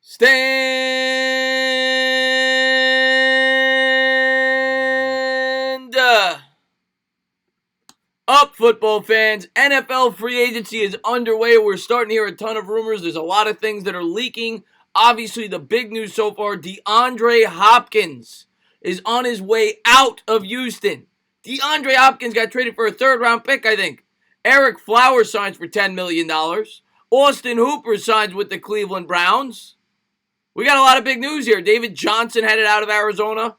Stand up, football fans. NFL free agency is underway. We're starting to hear a ton of rumors. There's a lot of things that are leaking. Obviously, the big news so far, DeAndre Hopkins is on his way out of Houston. DeAndre Hopkins got traded for a third-round pick, I think. Eric Flowers signs for $10 million. Austin Hooper signs with the Cleveland Browns. We got a lot of big news here. David Johnson headed out of Arizona.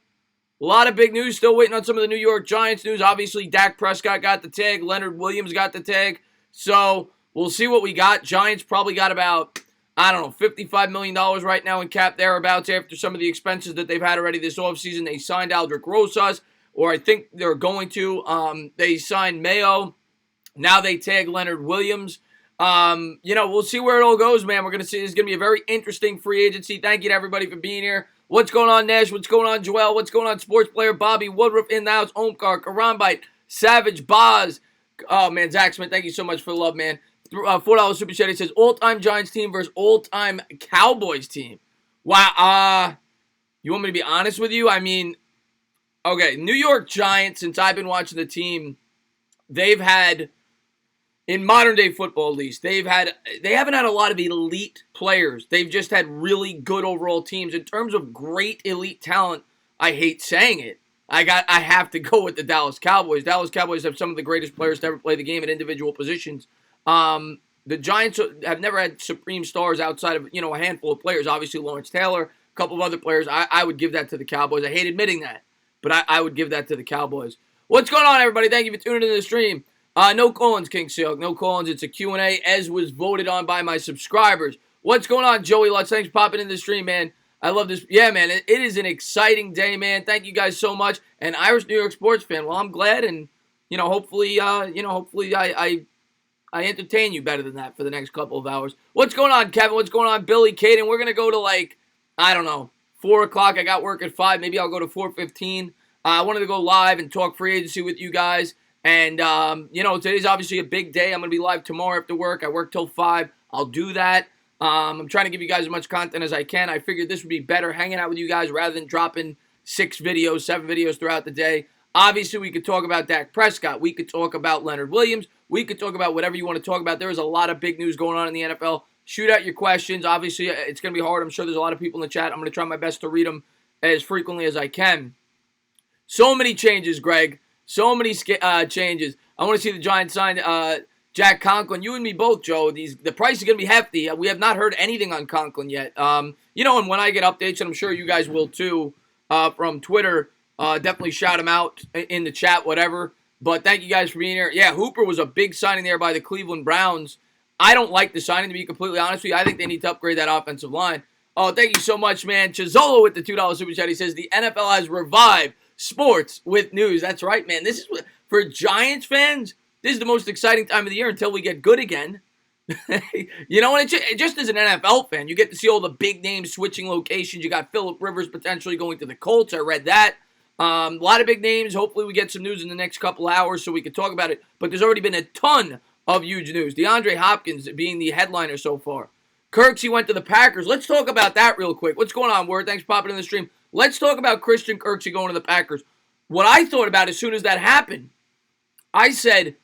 A lot of big news. Still waiting on some of the New York Giants news. Obviously, Dak Prescott got the tag. Leonard Williams got the tag. So, we'll see what we got. Giants probably got about, $55 million right now in cap thereabouts after some of the expenses that they've had already this offseason. They signed Aldrick Rosas, or I think they're going to. They signed Mayo. Now they tag Leonard Williams. We'll see where it all goes, man. We're going to see. It's going to be a very interesting free agency. Thank you to everybody for being here. What's going on, Nash? What's going on, Joel? What's going on, sports player Bobby Woodruff in the house, Omkar, Karambite, Savage, Boz. Oh, man, Zach Smith, thank you so much for the love, man. $4 Super Chat. It says, all-time Giants team versus all-time Cowboys team. Wow, you want me to be honest with you? I mean, okay, New York Giants, since I've been watching the team, they've had... In modern-day football, at least, they haven't had a lot of elite players. They've just had really good overall teams. In terms of great elite talent, I hate saying it. I have to go with the Dallas Cowboys. Dallas Cowboys have some of the greatest players to ever play the game at individual positions. The Giants have never had supreme stars outside of, a handful of players. Obviously, Lawrence Taylor, a couple of other players. I would give that to the Cowboys. I hate admitting that, but I would give that to the Cowboys. What's going on, everybody? Thank you for tuning into the stream. No call-ins, King Silk. No call-ins. It's a Q&A, as was voted on by my subscribers. What's going on, Joey Lutz? Thanks for popping in the stream, man. I love this. Yeah, man, it is an exciting day, man. Thank you guys so much. And Irish New York sports fan. Well, I'm glad, and hopefully I entertain you better than that for the next couple of hours. What's going on, Kevin? What's going on, Billy, Caden? We're gonna go to 4 o'clock. I got work at 5. Maybe I'll go to 4:15. I wanted to go live and talk free agency with you guys. And, today's obviously a big day. I'm going to be live tomorrow after work. I work till 5. I'll do that. I'm trying to give you guys as much content as I can. I figured this would be better hanging out with you guys rather than dropping 6 videos, 7 videos throughout the day. Obviously, we could talk about Dak Prescott. We could talk about Leonard Williams. We could talk about whatever you want to talk about. There is a lot of big news going on in the NFL. Shoot out your questions. Obviously, it's going to be hard. I'm sure there's a lot of people in the chat. I'm going to try my best to read them as frequently as I can. So many changes, Greg. So many changes. I want to see the Giants sign Jack Conklin. You and me both, Joe. The price is going to be hefty. We have not heard anything on Conklin yet. And when I get updates, and I'm sure you guys will too, from Twitter, definitely shout him out in the chat, whatever. But thank you guys for being here. Yeah, Hooper was a big signing there by the Cleveland Browns. I don't like the signing, to be completely honest with you. I think they need to upgrade that offensive line. Oh, thank you so much, man. Chizolo with the $2 Super Chat. He says, the NFL has revived sports with news. That's right, man. This is for Giants fans. This is the most exciting time of the year until we get good again. And it just as an NFL fan, you get to see all the big names switching locations. You got Phillip Rivers potentially going to the Colts. I read that. A lot of big names. Hopefully we get some news in the next couple hours so we can talk about it. But there's already been a ton of huge news. DeAndre Hopkins being the headliner so far. Kirksey went to the Packers. Let's talk about that real quick. What's going on, Word? Thanks for popping in the stream. Let's talk about Christian Kirksey going to the Packers. What I thought about as soon as that happened, I said,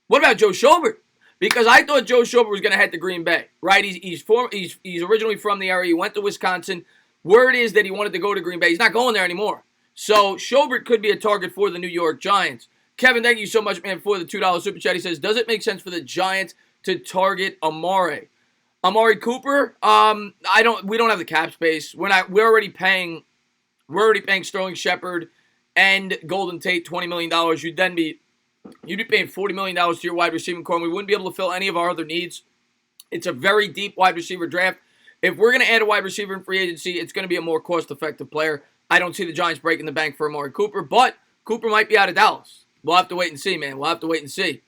what about Joe Schobert? Because I thought Joe Schobert was going to head to Green Bay, right? He's originally from the area. He went to Wisconsin. Word is that he wanted to go to Green Bay. He's not going there anymore. So Schobert could be a target for the New York Giants. Kevin, thank you so much, man, for the $2 Super Chat. He says, does it make sense for the Giants to target Amari Cooper? We don't have the cap space. We're already paying Sterling Shepard and Golden Tate $20 million. You'd be paying $40 million to your wide receiving core, and we wouldn't be able to fill any of our other needs. It's a very deep wide receiver draft. If we're going to add a wide receiver in free agency, it's going to be a more cost-effective player. I don't see the Giants breaking the bank for Amari Cooper, but Cooper might be out of Dallas. We'll have to wait and see, man. We'll have to wait and see.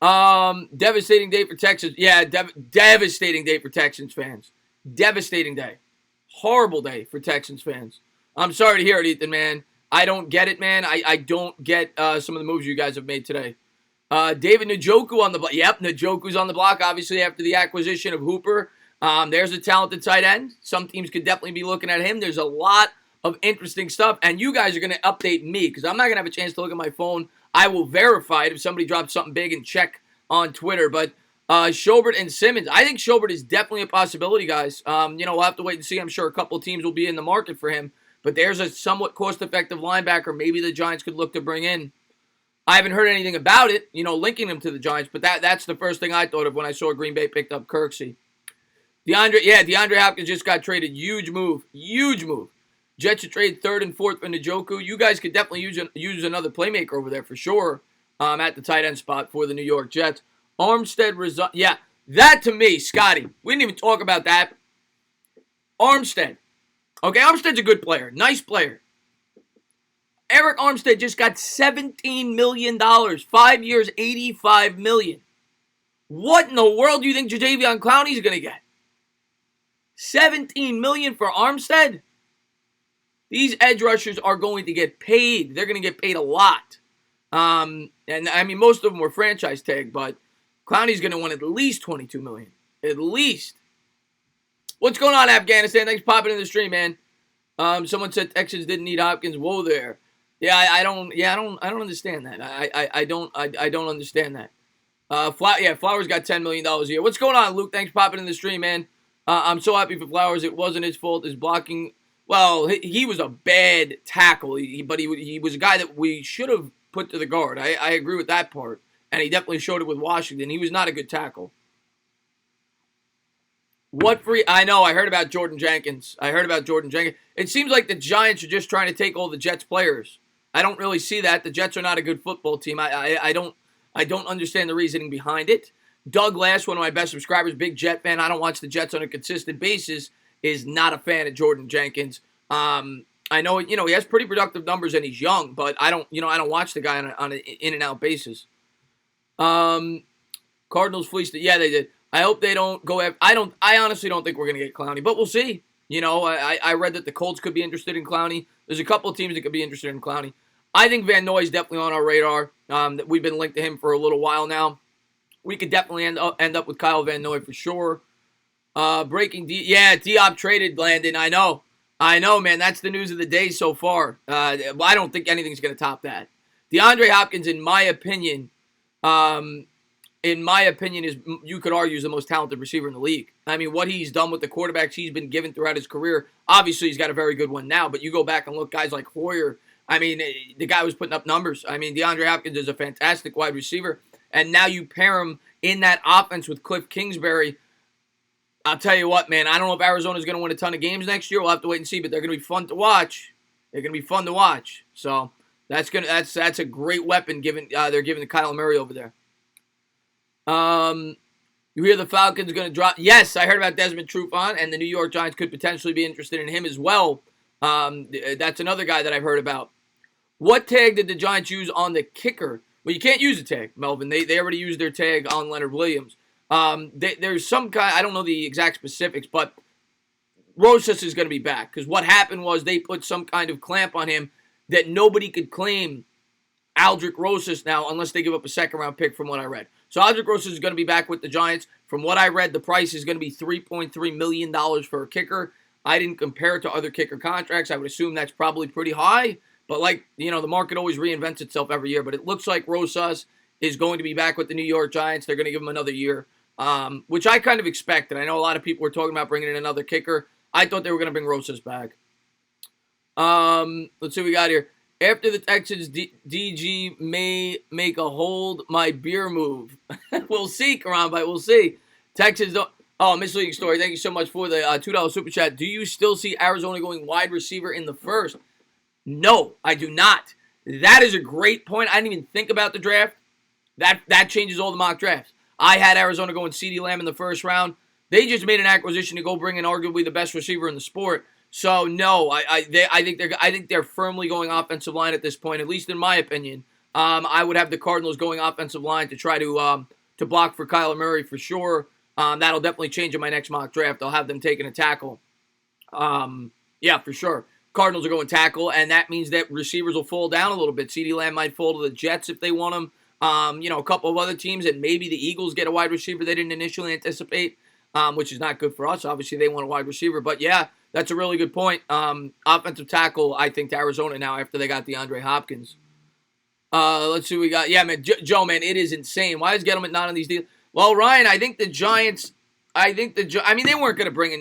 Devastating day for Texans. Yeah, devastating day for Texans fans. Devastating day. Horrible day for Texans fans. I'm sorry to hear it, Ethan, man. I don't get it, man. I don't get some of the moves you guys have made today. David Njoku on the block. Yep, Njoku's on the block, obviously, after the acquisition of Hooper. There's a talented tight end. Some teams could definitely be looking at him. There's a lot of interesting stuff, and you guys are going to update me because I'm not going to have a chance to look at my phone. I will verify it if somebody drops something big and check on Twitter. But Schobert and Simmons, I think Schobert is definitely a possibility, guys. We'll have to wait and see. I'm sure a couple of teams will be in the market for him. But there's a somewhat cost-effective linebacker maybe the Giants could look to bring in. I haven't heard anything about it, linking him to the Giants, but that's the first thing I thought of when I saw Green Bay picked up Kirksey. DeAndre Hopkins just got traded. Huge move. Jets should trade 3rd and 4th for Njoku. You guys could definitely use another playmaker over there for sure at the tight end spot for the New York Jets. Armstead yeah, that to me, Scotty, we didn't even talk about that. Armstead. Okay, Armstead's a good player. Nice player. Eric Armstead just got $17 million. 5 years, $85 million. What in the world do you think Jadeveon Clowney's going to get? $17 million for Armstead? These edge rushers are going to get paid. They're going to get paid a lot. And I mean, most of them were franchise tag, but Clowney's going to want at least $22 million. At least. What's going on, Afghanistan? Thanks for popping in the stream, man. Someone said Texans didn't need Hopkins. Whoa there. Yeah, I don't understand that. I don't understand that. Flowers got $10 million a year. What's going on, Luke? Thanks for popping in the stream, man. I'm so happy for Flowers. It wasn't his fault. His blocking, well, he was a bad tackle, but he was a guy that we should have put to the guard. I agree with that part, and he definitely showed it with Washington. He was not a good tackle. I know, I heard about Jordan Jenkins. It seems like the Giants are just trying to take all the Jets players. I don't really see that. The Jets are not a good football team. I don't understand the reasoning behind it. Doug Lass, one of my best subscribers, big Jet fan. I don't watch the Jets on a consistent basis, is not a fan of Jordan Jenkins. I know, he has pretty productive numbers and he's young, but I don't watch the guy on an in and out basis. Cardinals fleeced it. Yeah, they did. I hope they don't go after. I honestly don't think we're going to get Clowney, but we'll see. I read that the Colts could be interested in Clowney. There's a couple of teams that could be interested in Clowney. I think Van Noy is definitely on our radar. That we've been linked to him for a little while now. We could definitely end up with Kyle Van Noy for sure. Diop traded Landon. I know, man. That's the news of the day so far. I don't think anything's going to top that. DeAndre Hopkins, in my opinion, is, you could argue, is the most talented receiver in the league. I mean, what he's done with the quarterbacks he's been given throughout his career, obviously he's got a very good one now, but you go back and look, guys like Hoyer, I mean, the guy was putting up numbers. I mean, DeAndre Hopkins is a fantastic wide receiver, and now you pair him in that offense with Cliff Kingsbury. I'll tell you what, man, I don't know if Arizona's going to win a ton of games next year. We'll have to wait and see, but they're going to be fun to watch. So that's a great weapon they're giving to Kyler Murray over there. You hear the Falcons going to drop? Yes, I heard about Desmond Trufant, and the New York Giants could potentially be interested in him as well. That's another guy that I've heard about. What tag did the Giants use on the kicker? Well, you can't use a tag, Melvin. They already used their tag on Leonard Williams. There's some guy, I don't know the exact specifics, but Rosas is going to be back. Because what happened was they put some kind of clamp on him that nobody could claim Aldrick Rosas now unless they give up a second-round pick from what I read. So Aldrick Rosas is going to be back with the Giants. From what I read, the price is going to be $3.3 million for a kicker. I didn't compare it to other kicker contracts. I would assume that's probably pretty high. But the market always reinvents itself every year. But it looks like Rosas is going to be back with the New York Giants. They're going to give him another year, which I kind of expected. I know a lot of people were talking about bringing in another kicker. I thought they were going to bring Rosas back. Let's see what we got here. After the Texans, DG may make a hold my beer move. We'll see, Karambite. We'll see. Texans don't. Oh, misleading story. Thank you so much for the $2 super chat. Do you still see Arizona going wide receiver in the first? No, I do not. That is a great point. I didn't even think about the draft. That changes all the mock drafts. I had Arizona going CeeDee Lamb in the first round. They just made an acquisition to go bring in arguably the best receiver in the sport. So no, I think they're firmly going offensive line at this point, at least in my opinion. I would have the Cardinals going offensive line to try to block for Kyler Murray for sure. That'll definitely change in my next mock draft. I'll have them taking a tackle. Yeah, for sure. Cardinals are going tackle, and that means that receivers will fall down a little bit. CeeDee Lamb might fall to the Jets if they want him. A couple of other teams, and maybe the Eagles get a wide receiver they didn't initially anticipate. which is not good for us. Obviously, they want a wide receiver. But, yeah, that's a really good point. Offensive tackle, I think, to Arizona now after they got DeAndre Hopkins. Let's see what we got. Yeah, man, Joe, man, it is insane. Why is Gettleman not on these deals? Well, Ryan, I think the Giants. I mean, they weren't going to bring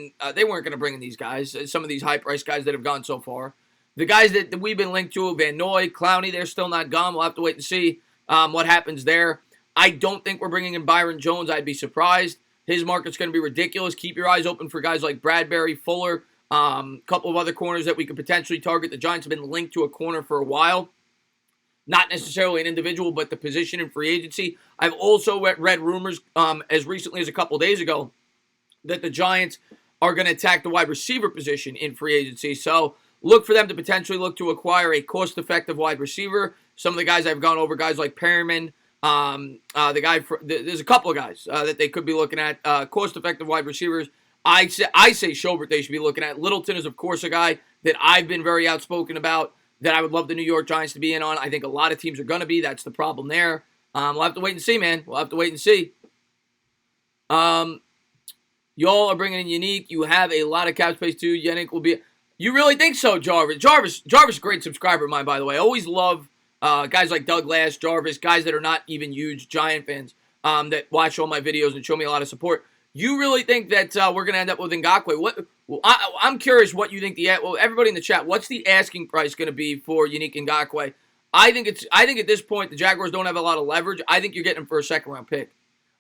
in these guys. Some of these high-priced guys that have gone so far. The guys that we've been linked to, Van Noy, Clowney, they're still not gone. We'll have to wait and see what happens there. I don't think we're bringing in Byron Jones. I'd be surprised. His market's going to be ridiculous. Keep your eyes open for guys like Bradbury, Fuller, a couple of other corners that we could potentially target. The Giants have been linked to a corner for a while. Not necessarily an individual, but the position in free agency. I've also read rumors as recently as a couple days ago that the Giants are going to attack the wide receiver position in free agency. So look for them to potentially look to acquire a cost-effective wide receiver. Some of the guys I've gone over, guys like Perriman, there's a couple of guys that they could be looking at, cost-effective wide receivers. I say Schobert they should be looking at. Littleton is, of course, a guy that I've been very outspoken about that I would love the New York Giants to be in on. I think a lot of teams are going to be. That's the problem there. We'll have to wait and see, man. We'll have to wait and see. Y'all are bringing in Unique. You have a lot of cap space, too. Yannick will be... You really think so, Jarvis? Jarvis, great subscriber of mine, by the way. I always love guys like Doug Lass, Jarvis, guys that are not even huge Giant fans that watch all my videos and show me a lot of support. You really think that we're going to end up with Ngakoue? I'm curious what you think everybody in the chat, what's the asking price going to be for Unique Ngakoue? I think at this point, the Jaguars don't have a lot of leverage. I think you're getting him for a second-round pick.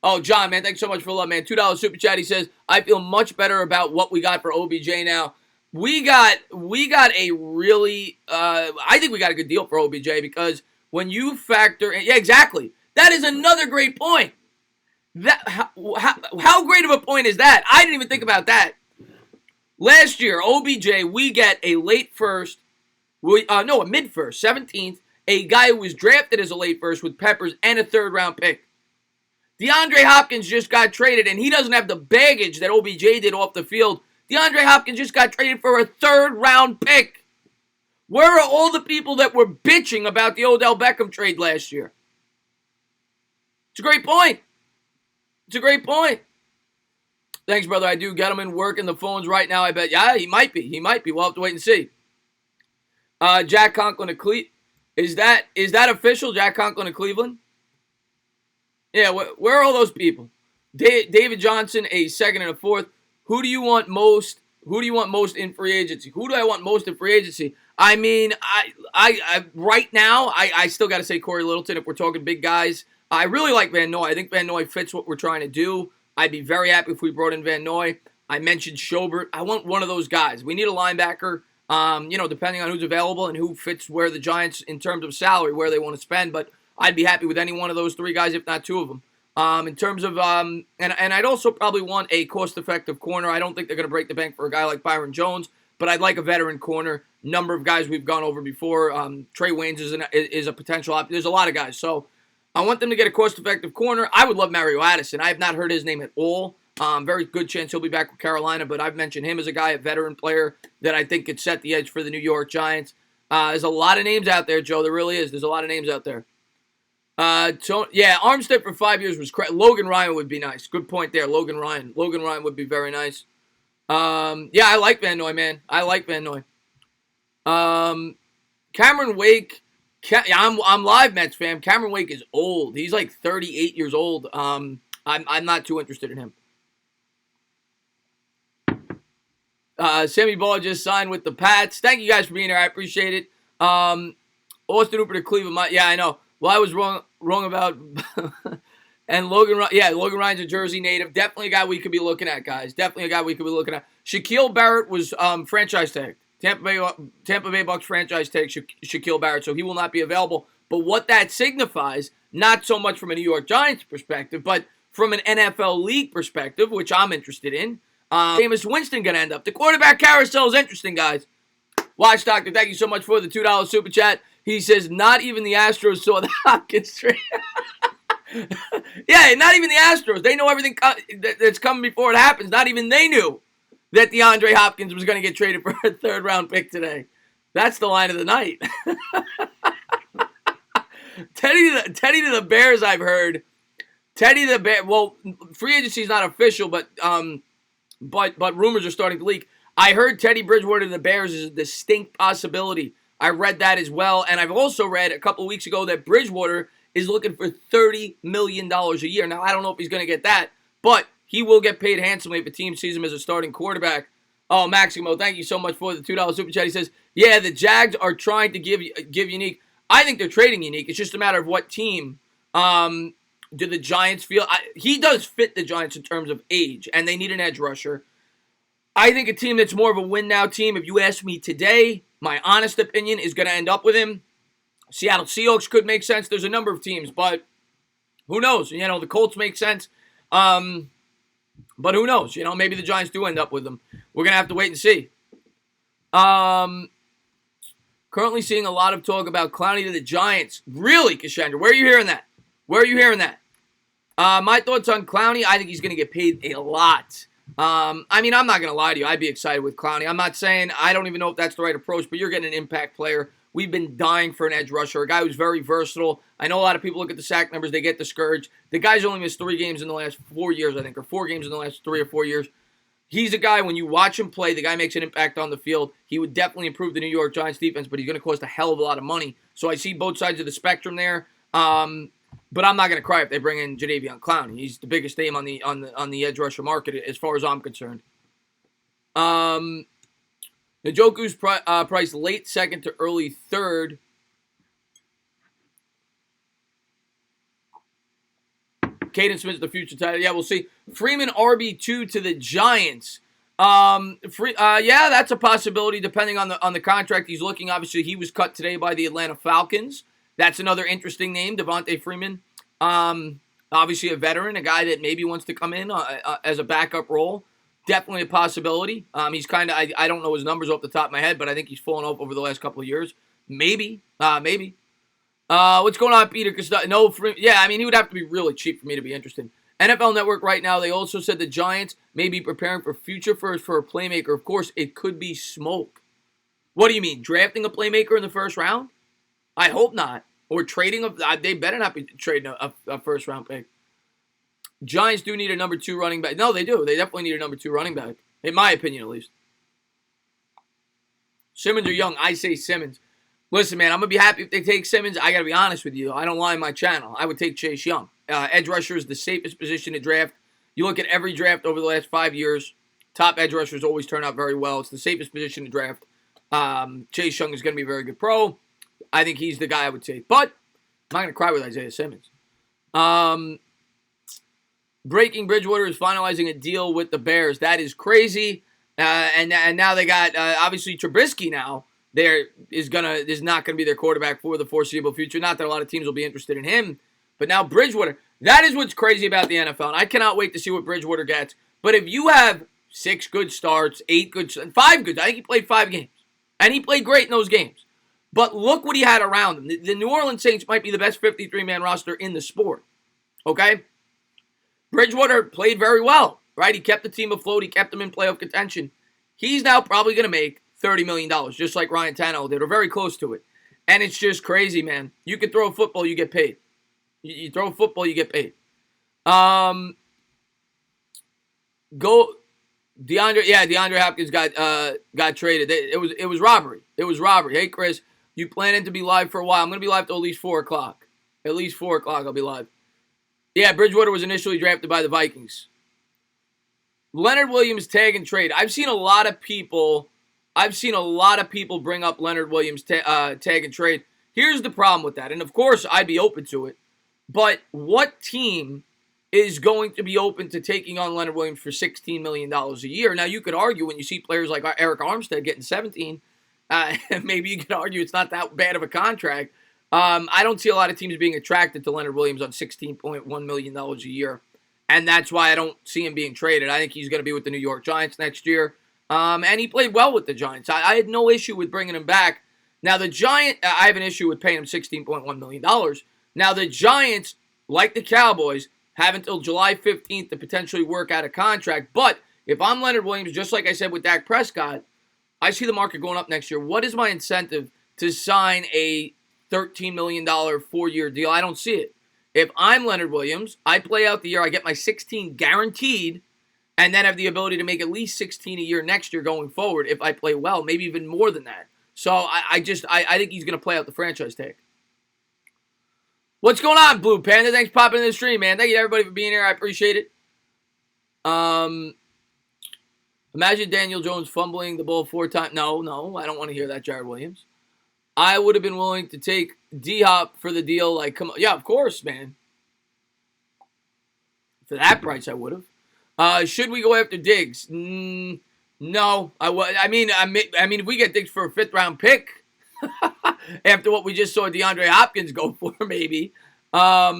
Oh, John, man, thanks so much for the love, man. $2 super chat. He says, I feel much better about what we got for OBJ now. We got a really, I think we got a good deal for OBJ because when you factor in, yeah, exactly. That is another great point. How great of a point is that? I didn't even think about that. Last year, OBJ, we get a late first, a mid-first, 17th, a guy who was drafted as a late first with Peppers and a third-round pick. DeAndre Hopkins just got traded, and he doesn't have the baggage that OBJ did off the field. DeAndre Hopkins just got traded for a third-round pick. Where are all the people that were bitching about the Odell Beckham trade last year? It's a great point. It's a great point. Thanks, brother. I do get him in working the phones right now, I bet. Yeah, he might be. He might be. We'll have to wait and see. Jack Conklin of Cleveland. Is that official, Jack Conklin of Cleveland? Yeah, where are all those people? David Johnson, a second and a fourth. Who do you want most? Who do you want most in free agency? Who do I want most in free agency? I mean, I right now, I still got to say Corey Littleton if we're talking big guys. I really like Van Noy. I think Van Noy fits what we're trying to do. I'd be very happy if we brought in Van Noy. I mentioned Schobert. I want one of those guys. We need a linebacker, depending on who's available and who fits where the Giants, in terms of salary, where they want to spend. But I'd be happy with any one of those three guys, if not two of them. In terms of, and I'd also probably want a cost-effective corner. I don't think they're going to break the bank for a guy like Byron Jones, but I'd like a veteran corner. Number of guys we've gone over before. Trey Waynes is a potential option. There's a lot of guys. So I want them to get a cost-effective corner. I would love Mario Addison. I have not heard his name at all. Very good chance he'll be back with Carolina, but I've mentioned him as a guy, a veteran player that I think could set the edge for the New York Giants. There's a lot of names out there, Joe. There really is. There's a lot of names out there. Armstead for 5 years was crazy. Logan Ryan would be nice. Good point there. Logan Ryan would be very nice. I like Van Noy, man. I like Van Noy. Cameron Wake. I'm live Mets fan. Cameron Wake is old. He's like 38 years old. I'm not too interested in him. Sammy Ball just signed with the Pats. Thank you guys for being here. I appreciate it. Austin Hooper to Cleveland. I know. Well, I was wrong about and Logan Ryan's a Jersey native. Definitely a guy we could be looking at, guys. Definitely a guy we could be looking at. Shaquille Barrett was franchise tagged. Tampa Bay Bucks franchise tag Shaquille Barrett, so he will not be available. But what that signifies, not so much from a New York Giants perspective, but from an NFL league perspective, which I'm interested in, Jameis Winston going to end up. The quarterback carousel is interesting, guys. Watch Doctor, thank you so much for the $2 super chat. He says, not even the Astros saw the Hopkins trade. Yeah, not even the Astros. They know everything that's coming before it happens. Not even they knew that DeAndre Hopkins was going to get traded for a third-round pick today. That's the line of the night. Teddy to the Bears, I've heard. Teddy the Bear. Well, free agency is not official, but rumors are starting to leak. I heard Teddy Bridgewater to the Bears is a distinct possibility. I read that as well, and I've also read a couple weeks ago that Bridgewater is looking for $30 million a year. Now, I don't know if he's going to get that, but he will get paid handsomely if a team sees him as a starting quarterback. Oh, Maximo, thank you so much for the $2 super chat. He says, yeah, the Jags are trying to give Unique. I think they're trading Unique. It's just a matter of what team do the Giants feel. He does fit the Giants in terms of age, and they need an edge rusher. I think a team that's more of a win-now team, if you ask me today, my honest opinion is going to end up with him. Seattle Seahawks could make sense. There's a number of teams, but who knows? You know, the Colts make sense. But who knows? You know, maybe the Giants do end up with them. We're going to have to wait and see. Currently seeing a lot of talk about Clowney to the Giants. Really, Cassandra? Where are you hearing that? Where are you hearing that? My thoughts on Clowney, I think he's going to get paid a lot. I mean, I'm not going to lie to you. I'd be excited with Clowney. I'm not saying, I don't even know if that's the right approach, but you're getting an impact player. We've been dying for an edge rusher, a guy who's very versatile. I know a lot of people look at the sack numbers, they get discouraged. The guy's only missed 3 games in the last 4 years, I think, or 4 games in the last 3 or 4 years. He's a guy, when you watch him play, the guy makes an impact on the field. He would definitely improve the New York Giants defense, but he's going to cost a hell of a lot of money. So I see both sides of the spectrum there. But I'm not going to cry if they bring in Jadeveon Clowney. He's the biggest name on the edge rusher market as far as I'm concerned. Njoku's priced late second to early third. Caden Smith's the future title. Yeah, we'll see. Freeman RB2 to the Giants. Yeah, that's a possibility depending on the contract he's looking. Obviously, he was cut today by the Atlanta Falcons. That's another interesting name, Devontae Freeman. Obviously a veteran, a guy that maybe wants to come in as a backup role. Definitely a possibility. He's kind of, I don't know his numbers off the top of my head, but I think he's fallen off over the last couple of years. Maybe. What's going on, Peter? No, yeah, I mean, he would have to be really cheap for me to be interested. NFL Network right now, they also said the Giants may be preparing for future first for a playmaker. Of course, it could be smoke. What do you mean? Drafting a playmaker in the first round? I hope not. Or trading, they better not be trading a first-round pick. Giants do need a number 2 running back. No, they do. They definitely need a number 2 running back. In my opinion, at least. Simmons or Young? I say Simmons. Listen, man, I'm going to be happy if they take Simmons. I got to be honest with you. I don't lie on my channel. I would take Chase Young. Edge rusher is the safest position to draft. You look at every draft over the last 5 years, top edge rushers always turn out very well. It's the safest position to draft. Chase Young is going to be a very good pro. I think he's the guy I would take. But I'm not going to cry with Isaiah Simmons. Breaking Bridgewater is finalizing a deal with the Bears. That is crazy. And now they got, obviously, Trubisky now. Is not going to be their quarterback for the foreseeable future. Not that a lot of teams will be interested in him. But now Bridgewater. That is what's crazy about the NFL. And I cannot wait to see what Bridgewater gets. But if you have 6 good starts, 8 good, 5 good. I think he played 5 games. And he played great in those games. But look what he had around him. The New Orleans Saints might be the best 53-man roster in the sport. Okay? Bridgewater played very well, right? He kept the team afloat. He kept them in playoff contention. He's now probably going to make $30 million, just like Ryan Tannehill did, or very close to it. And it's just crazy, man. You can throw a football, you get paid. You throw a football, you get paid. DeAndre Hopkins got traded. It was robbery. It was robbery. Hey, Chris, you planning to be live for a while? I'm going to be live till at least 4 o'clock. At least 4 o'clock I'll be live. Yeah, Bridgewater was initially drafted by the Vikings. Leonard Williams tag and trade. I've seen a lot of people bring up Leonard Williams tag and trade. Here's the problem with that. And, of course, I'd be open to it. But what team is going to be open to taking on Leonard Williams for $16 million a year? Now, you could argue when you see players like Eric Armstead getting 17, maybe you could argue it's not that bad of a contract. I don't see a lot of teams being attracted to Leonard Williams on $16.1 million a year. And that's why I don't see him being traded. I think he's going to be with the New York Giants next year. And he played well with the Giants. I had no issue with bringing him back. Now, the Giants, I have an issue with paying him $16.1 million. Now, the Giants, like the Cowboys, have until July 15th to potentially work out a contract. But if I'm Leonard Williams, just like I said with Dak Prescott, I see the market going up next year. What is my incentive to sign a $13 million 4-year deal? I don't see it. If I'm Leonard Williams, I play out the year, I get my 16 guaranteed, and then have the ability to make at least 16 a year next year going forward if I play well, maybe even more than that. So I think he's going to play out the franchise tag. What's going on, Blue Panda? Thanks for popping in the stream, man. Thank you to everybody for being here. I appreciate it. Imagine Daniel Jones fumbling the ball 4 times. No, I don't want to hear that, Jared Williams. I would have been willing to take D-Hop for the deal. Like, come on. Yeah, of course, man. For that price, I would have. Should we go after Diggs? No. I mean, if we get Diggs for a 5th-round pick, after what we just saw DeAndre Hopkins go for, maybe. Are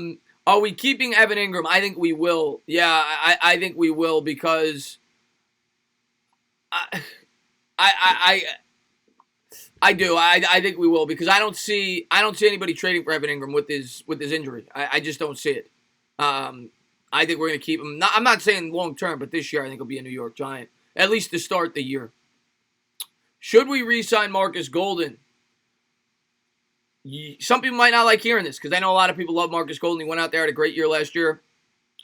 we keeping Evan Ingram? I think we will. Yeah, I think we will because I do. I think we will because I don't see anybody trading for Evan Ingram with his injury. I just don't see it. I think we're going to keep him. I'm not saying long term, but this year I think he'll be a New York Giant, at least to start the year. Should we re-sign Marcus Golden? Some people might not like hearing this because I know a lot of people love Marcus Golden. He went out there, had a great year last year.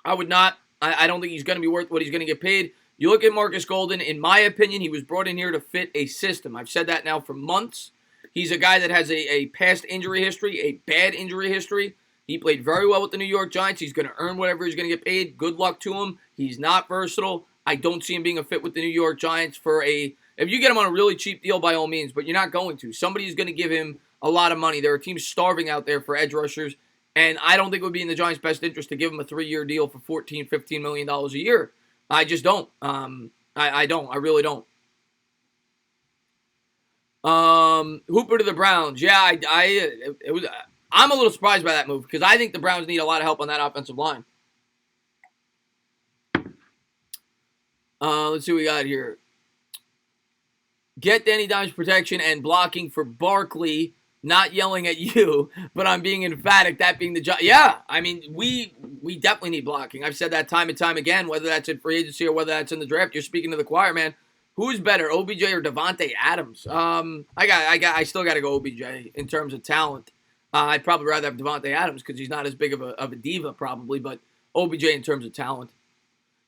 I would not. I don't think he's going to be worth what he's going to get paid. You look at Marcus Golden, in my opinion, he was brought in here to fit a system. I've said that now for months. He's a guy that has a past injury history, a bad injury history. He played very well with the New York Giants. He's going to earn whatever he's going to get paid. Good luck to him. He's not versatile. I don't see him being a fit with the New York Giants if you get him on a really cheap deal, by all means, but you're not going to. Somebody's going to give him a lot of money. There are teams starving out there for edge rushers, and I don't think it would be in the Giants' best interest to give him a 3-year deal for $14, $15 million a year. I just don't. I don't. I really don't. Hooper to the Browns. Yeah, I'm a little surprised by that move because I think the Browns need a lot of help on that offensive line. Let's see what we got here. Get Danny Dimes protection and blocking for Barkley. Not yelling at you, but I'm being emphatic, that being the job. Yeah, I mean, we definitely need blocking. I've said that time and time again, whether that's in free agency or whether that's in the draft. You're speaking to the choir, man. Who's better, OBJ or Devontae Adams? I still got to go OBJ in terms of talent. I'd probably rather have Devontae Adams because he's not as big of a diva, probably, but OBJ in terms of talent.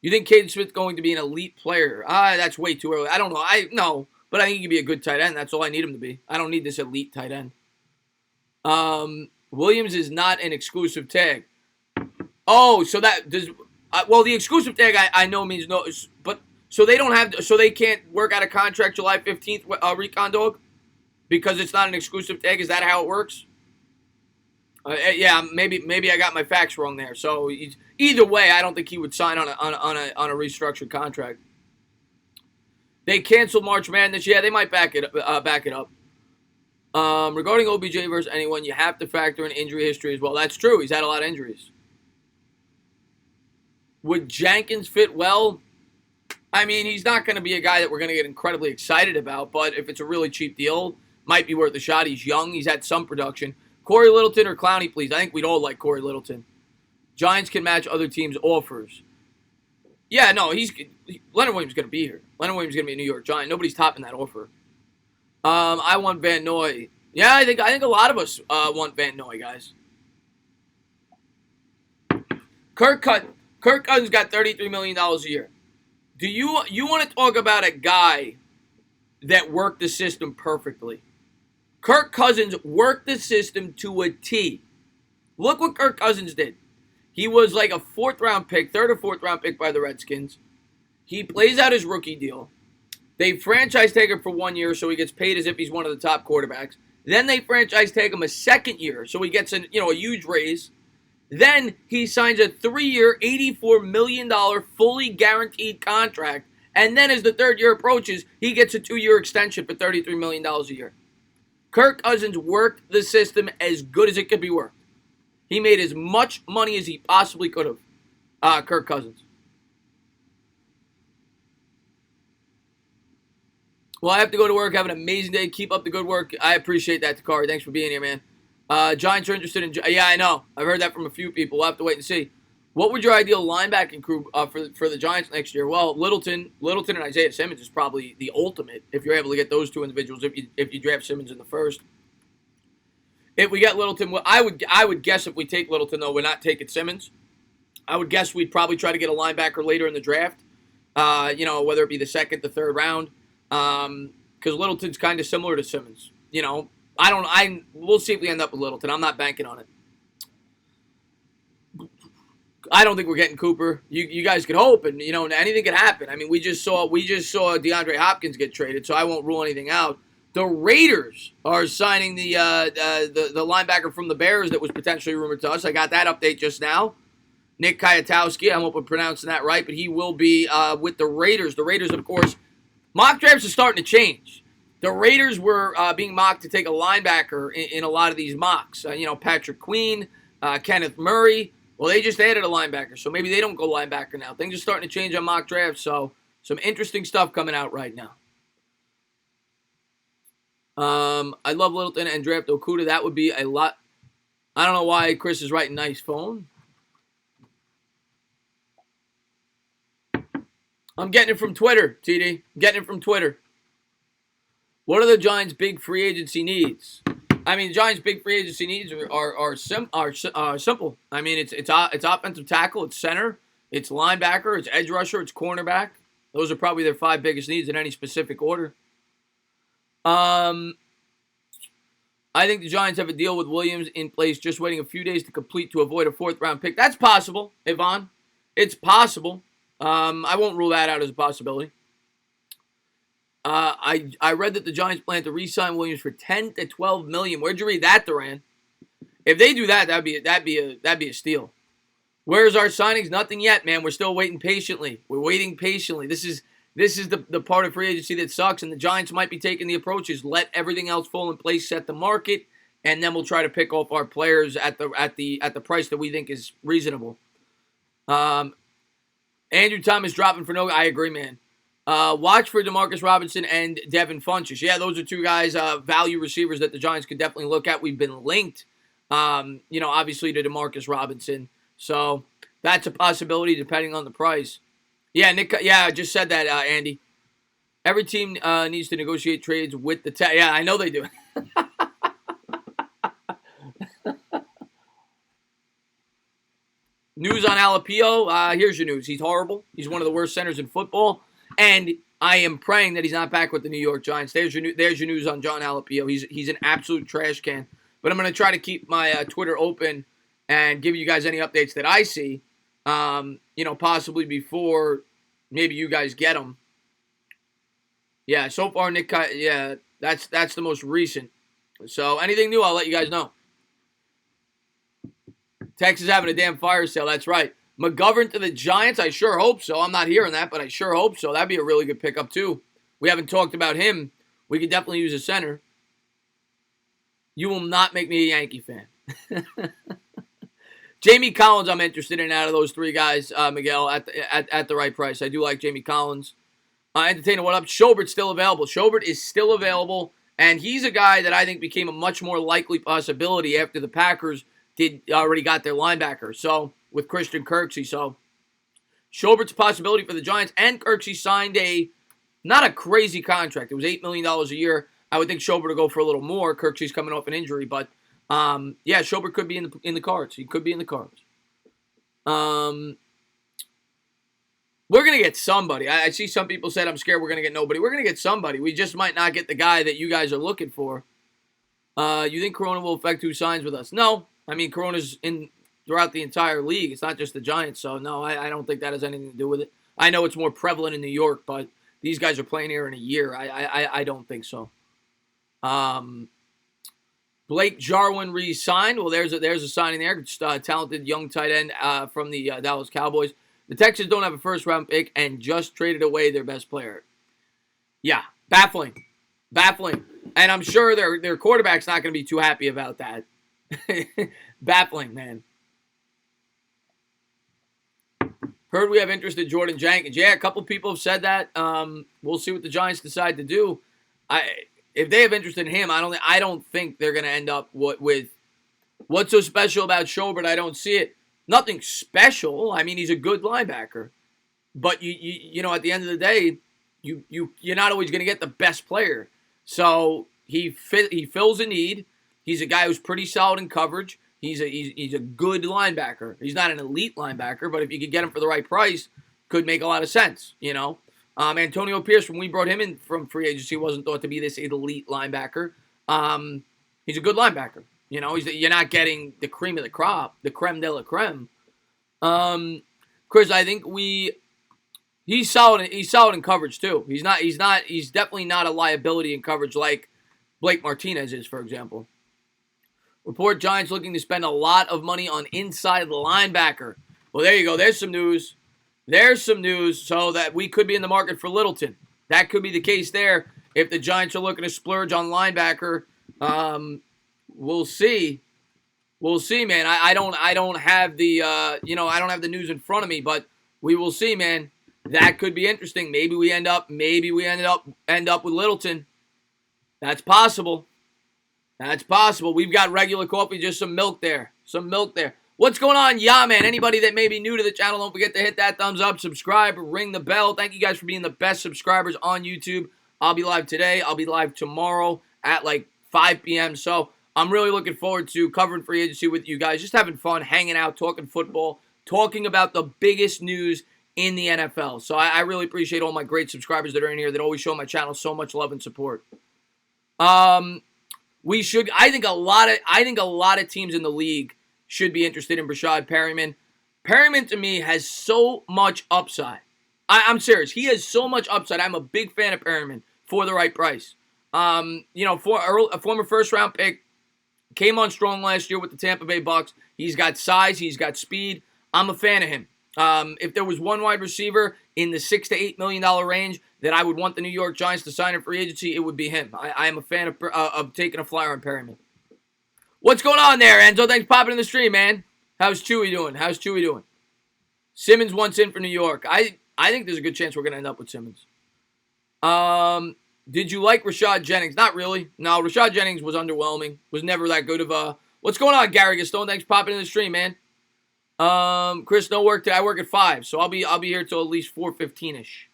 You think Caden Smith's going to be an elite player? That's way too early. I don't know. No, but I think he can be a good tight end. That's all I need him to be. I don't need this elite tight end. Williams is not an exclusive tag. Oh, so that does. Well, the exclusive tag I know means no, but so they can't work out a contract July 15th. Recon Dog, because it's not an exclusive tag. Is that how it works? Yeah, maybe I got my facts wrong there. So either way, I don't think he would sign on a restructured contract. They canceled March Madness. Yeah, they might back it up. Regarding OBJ versus anyone, you have to factor in injury history as well. That's true. He's had a lot of injuries. Would Jenkins fit well? I mean, he's not going to be a guy that we're going to get incredibly excited about, but if it's a really cheap deal, might be worth a shot. He's young. He's had some production. Corey Littleton or Clowney, please. I think we'd all like Corey Littleton. Giants can match other teams' offers. Yeah, no, Leonard Williams is going to be here. Leonard Williams is going to be a New York Giant. Nobody's topping that offer. I want Van Noy. Yeah, I think a lot of us want Van Noy, guys. Kirk Cousins got $33 million a year. Do you want to talk about a guy that worked the system perfectly? Kirk Cousins worked the system to a T. Look what Kirk Cousins did. He was like a 4th-round pick, 3rd or 4th-round pick by the Redskins. He plays out his rookie deal. They franchise tag him for 1 year, so he gets paid as if he's one of the top quarterbacks. Then they franchise tag him a 2nd year, so he gets a huge raise. Then he signs a 3-year, $84 million fully guaranteed contract. And then as the 3rd year approaches, he gets a 2-year extension for $33 million a year. Kirk Cousins worked the system as good as it could be worked. He made as much money as he possibly could have, Kirk Cousins. Well, I have to go to work. Have an amazing day. Keep up the good work. I appreciate that, Takari. Thanks for being here, man. Giants are interested in... Yeah, I know. I've heard that from a few people. We'll have to wait and see. What would your ideal linebacking crew for the Giants next year? Well, Littleton and Isaiah Simmons is probably the ultimate if you're able to get those two individuals if you draft Simmons in the 1st. If we get Littleton, I would guess if we take Littleton, though, we're not taking Simmons. I would guess we'd probably try to get a linebacker later in the draft. Whether it be the second, the third round. Because Littleton's kind of similar to Simmons. We'll see if we end up with Littleton. I'm not banking on it. I don't think we're getting Cooper. You guys could hope, and anything could happen. I mean, we just saw DeAndre Hopkins get traded, so I won't rule anything out. The Raiders are signing the linebacker from the Bears that was potentially rumored to us. I got that update just now. Nick Kwiatkowski, I hope I'm pronouncing that right, but he will be with the Raiders. The Raiders, of course, mock drafts are starting to change. The Raiders were being mocked to take a linebacker in a lot of these mocks. Patrick Queen, Kenneth Murray. Well, they just added a linebacker, so maybe they don't go linebacker now. Things are starting to change on mock drafts, so some interesting stuff coming out right now. I love Littleton and draft Okudah. That would be a lot. I don't know why Chris is writing nice phone. I'm getting it from Twitter, TD. I'm getting it from Twitter. What are the Giants' big free agency needs? I mean, Giants' big free agency needs are simple. I mean, it's offensive tackle, it's center, it's linebacker, it's edge rusher, it's cornerback. Those are probably their 5 biggest needs in any specific order. I think the Giants have a deal with Williams in place, just waiting a few days to complete to avoid a 4th-round pick. That's possible, Yvonne. It's possible. I won't rule that out as a possibility. I read that the Giants plan to re-sign Williams for $10 to $12 million. Where'd you read that, Duran? If they do that, that'd be a steal. Where's our signings? Nothing yet, man. We're still waiting patiently. We're waiting patiently. This is the part of free agency that sucks, and the Giants might be taking the approach is let everything else fall in place, set the market, and then we'll try to pick off our players at the price that we think is reasonable. Andrew Thomas dropping for no. I agree, man. Watch for Demarcus Robinson and Devin Funchess. Yeah, those are 2 guys, value receivers that the Giants could definitely look at. We've been linked, obviously to Demarcus Robinson. So that's a possibility depending on the price. Yeah, Nick. Yeah, I just said that, Andy. Every team needs to negotiate trades with the yeah, I know they do. News on Alapio. Here's your news. He's horrible. He's one of the worst centers in football. And I am praying that he's not back with the New York Giants. There's your news on John Alapio. He's an absolute trash can. But I'm going to try to keep my Twitter open and give you guys any updates that I see. Possibly before maybe you guys get them. Yeah, so far Nick. Yeah, that's the most recent. So anything new, I'll let you guys know. Texas having a damn fire sale. That's right. McGovern to the Giants, I sure hope so. I'm not hearing that, but I sure hope so. That'd be a really good pickup, too. We haven't talked about him. We could definitely use a center. You will not make me a Yankee fan. Jamie Collins, I'm interested in out of those 3 guys, Miguel, at the right price. I do like Jamie Collins. Entertainer, what up? Schobert's still available. Schobert is still available, and he's a guy that I think became a much more likely possibility after the Packers already got their linebacker. So, with Christian Kirksey. So, Schobert's a possibility for the Giants. And Kirksey signed not a crazy contract. It was $8 million a year. I would think Schobert will go for a little more. Kirksey's coming off an injury. But, yeah, Schobert could be in the cards. He could be in the cards. We're going to get somebody. I see some people said I'm scared we're going to get nobody. We're going to get somebody. We just might not get the guy that you guys are looking for. You think Corona will affect who signs with us? No. I mean, Corona's throughout the entire league. It's not just the Giants, so no, I don't think that has anything to do with it. I know it's more prevalent in New York, but these guys are playing here in a year. I don't think so. Blake Jarwin re-signed. Well, there's a signing there. Talented young tight end from the Dallas Cowboys. The Texans don't have a first-round pick and just traded away their best player. Yeah, baffling. And I'm sure their quarterback's not going to be too happy about that. Baffling, man. Heard we have interest in Jordan Jenkins. Yeah, a couple people have said that. We'll see what the Giants decide to do. If they have interest in him, I don't think they're going to end up with what's so special about Schobert. I don't see it. Nothing special. I mean, he's a good linebacker, but you know, at the end of the day, you're not always going to get the best player. So he fills a need. He's a guy who's pretty solid in coverage. He's a good linebacker. He's not an elite linebacker, but if you could get him for the right price, could make a lot of sense, you know. Antonio Pierce, when we brought him in from free agency, wasn't thought to be this elite linebacker. He's a good linebacker. You know, you're not getting the cream of the crop, the creme de la creme. Chris, I think he's solid. He's solid in coverage too. He's definitely not a liability in coverage like Blake Martinez is, for example. Report Giants looking to spend a lot of money on inside linebacker. Well, there you go. There's some news. So that we could be in the market for Littleton. That could be the case there if the Giants are looking to splurge on linebacker. We'll see. We'll see, man. I don't have the I don't have the news in front of me, but we will see, man. That could be interesting. Maybe we end up with Littleton. That's possible. That's possible. We've got regular coffee, just some milk there. What's going on? Yeah, man. Anybody that may be new to the channel, don't forget to hit that thumbs up, subscribe, ring the bell. Thank you guys for being the best subscribers on YouTube. I'll be live today. I'll be live tomorrow at like 5 p.m. So I'm really looking forward to covering free agency with you guys. Just having fun, hanging out, talking football, talking about the biggest news in the NFL. So I really appreciate all my great subscribers that are in here that always show my channel so much love and support. I think a lot of teams in the league should be interested in Breshad Perriman. Perriman to me has so much upside. I'm serious. He has so much upside. I'm a big fan of Perriman for the right price. For a former first-round pick, came on strong last year with the Tampa Bay Bucks. He's got size. He's got speed. I'm a fan of him. If there was one wide receiver in the $6 to $8 million range that I would want the New York Giants to sign in free agency, it would be him. I am a fan of taking a flyer on Perriman. What's going on there, Enzo? Thanks for popping in the stream, man. How's Chewy doing? Simmons wants in for New York. I think there's a good chance we're going to end up with Simmons. Did you like Rashad Jennings? Not really. No, Rashad Jennings was underwhelming. Was never that good of a... What's going on, Gary Gastone? Thanks for popping in the stream, man. Chris, no work today. I work at 5, so I'll be here till at least 4:15ish.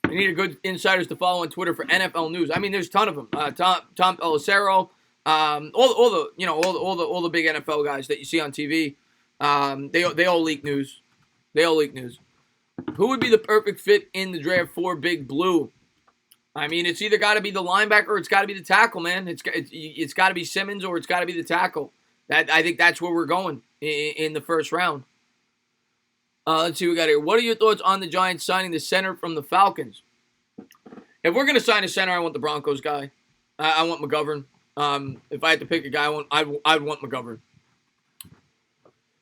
You need a good insiders to follow on Twitter for NFL news. I mean, there's a ton of them. Tom Pelissero, all the big NFL guys that you see on TV. They all leak news. Who would be the perfect fit in the draft for Big Blue? I mean, it's either got to be the linebacker or it's got to be the tackle, man. It's got to be Simmons or it's got to be the tackle. I think that's where we're going in the first round. Let's see what we got here. What are your thoughts on the Giants signing the center from the Falcons? If we're going to sign a center, I want the Broncos guy. I want McGovern. If I had to pick a guy, I'd want McGovern.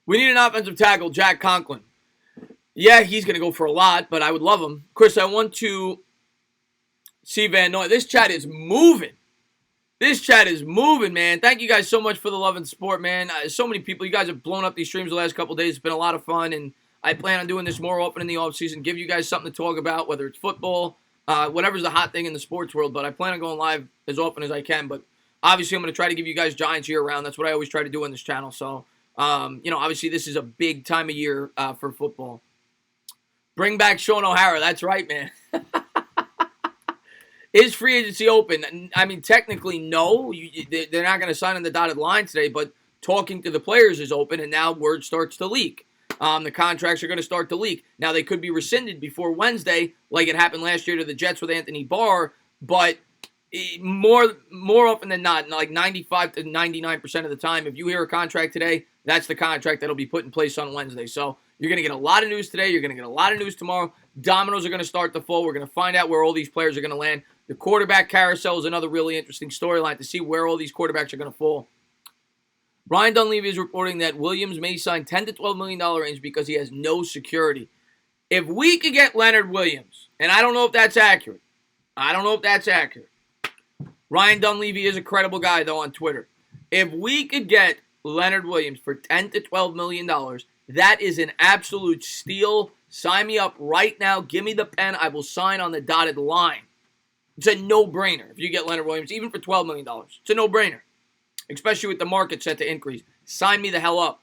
We need an offensive tackle, Jack Conklin. Yeah, he's going to go for a lot, but I would love him. Chris, I want to see Van Noy. This chat is moving. Man. Thank you guys so much for the love and support, man. So many people. You guys have blown up these streams the last couple days. It's been a lot of fun, and I plan on doing this more often in the offseason. Give you guys something to talk about, whether it's football, whatever's the hot thing in the sports world. But I plan on going live as often as I can. But obviously, I'm going to try to give you guys Giants year-round. That's what I always try to do on this channel. So, obviously, this is a big time of year for football. Bring back Sean O'Hara. That's right, man. Is free agency open? I mean, technically, no. They're not going to sign on the dotted line today, but talking to the players is open, and now word starts to leak. The contracts are going to start to leak. Now, they could be rescinded before Wednesday, like it happened last year to the Jets with Anthony Barr, but more often than not, like 95 to 99% of the time, if you hear a contract today, that's the contract that'll be put in place on Wednesday. So you're going to get a lot of news today. You're going to get a lot of news tomorrow. Dominoes are going to start to fall. We're going to find out where all these players are going to land. The quarterback carousel is another really interesting storyline to see where all these quarterbacks are going to fall. Ryan Dunleavy is reporting that Williams may sign $10 to $12 million range because he has no security. If we could get Leonard Williams, and I don't know if that's accurate. Ryan Dunleavy is a credible guy, though, on Twitter. If we could get Leonard Williams for $10 to $12 million, that is an absolute steal. Sign me up right now. Give me the pen. I will sign on the dotted line. It's a no-brainer if you get Leonard Williams, even for $12 million. It's a no-brainer, especially with the market set to increase. Sign me the hell up.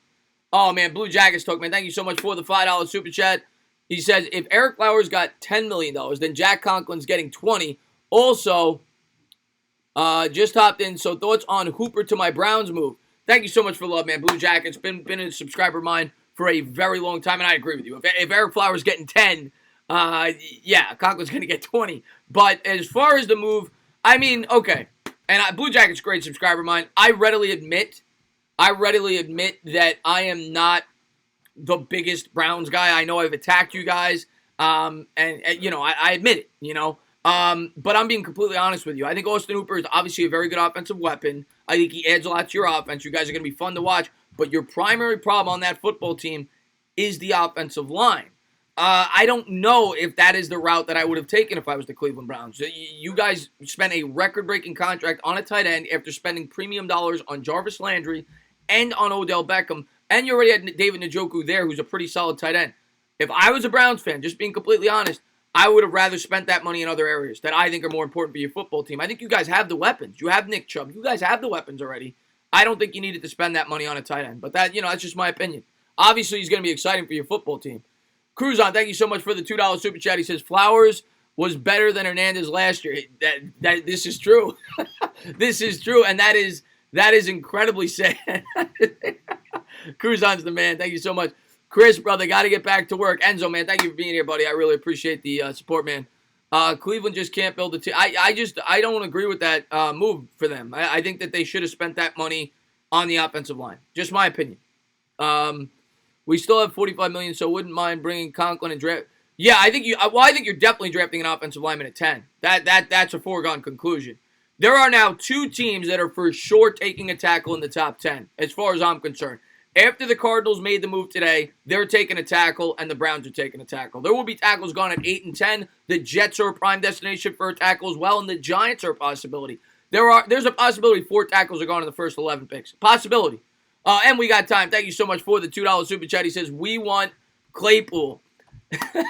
Oh, man, Blue Jackets talk, man. Thank you so much for the $5 super chat. He says, if Eric Flowers got $10 million, then Jack Conklin's getting $20. Also, Just hopped in. So thoughts on Hooper to my Browns move? Thank you so much for the love, man. Blue Jackets, been a subscriber of mine for a very long time, and I agree with you. If Eric Flowers getting 10, yeah, Conklin's going to get 20. But as far as the move, I mean, okay. And Blue Jacket's a great subscriber of mine. I readily admit that I am not the biggest Browns guy. I know I've attacked you guys, and you know, I admit it, you know. But I'm being completely honest with you. I think Austin Hooper is obviously a very good offensive weapon. I think he adds a lot to your offense. You guys are going to be fun to watch. But your primary problem on that football team is the offensive line. I don't know if that is the route that I would have taken if I was the Cleveland Browns. You guys spent a record-breaking contract on a tight end after spending premium dollars on Jarvis Landry and on Odell Beckham, and you already had David Njoku there, who's a pretty solid tight end. If I was a Browns fan, just being completely honest, I would have rather spent that money in other areas that I think are more important for your football team. I think you guys have the weapons. You have Nick Chubb. You guys have the weapons already. I don't think you needed to spend that money on a tight end. But that, you know, that's just my opinion. Obviously, he's going to be exciting for your football team. Cruzon, thank you so much for the $2 super chat. He says, Flowers was better than Hernandez last year. This is true. This is true, and that is incredibly sad. Cruzon's the man. Thank you so much. Chris, brother, got to get back to work. Enzo, man, thank you for being here, buddy. I really appreciate the support, man. Cleveland just can't build a team. I don't agree with that move for them. I think that they should have spent that money on the offensive line. Just my opinion. We still have $45 million, so wouldn't mind bringing Conklin and draft. Yeah, I think you're definitely drafting an offensive lineman at 10. That's a foregone conclusion. There are now two teams that are for sure taking a tackle in the top 10, as far as I'm concerned. After the Cardinals made the move today, they're taking a tackle, and the Browns are taking a tackle. There will be tackles gone at 8 and 10. The Jets are a prime destination for a tackle as well, and the Giants are a possibility. There's a possibility 4 tackles are gone in the first 11 picks. Possibility. And we got time. Thank you so much for the $2 super chat. He says, we want Claypool.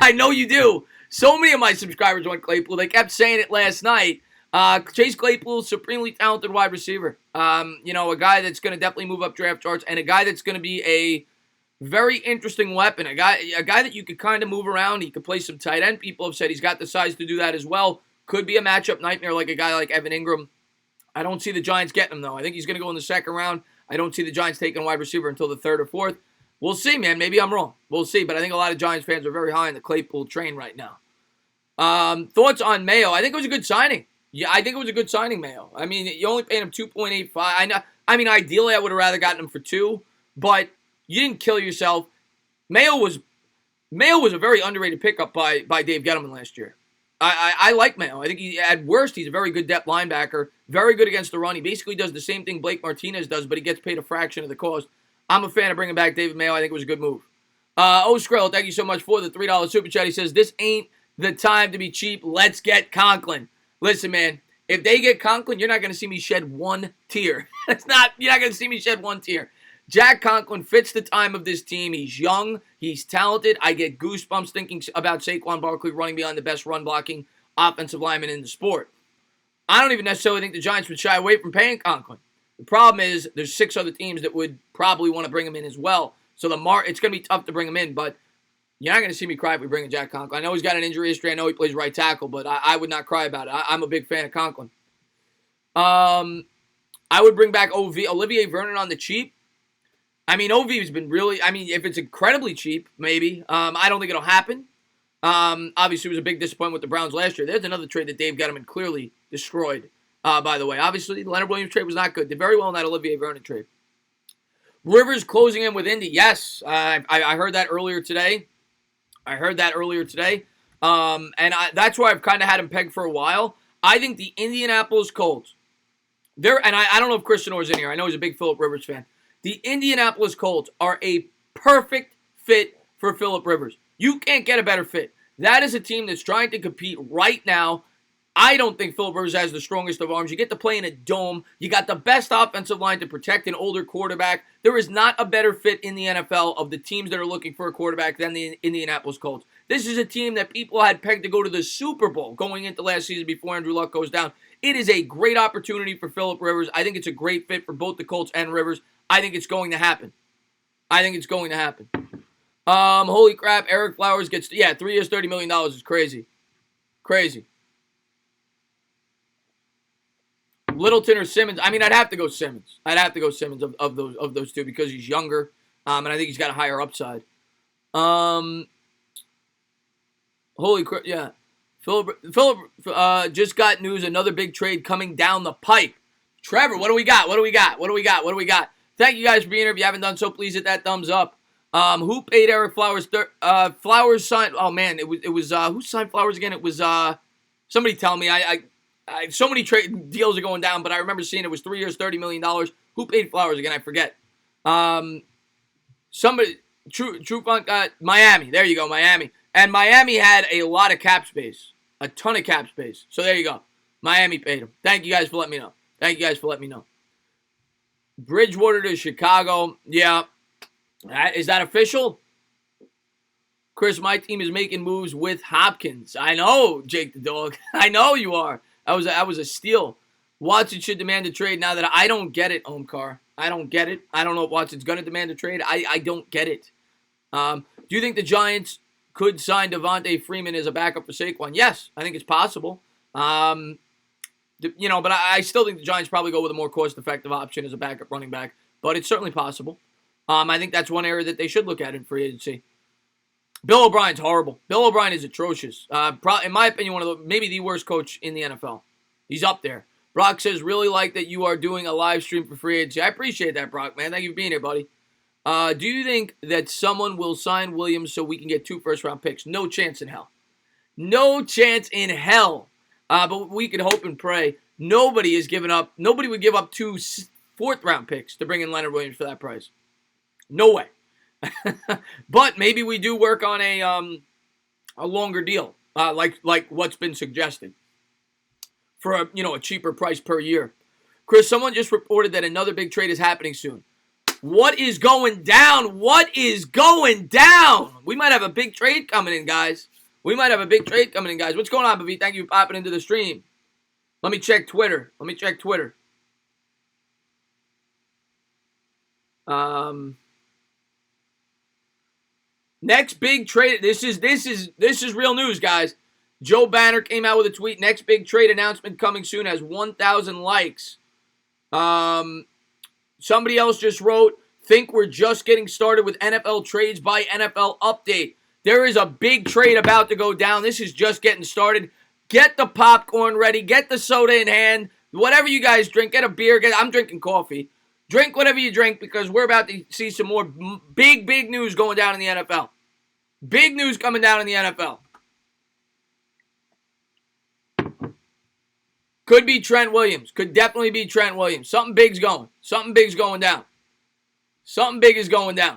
I know you do. So many of my subscribers want Claypool. They kept saying it last night. Chase Claypool, supremely talented wide receiver. You know, a guy that's going to definitely move up draft charts, and a guy that's going to be a very interesting weapon. A guy that you could kind of move around. He could play some tight end. People have said he's got the size to do that as well. Could be a matchup nightmare like a guy like Evan Ingram. I don't see the Giants getting him, though. I think he's going to go in the second round. I don't see the Giants taking a wide receiver until the third or fourth. We'll see, man. Maybe I'm wrong. We'll see. But I think a lot of Giants fans are very high on the Claypool train right now. Thoughts on Mayo? I think it was a good signing. Yeah, I think it was a good signing, Mayo. I mean, you only paid him $2.85. I mean, ideally, I would have rather gotten him for $2, but you didn't kill yourself. Mayo was a very underrated pickup by Dave Gettleman last year. I like Mayo. I think at worst, he's a very good depth linebacker, very good against the run. He basically does the same thing Blake Martinez does, but he gets paid a fraction of the cost. I'm a fan of bringing back David Mayo. I think it was a good move. Skrill, thank you so much for the $3 super chat. He says, this ain't the time to be cheap. Let's get Conklin. Listen, man, if they get Conklin, you're not going to see me shed one tear. You're not going to see me shed one tear. Jack Conklin fits the time of this team. He's young. He's talented. I get goosebumps thinking about Saquon Barkley running behind the best run-blocking offensive lineman in the sport. I don't even necessarily think the Giants would shy away from paying Conklin. The problem is there's 6 other teams that would probably want to bring him in as well. So it's going to be tough to bring him in, but you're not going to see me cry if we bring in Jack Conklin. I know he's got an injury history. I know he plays right tackle, but I would not cry about it. I'm a big fan of Conklin. I would bring back Olivier Vernon on the cheap. I mean, OV's been really, if it's incredibly cheap, maybe. I don't think it'll happen. Obviously, it was a big disappointment with the Browns last year. There's another trade that Dave Gettleman clearly destroyed, by the way. Obviously, the Leonard Williams trade was not good. Did very well in that Olivier Vernon trade. Rivers closing in with Indy. Yes, I heard that earlier today. And that's why I've kind of had him pegged for a while. I think the Indianapolis Colts, I don't know if Christian Orr's in here. I know he's a big Phillip Rivers fan. The Indianapolis Colts are a perfect fit for Phillip Rivers. You can't get a better fit. That is a team that's trying to compete right now. I don't think Phillip Rivers has the strongest of arms. You get to play in a dome. You got the best offensive line to protect an older quarterback. There is not a better fit in the NFL of the teams that are looking for a quarterback than the Indianapolis Colts. This is a team that people had pegged to go to the Super Bowl going into last season before Andrew Luck goes down. It is a great opportunity for Phillip Rivers. I think it's a great fit for both the Colts and Rivers. I think it's going to happen. Holy crap, Eric Flowers gets, 3 years, $30 million is crazy. Littleton or Simmons. I mean, I'd have to go Simmons. of those two because he's younger, and I think he's got a higher upside. Holy crap! Yeah, Philip just got news. Another big trade coming down the pipe. Trevor, what do we got? Thank you guys for being here. If you haven't done so, please hit that thumbs up. Who paid Eric Flowers? Flowers signed. Oh man, it was who signed Flowers again? It was somebody tell me. I so many trade deals are going down, but I remember seeing it was 3 years, $30 million. Who paid Flowers again? I forget. Somebody, True Funk, Miami. There you go, Miami. And Miami had a lot of cap space, a ton of cap space. So there you go. Miami paid him. Thank you guys for letting me know. Bridgewater to Chicago. Yeah. Is that official? Chris, my team is making moves with Hopkins. I know, Jake the Dog. I know you are. That was a steal. Watson should demand a trade now that I don't get it, Omkar. I don't get it. I don't know if Watson's going to demand a trade. I don't get it. Do you think the Giants could sign Devontae Freeman as a backup for Saquon? Yes, I think it's possible. But I still think the Giants probably go with a more cost-effective option as a backup running back. But it's certainly possible. I think that's one area that they should look at in free agency. Bill O'Brien's horrible. Bill O'Brien is atrocious. In my opinion, maybe the worst coach in the NFL. He's up there. Brock says, really like that you are doing a live stream for free agency. I appreciate that, Brock, man. Thank you for being here, buddy. Do you think that someone will sign Williams so we can get 2 first-round picks? No chance in hell. No chance in hell. But we can hope and pray. Nobody would give up 2 fourth-round picks to bring in Leonard Williams for that price. No way. But maybe we do work on a longer deal, like what's been suggested, for a cheaper price per year. Chris, someone just reported that another big trade is happening soon. What is going down? We might have a big trade coming in, guys. What's going on, Bavi? Thank you for popping into the stream. Let me check Twitter. Next big trade. This is real news, guys. Joe Banner came out with a tweet. Next big trade announcement coming soon. Has 1,000 likes. Somebody else just wrote, think we're just getting started with NFL trades by NFL Update. There is a big trade about to go down. This is just getting started. Get the popcorn ready. Get the soda in hand. Whatever you guys drink. Get a beer. I'm drinking coffee. Drink whatever you drink because we're about to see some more big news going down in the NFL. Big news coming down in the NFL. Could be Trent Williams. Could definitely be Trent Williams. Something big's going down. Something big is going down.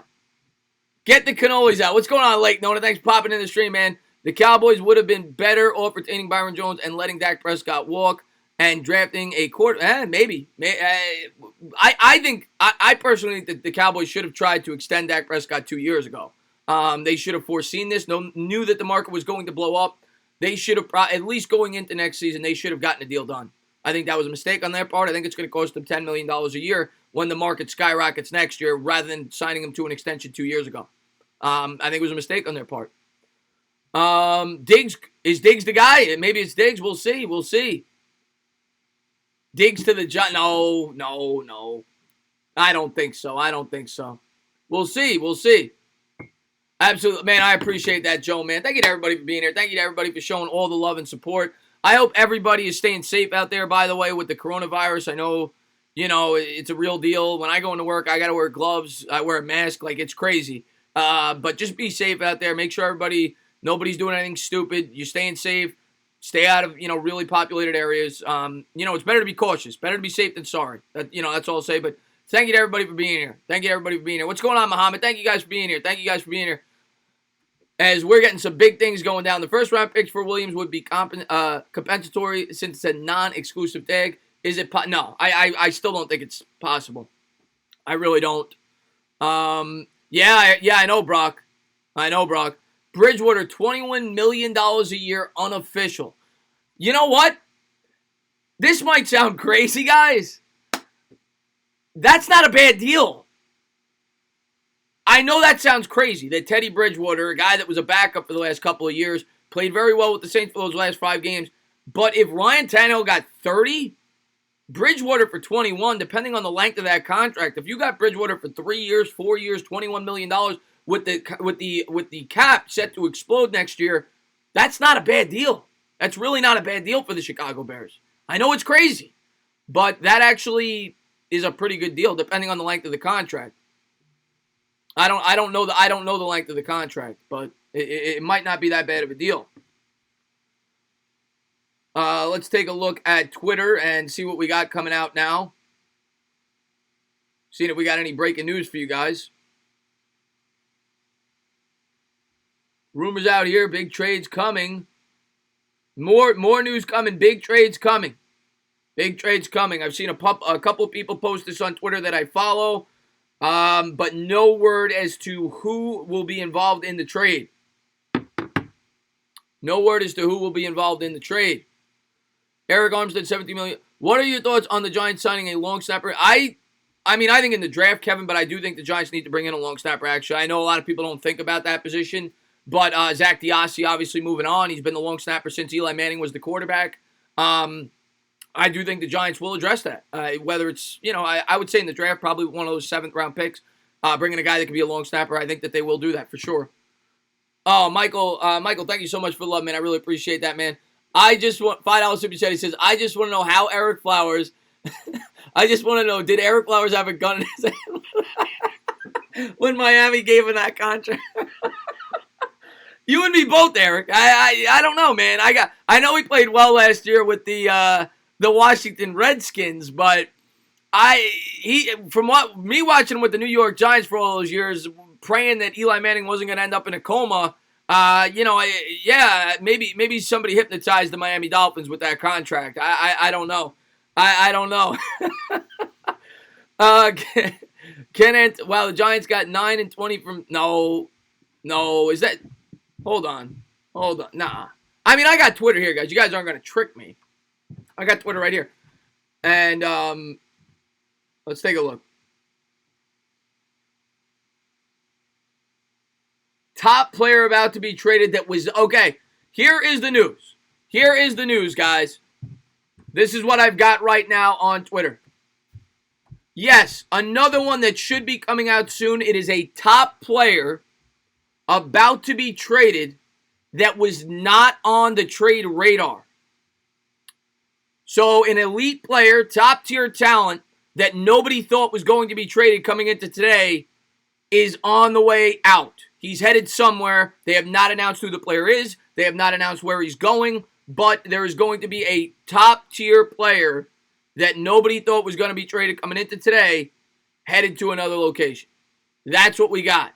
Get the cannolis out. What's going on, Lake Nona? Thanks for popping in the stream, man. The Cowboys would have been better off retaining Byron Jones and letting Dak Prescott walk and drafting a quarter. Maybe. I personally think that the Cowboys should have tried to extend Dak Prescott 2 years ago. They should have foreseen this. Knew that the market was going to blow up. They should have, at least going into next season, they should have gotten a deal done. I think that was a mistake on their part. I think it's going to cost them $10 million a year when the market skyrockets next year rather than signing him to an extension 2 years ago. I think it was a mistake on their part. Diggs, is Diggs the guy? Maybe it's Diggs. We'll see. Diggs to the Giants. No. I don't think so. We'll see. Absolutely. Man, I appreciate that, Joe, man. Thank you to everybody for being here. Thank you to everybody for showing all the love and support. I hope everybody is staying safe out there, by the way, with the coronavirus. I know, it's a real deal. When I go into work, I got to wear gloves. I wear a mask. Like, it's crazy. But just be safe out there. Make sure nobody's doing anything stupid. You're staying safe. Stay out of, really populated areas. It's better to be cautious. Better to be safe than sorry. That's all I'll say. But thank you to everybody for being here. What's going on, Muhammad? Thank you guys for being here. As we're getting some big things going down. The first round picks for Williams would be compensatory since it's a non-exclusive tag. Is it? No, I still don't think it's possible. I really don't. Yeah, I know, Brock. Bridgewater, $21 million a year unofficial. You know what? This might sound crazy, guys. That's not a bad deal. I know that sounds crazy that Teddy Bridgewater, a guy that was a backup for the last couple of years, played very well with the Saints for those last 5 games. But if Ryan Tannehill got 30, Bridgewater for 21, depending on the length of that contract. If you got Bridgewater for 3 years, 4 years, $21 million with the cap set to explode next year, that's not a bad deal. That's really not a bad deal for the Chicago Bears. I know it's crazy, but that actually is a pretty good deal depending on the length of the contract. I don't know the length of the contract, but it might not be that bad of a deal. Let's take a look at Twitter and see what we got coming out now. Seeing if we got any breaking news for you guys. Rumors out here, big trades coming. More news coming, big trades coming. Big trades coming. I've seen a couple of people post this on Twitter that I follow, but no word as to who will be involved in the trade. No word as to who will be involved in the trade. Eric Armstead, $17 million. What are your thoughts on the Giants signing a long snapper? I think in the draft, Kevin, but I do think the Giants need to bring in a long snapper, actually. I know a lot of people don't think about that position, but Zach Diassi obviously moving on. He's been the long snapper since Eli Manning was the quarterback. I do think the Giants will address that. Whether it's, I would say in the draft, probably one of those 7th-round picks, bringing a guy that can be a long snapper. I think that they will do that for sure. Oh, Michael, thank you so much for the love, man. I really appreciate that, man. I just want $5 super chat. He says, I just want to know how Eric Flowers. I just want to know, did Eric Flowers have a gun in his hand when Miami gave him that contract? You and me both, Eric. I don't know, man. I know he played well last year with the Washington Redskins, but from me watching with the New York Giants for all those years, praying that Eli Manning wasn't going to end up in a coma. Maybe somebody hypnotized the Miami Dolphins with that contract. I don't know. I don't know. The Giants got 9-20 from no. Is that? Hold on. Nah. I mean, I got Twitter here, guys. You guys aren't going to trick me. I got Twitter right here, and let's take a look. Top player about to be traded that was... Okay, here is the news. Here is the news, guys. This is what I've got right now on Twitter. Yes, another one that should be coming out soon. It is a top player about to be traded that was not on the trade radar. So an elite player, top-tier talent that nobody thought was going to be traded coming into today is on the way out. He's headed somewhere. They have not announced who the player is. They have not announced where he's going. But there is going to be a top-tier player that nobody thought was going to be traded coming into today, headed to another location. That's what we got.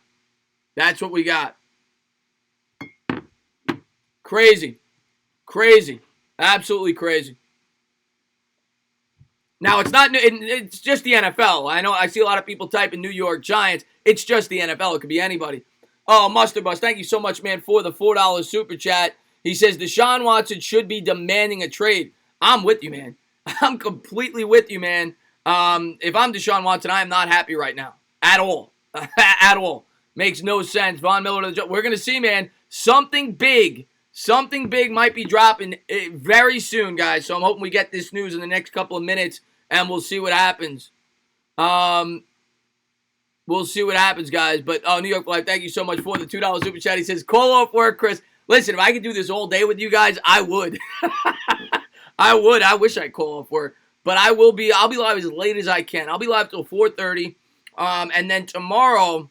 That's what we got. Crazy. Crazy. Absolutely crazy. Now, it's just the NFL. I know I see a lot of people typing New York Giants. It's just the NFL. It could be anybody. Oh, Mustard Bus, thank you so much, man, for the $4 super chat. He says, Deshaun Watson should be demanding a trade. I'm with you, man. I'm completely with you, man. If I'm Deshaun Watson, I am not happy right now. At all. At all. Makes no sense. Von Miller to the job. We're going to see, man, something big might be dropping very soon, guys. So I'm hoping we get this news in the next couple of minutes, and we'll see what happens. We'll see what happens, guys. But, New York Life, thank you so much for the $2 super chat. He says, call off work, Chris. Listen, if I could do this all day with you guys, I would. I would. I wish I'd call off work. But I'll be live as late as I can. I'll be live till 4:30. And then tomorrow,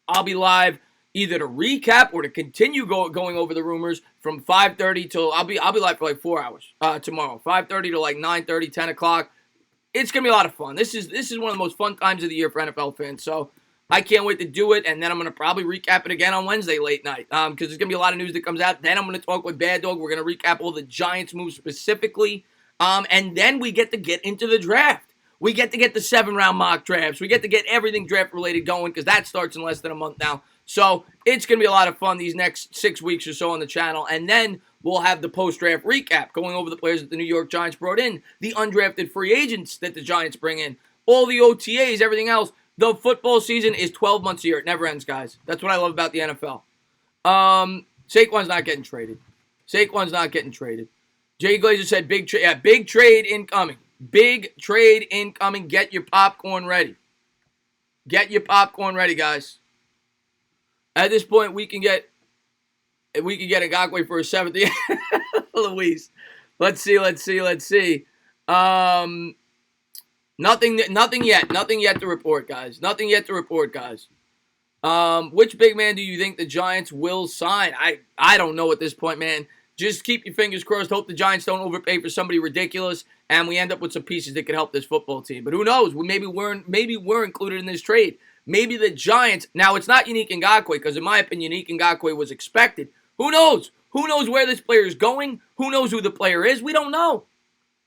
I'll be live either to recap or to continue going over the rumors from 5:30 till I'll be live for like 4 hours tomorrow. 5:30 to like 9:30, 10 o'clock. It's going to be a lot of fun. This is one of the most fun times of the year for NFL fans. So I can't wait to do it. And then I'm going to probably recap it again on Wednesday late night because there's going to be a lot of news that comes out. Then I'm going to talk with Bad Dog. We're going to recap all the Giants moves specifically. And then we get to get into the draft. We get to get the 7-round mock drafts. We get to get everything draft-related going because that starts in less than a month now. So it's going to be a lot of fun these next 6 weeks or so on the channel. And then we'll have the post-draft recap going over the players that the New York Giants brought in, the undrafted free agents that the Giants bring in, all the OTAs, everything else. The football season is 12 months a year. It never ends, guys. That's what I love about the NFL. Saquon's not getting traded. Jay Glazer said big trade incoming. Big trade incoming. Get your popcorn ready. Get your popcorn ready, guys. At this point, we can get Ngakoue for a 7th year. Luis. Let's see. Nothing yet. Nothing yet to report, guys. Which big man do you think the Giants will sign? I don't know at this point, man. Just keep your fingers crossed. Hope the Giants don't overpay for somebody ridiculous, and we end up with some pieces that could help this football team. But who knows? Maybe we're included in this trade. Maybe the Giants. Now, it's not Unique Ngakoue, because in my opinion, Unique Ngakoue was expected. Who knows? Who knows where this player is going? Who knows who the player is? We don't know.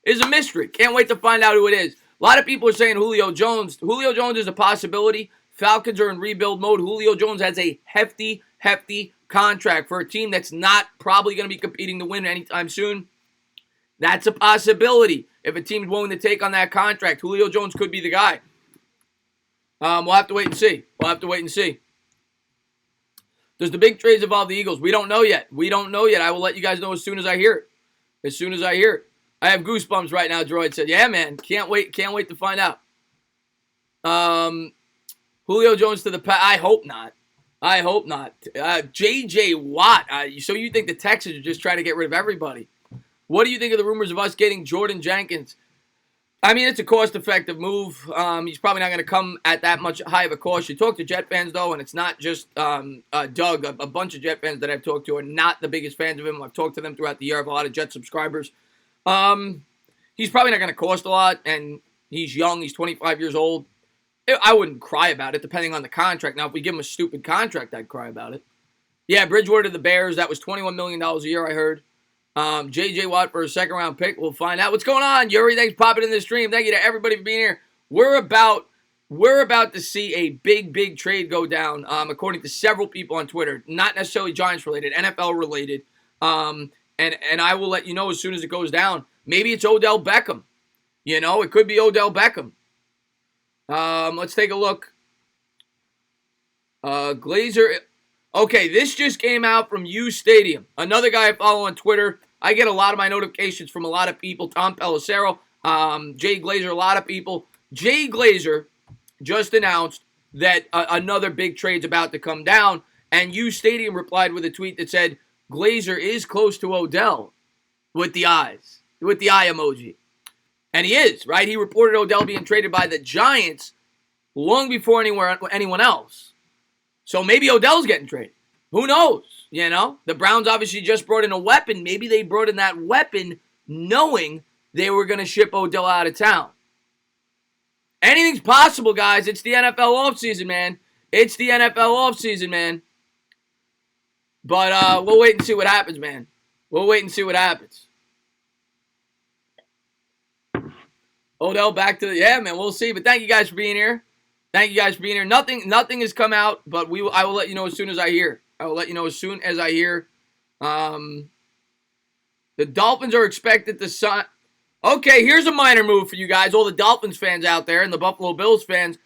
It's a mystery. Can't wait to find out who it is. A lot of people are saying Julio Jones. Julio Jones is a possibility. Falcons are in rebuild mode. Julio Jones has a hefty contract for a team that's not probably going to be competing to win anytime soon. That's a possibility. If a team's willing to take on that contract, Julio Jones could be the guy. We'll have to wait and see. Does the big trades involve the Eagles? We don't know yet. I will let you guys know as soon as I hear it. I have goosebumps right now, Droid said. Yeah, man. Can't wait to find out. Julio Jones to the Pats. I hope not. J.J. Watt. So you think the Texans are just trying to get rid of everybody. What do you think of the rumors of us getting Jordan Jenkins? I mean, it's a cost-effective move. He's probably not going to come at that much high of a cost. You talk to Jet fans, though, and it's not just Doug. A bunch of Jet fans that I've talked to are not the biggest fans of him. I've talked to them throughout the year. I have a lot of Jet subscribers. He's probably not going to cost a lot, and he's young. He's 25 years old. I wouldn't cry about it, depending on the contract. Now, if we give him a stupid contract, I'd cry about it. Yeah, Bridgewater to the Bears. That was $21 million a year, I heard. J.J. Watt for a second-round pick. We'll find out. What's going on, Yuri? Thanks for popping in the stream. Thank you to everybody for being here. We're about to see a big trade go down, according to several people on Twitter. Not necessarily Giants-related, NFL-related. And I will let you know as soon as it goes down. Maybe it's Odell Beckham. You know, it could be Odell Beckham. Let's take a look. Glazer. Okay, this just came out from U Stadium. Another guy I follow on Twitter. I get a lot of my notifications from a lot of people. Tom Pelissero, Jay Glazer, a lot of people. Jay Glazer just announced that another big trade's about to come down, and U Stadium replied with a tweet that said, Glazer is close to Odell with the eye emoji. And he is, right? He reported Odell being traded by the Giants long before anyone else. So maybe Odell's getting traded. Who knows? You know, the Browns obviously just brought in a weapon. Maybe they brought in that weapon knowing they were going to ship Odell out of town. Anything's possible, guys. It's the NFL offseason, man. But we'll wait and see what happens, man. Odell back to the... Yeah, man, we'll see. But thank you guys for being here. Nothing has come out, but I will let you know as soon as I hear. The Dolphins are expected to sign... Okay, here's a minor move for you guys, all the Dolphins fans out there and the Buffalo Bills fans.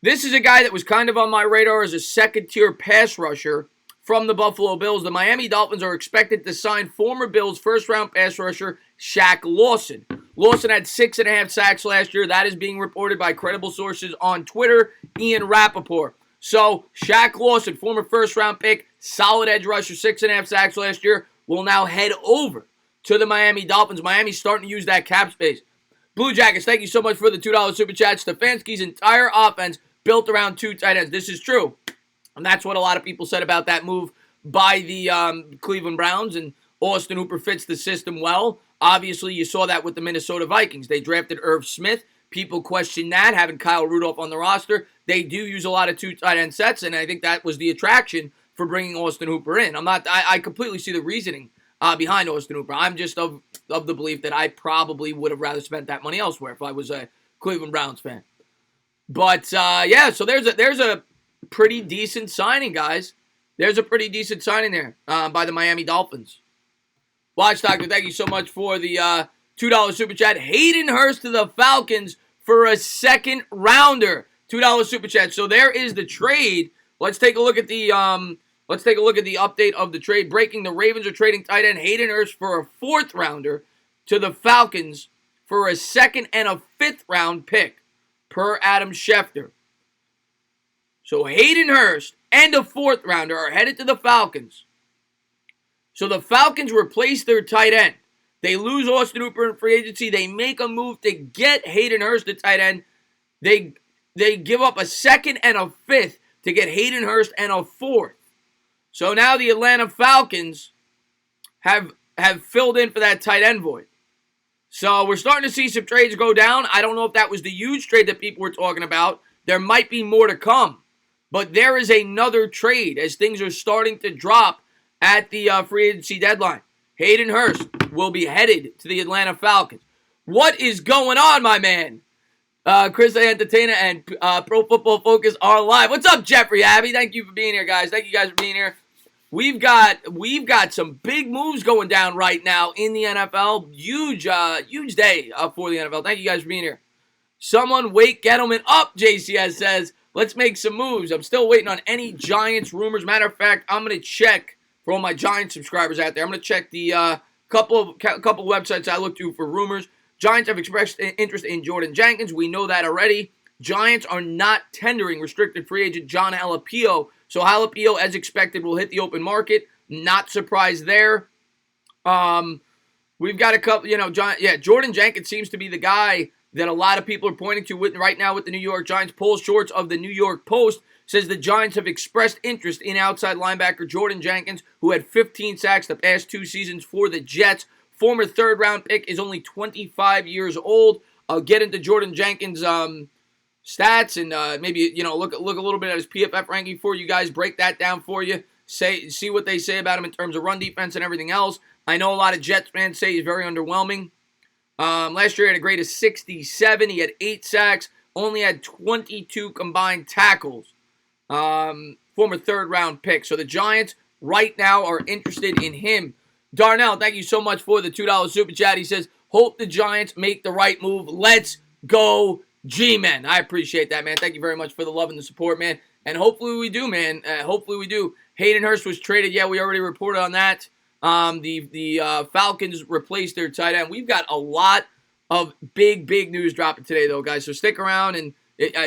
This is a guy that was kind of on my radar as a second-tier pass rusher from the Buffalo Bills. The Miami Dolphins are expected to sign former Bills first-round pass rusher Shaq Lawson. Lawson had 6.5 sacks last year. That is being reported by credible sources on Twitter, Ian Rappaport. So, Shaq Lawson, former first-round pick, solid edge rusher, 6.5 sacks last year, will now head over to the Miami Dolphins. Miami's starting to use that cap space. Blue Jackets, thank you so much for the $2 Super Chat. Stefanski's entire offense built around 2 tight ends. This is true. And that's what a lot of people said about that move by the Cleveland Browns. And Austin Hooper fits the system well. Obviously, you saw that with the Minnesota Vikings. They drafted Irv Smith. People question that, having Kyle Rudolph on the roster. They do use a lot of 2 tight end sets, and I think that was the attraction for bringing Austin Hooper in. I completely see the reasoning behind Austin Hooper. I'm just of the belief that I probably would have rather spent that money elsewhere if I was a Cleveland Browns fan. But, yeah, so there's a pretty decent signing, guys. There's a pretty decent signing there by the Miami Dolphins. Watch Doctor, thank you so much for the $2 Super Chat. Hayden Hurst to the Falcons for a second rounder. $2 Super Chat. So there is the trade. Let's take a look at the update of the trade. Breaking: the Ravens are trading tight end Hayden Hurst for a 4th rounder to the Falcons for a 2nd and a 5th round pick, per Adam Schefter. So Hayden Hurst and a 4th rounder are headed to the Falcons. So the Falcons replace their tight end. They lose Austin Hooper in free agency. They make a move to get Hayden Hurst, the tight end. They give up a 2nd and a 5th to get Hayden Hurst and a 4th. So now the Atlanta Falcons have filled in for that tight end void. So we're starting to see some trades go down. I don't know if that was the huge trade that people were talking about. There might be more to come. But there is another trade as things are starting to drop at the free agency deadline. Hayden Hurst will be headed to the Atlanta Falcons. What is going on, my man? Chris the Entertainer and Pro Football Focus are live. What's up, Jeffrey Abbey? Thank you for being here, guys. Thank you guys for being here. We've got some big moves going down right now in the NFL. Huge day for the NFL. Thank you guys for being here. Someone wake Gettleman up, JCS says. Let's make some moves. I'm still waiting on any Giants rumors. Matter of fact, I'm going to check for all my Giants subscribers out there. I'm going to check the couple websites I look to for rumors. Giants have expressed interest in Jordan Jenkins. We know that already. Giants are not tendering restricted free agent John Halapio. So Halapio, as expected, will hit the open market. Not surprised there. We've got a couple, Jordan Jenkins seems to be the guy that a lot of people are pointing to right now with the New York Giants. Paul Shorts of the New York Post says the Giants have expressed interest in outside linebacker Jordan Jenkins, who had 15 sacks the past 2 seasons for the Jets. Former 3rd-round pick, is only 25 years old. I'll get into Jordan Jenkins' stats and maybe look a little bit at his PFF ranking for you guys. Break that down for you. See what they say about him in terms of run defense and everything else. I know a lot of Jets fans say he's very underwhelming. Last year he had a grade of 67. He had 8 sacks. Only had 22 combined tackles. Former 3rd-round pick. So the Giants right now are interested in him. Darnell, thank you so much for the $2 super chat. He says, hope the Giants make the right move. Let's go, G-Men. I appreciate that, man. Thank you very much for the love and the support, man. And hopefully we do, man. Hopefully we do. Hayden Hurst was traded. Yeah, we already reported on that. The Falcons replaced their tight end. We've got a lot of big news dropping today, though, guys. So stick around, and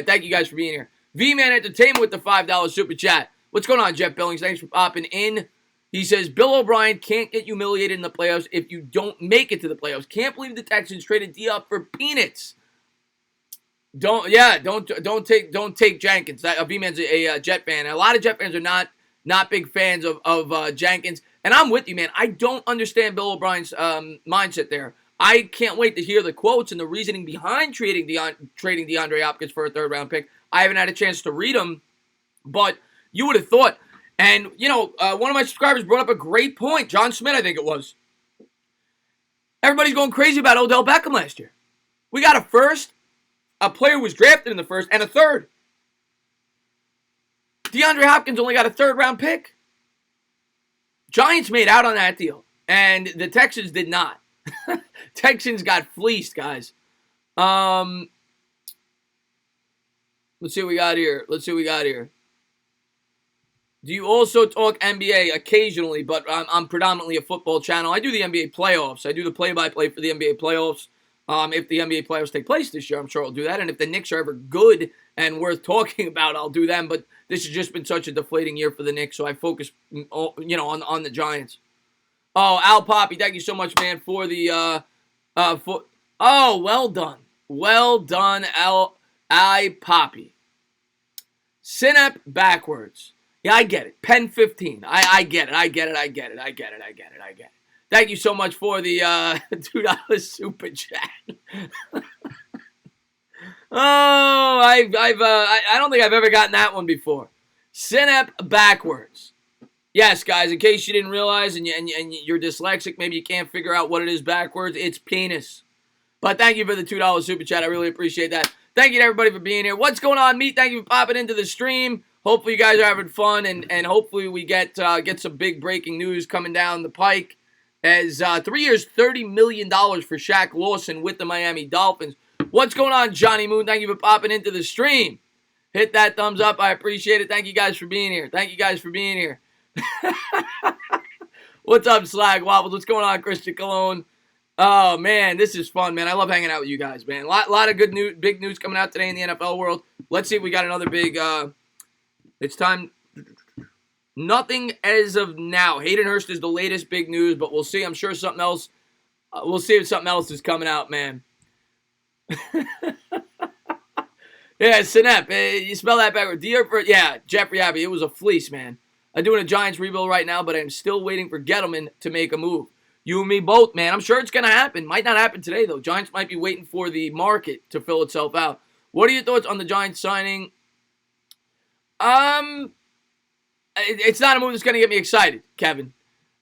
thank you guys for being here. V-Man Entertainment with the $5 super chat. What's going on, Jeff Billings? Thanks for popping in. He says, Bill O'Brien can't get humiliated in the playoffs if you don't make it to the playoffs. Can't believe the Texans traded D-Up for peanuts. Don't take Jenkins. That V-Man's a Jet fan. And a lot of Jet fans are not big fans of Jenkins. And I'm with you, man. I don't understand Bill O'Brien's mindset there. I can't wait to hear the quotes and the reasoning behind trading DeAndre Hopkins for a 3rd-round pick. I haven't had a chance to read them, but you would have thought. And, one of my subscribers brought up a great point. John Smith, I think it was. Everybody's going crazy about Odell Beckham last year. We got a 1st, a player who was drafted in the 1st, and a 3rd. DeAndre Hopkins only got a 3rd-round pick. Giants made out on that deal, and the Texans did not. Texans got fleeced, guys. Let's see what we got here. Do you also talk NBA occasionally, but I'm predominantly a football channel. I do the NBA playoffs. I do the play-by-play for the NBA playoffs. If the NBA playoffs take place this year, I'm sure I'll do that. And if the Knicks are ever good and worth talking about, I'll do them. But this has just been such a deflating year for the Knicks, so I focus, on the Giants. Oh, Al Poppy, thank you so much, man, for the well done, Al Poppy. Synap backwards. Yeah, I get it. Pen 15. I get it. Thank you so much for the $2 super chat. I don't think I've ever gotten that one before. Synap backwards. Yes, guys, in case you didn't realize and you're dyslexic, maybe you can't figure out what it is backwards, it's penis. But thank you for the $2 super chat. I really appreciate that. Thank you to everybody for being here. What's going on, Meat? Thank you for popping into the stream. Hopefully you guys are having fun, and hopefully we get some big breaking news coming down the pike. As 3 years, $30 million for Shaq Lawson with the Miami Dolphins. What's going on, Johnny Moon? Thank you for popping into the stream. Hit that thumbs up. I appreciate it. Thank you guys for being here. What's up, Slag Wobbles? What's going on, Christian Cologne? Oh, man, this is fun, man. I love hanging out with you guys, man. Lot of good news, big news coming out today in the NFL world. Let's see if we got another big, it's time. Nothing as of now. Hayden Hurst is the latest big news, but we'll see. I'm sure something else, we'll see if something else is coming out, man. Yeah, Sinep. You spell that backward. Yeah, Jeffrey Abbey. It was a fleece, man. I'm doing a Giants rebuild right now, but I'm still waiting for Gettleman to make a move. You and me both, man. I'm sure it's going to happen. Might not happen today, though. Giants might be waiting for the market to fill itself out. What are your thoughts on the Giants signing? It's not a move that's going to get me excited, Kevin.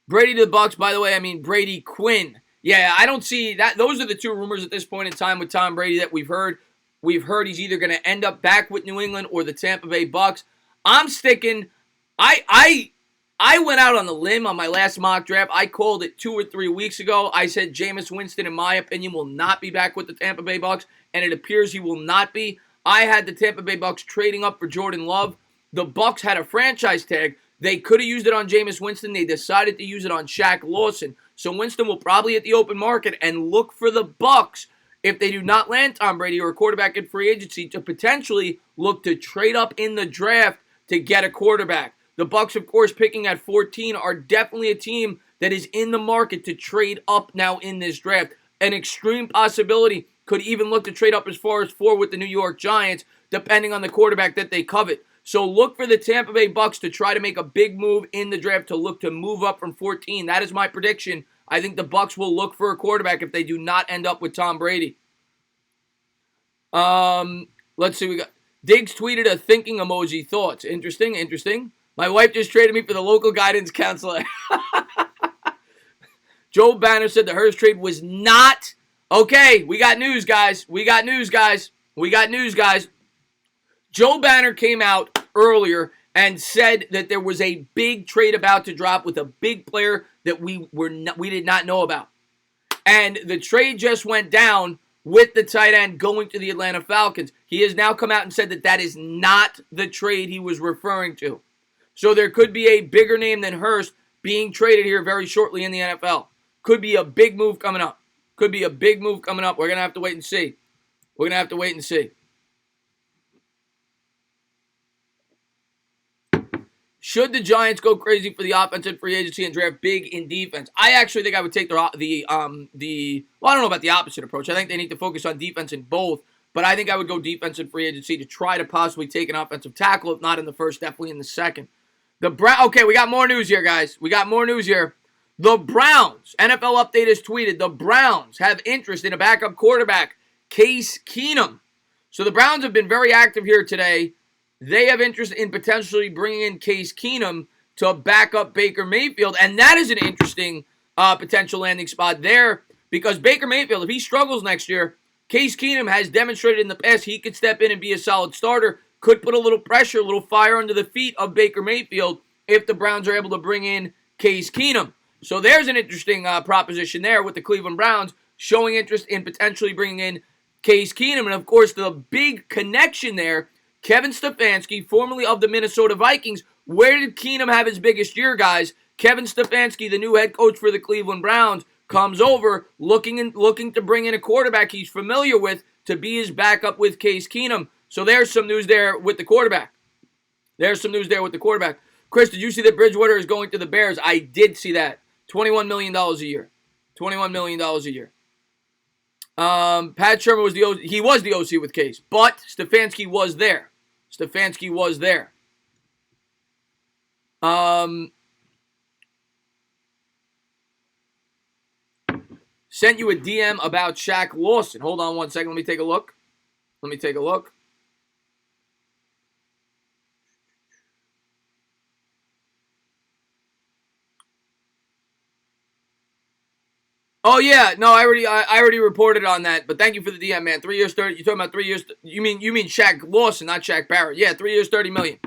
Brady to the Bucs, by the way, I mean Brady Quinn. Yeah, I don't see that. Those are the two rumors at this point in time with Tom Brady that we've heard. We've heard he's either going to end up back with New England or the Tampa Bay Bucs. I'm sticking. I went out on the limb on my last mock draft. I called it 2 or 3 weeks ago. I said Jameis Winston, in my opinion, will not be back with the Tampa Bay Bucs, and it appears he will not be. I had the Tampa Bay Bucs trading up for Jordan Love. The Bucs had a franchise tag. They could have used it on Jameis Winston. They decided to use it on Shaq Lawson. So Winston will probably hit the open market and look for the Bucs, if they do not land Tom Brady or a quarterback in free agency, to potentially look to trade up in the draft to get a quarterback. The Bucs, of course, picking at 14, are definitely a team that is in the market to trade up now in this draft. An extreme possibility. Could even look to trade up as far as 4 with the New York Giants, depending on the quarterback that they covet. So look for the Tampa Bay Bucs to try to make a big move in the draft to look to move up from 14. That is my prediction. I think the Bucs will look for a quarterback if they do not end up with Tom Brady. Let's see. We got Diggs tweeted a thinking emoji. Thoughts? Interesting. My wife just traded me for the local guidance counselor. Joe Banner said the Hurst trade was not. Okay, we got news, guys. Joe Banner came out earlier and said that there was a big trade about to drop with a big player that we did not know about. And the trade just went down with the tight end going to the Atlanta Falcons. He has now come out and said that that is not the trade he was referring to. So there could be a bigger name than Hurst being traded here very shortly in the NFL. Could be a big move coming up. We're going to have to wait and see. Should the Giants go crazy for the offensive free agency and draft big in defense? I actually think I would take well, I don't know about the opposite approach. I think they need to focus on defense in both, but I think I would go defense in free agency to try to possibly take an offensive tackle, if not in the first, definitely in the second. Okay, we got more news here, guys. The Browns, NFL Update has tweeted, the Browns have interest in a backup quarterback, Case Keenum. So the Browns have been very active here today. They have interest in potentially bringing in Case Keenum to back up Baker Mayfield, and that is an interesting potential landing spot there, because Baker Mayfield, if he struggles next year, Case Keenum has demonstrated in the past he could step in and be a solid starter, could put a little pressure, a little fire under the feet of Baker Mayfield if the Browns are able to bring in Case Keenum. So there's an interesting proposition there with the Cleveland Browns showing interest in potentially bringing in Case Keenum. And, of course, the big connection there, Kevin Stefanski, formerly of the Minnesota Vikings. Where did Keenum have his biggest year, guys? Kevin Stefanski, the new head coach for the Cleveland Browns, comes over looking to bring in a quarterback he's familiar with to be his backup with Case Keenum. So there's some news there with the quarterback. Chris, did you see that Bridgewater is going to the Bears? I did see that. $21 million a year. Pat Shermer was the OC. He was the OC with Case, but Stefanski was there. Sent you a DM about Shaq Lawson. Hold on one second. Let me take a look. Oh yeah, no, I already reported on that. But thank you for the DM, man. 3 years, 30. You talking about 3 years? You mean Shaq Lawson, not Shaq Barrett? Yeah, 3 years, $30 million.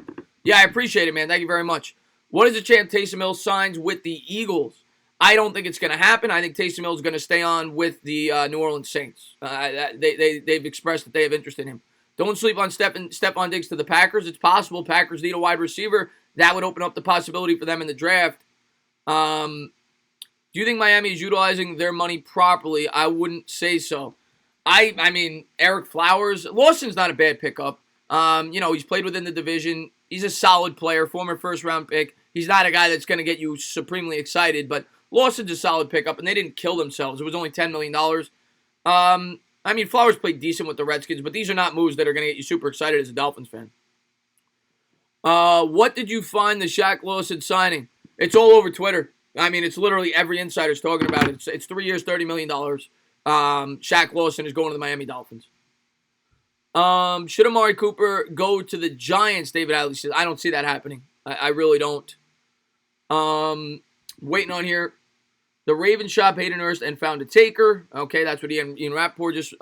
Yeah, I appreciate it, man. Thank you very much. What is the chance Taysom Hill signs with the Eagles? I don't think it's going to happen. I think Taysom Hill is going to stay on with the New Orleans Saints. They've expressed that they have interest in him. Don't sleep on Stefon Diggs to the Packers. It's possible. Packers need a wide receiver. That would open up the possibility for them in the draft. Do you think Miami is utilizing their money properly? I wouldn't say so. I mean, Eric Flowers, Lawson's not a bad pickup. He's played within the division. He's a solid player, former first-round pick. He's not a guy that's going to get you supremely excited, but Lawson's a solid pickup, and they didn't kill themselves. It was only $10 million. Flowers played decent with the Redskins, but these are not moves that are going to get you super excited as a Dolphins fan. What did you find the Shaq Lawson signing? It's all over Twitter. It's literally every insider's talking about it. It's 3 years, $30 million. Shaq Lawson is going to the Miami Dolphins. Should Amari Cooper go to the Giants? David Adley says. I don't see that happening. I really don't. Waiting on here. The Ravens shop Hayden Hurst and found a taker. Okay, that's what Ian Rappaport just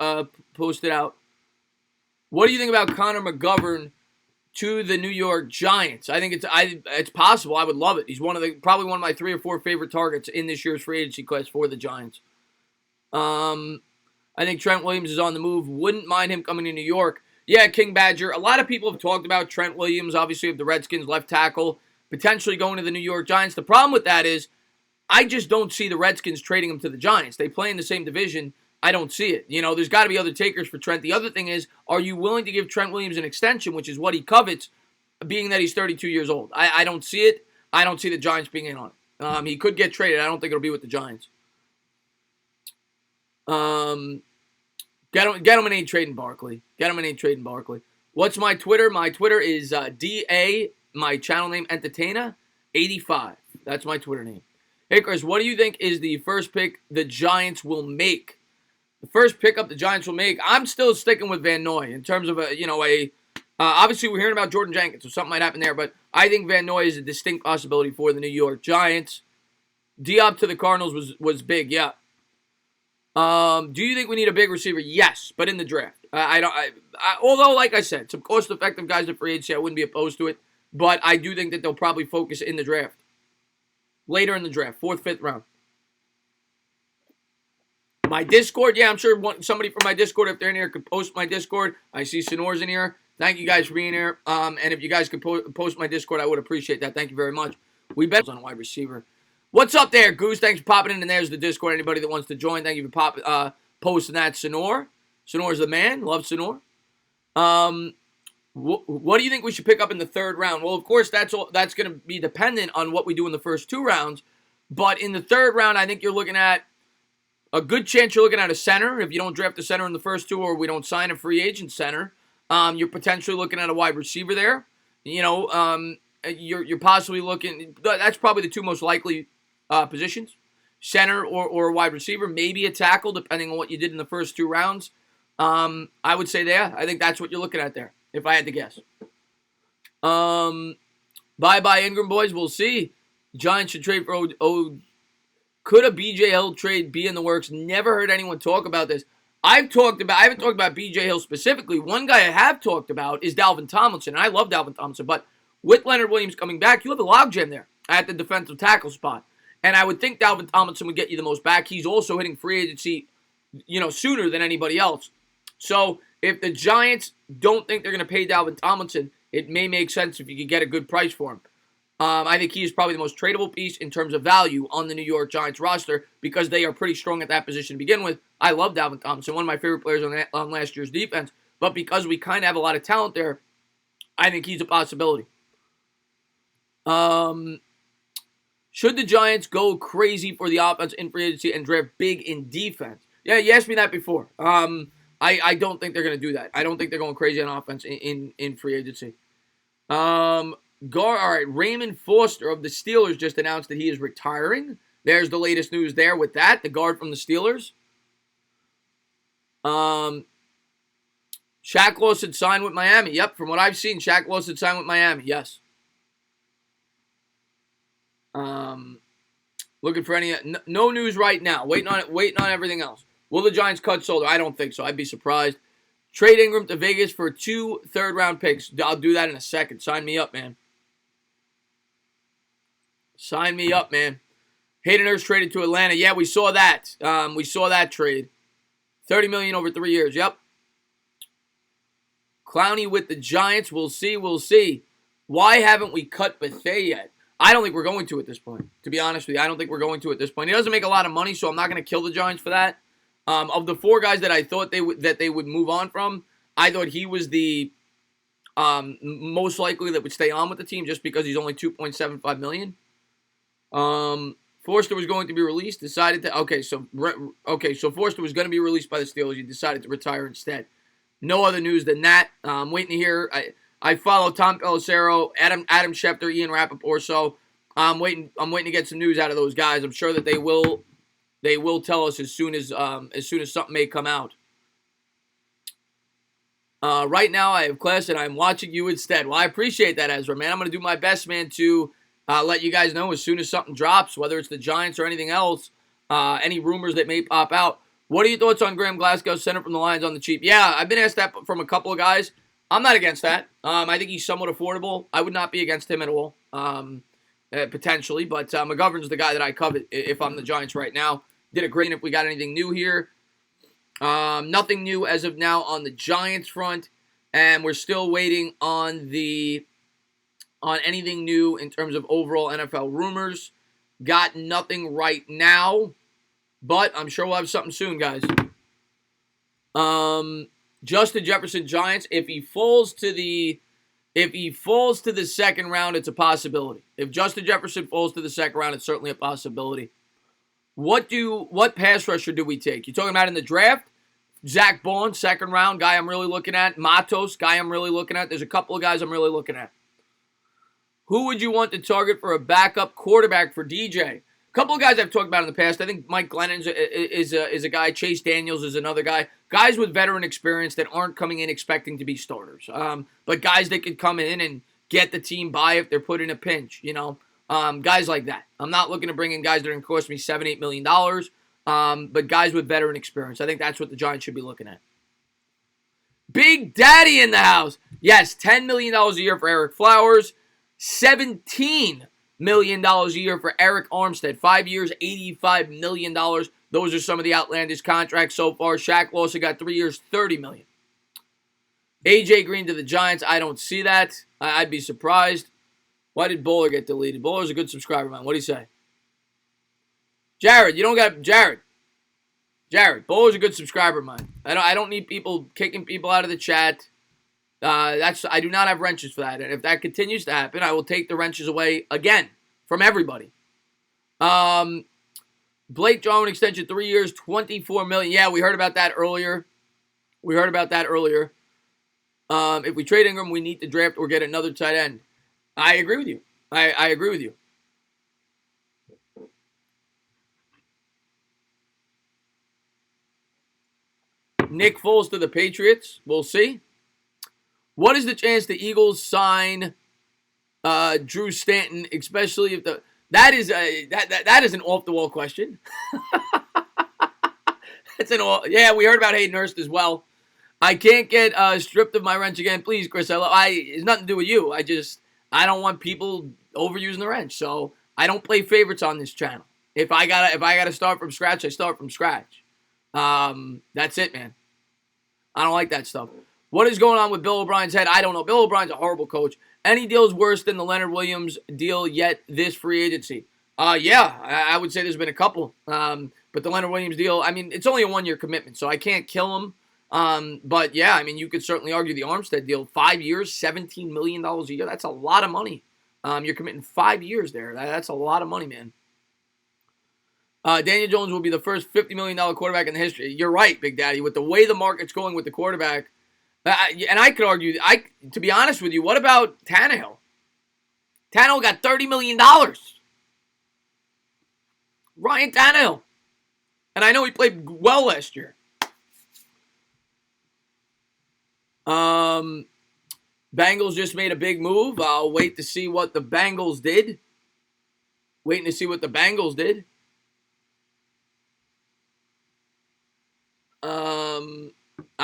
posted out. What do you think about Connor McGovern to the New York Giants? I think it's possible. I would love it. He's probably one of my 3 or 4 favorite targets in this year's free agency class for the Giants. I think Trent Williams is on the move. Wouldn't mind him coming to New York. Yeah, King Badger. A lot of people have talked about Trent Williams, obviously of the Redskins left tackle, potentially going to the New York Giants. The problem with that is I just don't see the Redskins trading him to the Giants. They play in the same division. I don't see it. There's got to be other takers for Trent. The other thing is, are you willing to give Trent Williams an extension, which is what he covets, being that he's 32 years old? I don't see it. I don't see the Giants being in on it. He could get traded. I don't think it'll be with the Giants. Get him an 8 trading Barkley. What's my Twitter? My Twitter is DA, my channel name, Entertainer85. That's my Twitter name. Hey, Chris, what do you think is the first pick the Giants will make? The first pickup the Giants will make, I'm still sticking with Van Noy in terms of obviously we're hearing about Jordan Jenkins, so something might happen there, but I think Van Noy is a distinct possibility for the New York Giants. Diop to the Cardinals was big, yeah. Do you think we need a big receiver? Yes, but in the draft. Although, like I said, some cost-effective guys at free agency, I wouldn't be opposed to it, but I do think that they'll probably focus in the draft. Later in the draft, 4th, 5th round. My Discord, yeah, I'm sure somebody from my Discord, if they're in here, could post my Discord. I see Sonor's in here. Thank you guys for being here. And if you guys could post my Discord, I would appreciate that. Thank you very much. We bet on a wide receiver. What's up there, Goose? Thanks for popping in. And there's the Discord. Anybody that wants to join, thank you for posting that. Sonor. Sonor's the man. Love Sonor. What do you think we should pick up in the 3rd round? Well, of course, that's going to be dependent on what we do in the first 2 rounds. But in the 3rd round, I think you're looking at a good chance you're looking at a center. If you don't draft a center in the first 2 or we don't sign a free agent center, you're potentially looking at a wide receiver there. You're possibly looking. That's probably the 2 most likely positions, center or a wide receiver, maybe a tackle, depending on what you did in the first 2 rounds. I would say there. I think that's what you're looking at there, if I had to guess. Bye-bye, Ingram boys. We'll see. Giants should trade for Could a B.J. Hill trade be in the works? Never heard anyone talk about this. I haven't talked about B.J. Hill specifically. One guy I have talked about is Dalvin Tomlinson, and I love Dalvin Tomlinson, but with Leonard Williams coming back, you have a logjam there at the defensive tackle spot. And I would think Dalvin Tomlinson would get you the most back. He's also hitting free agency, sooner than anybody else. So if the Giants don't think they're going to pay Dalvin Tomlinson, it may make sense if you could get a good price for him. I think he is probably the most tradable piece in terms of value on the New York Giants roster because they are pretty strong at that position to begin with. I love Dalvin Tomlinson, one of my favorite players on last year's defense. But because we kind of have a lot of talent there, I think he's a possibility. Should the Giants go crazy for the offense in free agency and draft big in defense? Yeah, you asked me that before. I don't think they're going to do that. I don't think they're going crazy on offense in free agency. All right, Raymond Foster of the Steelers just announced that he is retiring. There's the latest news there with that, the guard from the Steelers. Shaq Lawson signed with Miami. Yep, from what I've seen, Shaq Lawson signed with Miami. Yes. Looking for any no news right now. Waiting on everything else. Will the Giants cut Solder? I don't think so. I'd be surprised. Trade Ingram to Vegas for 2 third-round picks. I'll do that in a second. Sign me up, man. Sign me up, man. Hayden Hurst traded to Atlanta. Yeah, we saw that. We saw that trade. $30 million over 3 years. Yep. Clowney with the Giants. We'll see. Why haven't we cut Bethea yet? I don't think we're going to at this point. To be honest with you, I don't think we're going to at this point. He doesn't make a lot of money, so I'm not going to kill the Giants for that. Of the 4 guys that I thought they would move on from, I thought he was the most likely that would stay on with the team just because he's only $2.75 million. Forster was going to be released. Decided to so Forster was going to be released by the Steelers. He decided to retire instead. No other news than that. I'm waiting to hear. I follow Tom Pelissero, Adam Schefter, Ian Rappaport. So I'm waiting to get some news out of those guys. I'm sure that they will tell us as soon as something may come out. Right now, I have class and I'm watching you instead. Well, I appreciate that, Ezra, man. I'm going to do my best, man, to let you guys know as soon as something drops, whether it's the Giants or anything else, any rumors that may pop out. What are your thoughts on Graham Glasgow, center from the Lions on the cheap? Yeah, I've been asked that from a couple of guys. I'm not against that. I think he's somewhat affordable. I would not be against him at all, potentially. But McGovern's the guy that I covet if I'm the Giants right now. Did a great if we got anything new here. Nothing new as of now on the Giants front, and we're still waiting on anything new in terms of overall NFL rumors. Got nothing right now, but I'm sure we'll have something soon, guys. Justin Jefferson, Giants. If he falls to the second round, it's a possibility. If Justin Jefferson falls to the second round, it's certainly a possibility. What pass rusher do we take? You talking about in the draft? Zach Bond, second round, guy I'm really looking at. Matos, guy I'm really looking at. There's a couple of guys I'm really looking at. Who would you want to target for a backup quarterback for DJ? A couple of guys I've talked about in the past. I think Mike Glennon is a guy. Chase Daniels is another guy. Guys with veteran experience that aren't coming in expecting to be starters. But guys that could come in and get the team by if they're put in a pinch, you know. Guys like that. I'm not looking to bring in guys that are going to cost me $7-8 million. But guys with veteran experience. I think that's what the Giants should be looking at. Big Daddy in the house. Yes, $10 million a year for Eric Flowers. $17 million a year for Eric Armstead. 5 years, $85 million. Those are some of the outlandish contracts so far. Shaq Lawson got 3 years, $30 million. AJ Green to the Giants. I don't see that. I'd be surprised. Why did Bowler get deleted? Bowler's a good subscriber, man. What do you say? Jared, you don't got Jared. Bowler's a good subscriber of mine. I don't need people kicking people out of the chat. I do not have wrenches for that. And if that continues to happen, I will take the wrenches away again from everybody. Blake Jarwin extension, 3 years, $24 million. Yeah, we heard about that earlier. If we trade Ingram, we need to draft or get another tight end. I agree with you. I agree with you. Nick Foles to the Patriots. We'll see. What is the chance the Eagles sign Drew Stanton, especially if that is an off the wall question. Yeah, we heard about Hayden Hurst as well. I can't get stripped of my wrench again, please, Chris. It's nothing to do with you. I don't want people overusing the wrench, so I don't play favorites on this channel. If I gotta start from scratch, I start from scratch. That's it, man. I don't like that stuff. What is going on with Bill O'Brien's head? I don't know. Bill O'Brien's a horrible coach. Any deals worse than the Leonard Williams deal yet this free agency? Yeah, I would say there's been a couple. But the Leonard Williams deal, I mean, it's only a 1-year commitment, so I can't kill him. But yeah, I mean, you could certainly argue the Armstead deal, 5 years, $17 million a year. That's a lot of money. You're committing 5 years there. That's a lot of money, man. Daniel Jones will be the first $50 million quarterback in the history. You're right, Big Daddy. With the way the market's going with the quarterback, and I could argue, to be honest with you, what about Tannehill? Tannehill got $30 million. Ryan Tannehill. And I know he played well last year. Bengals just made a big move. I'll wait to see what the Bengals did.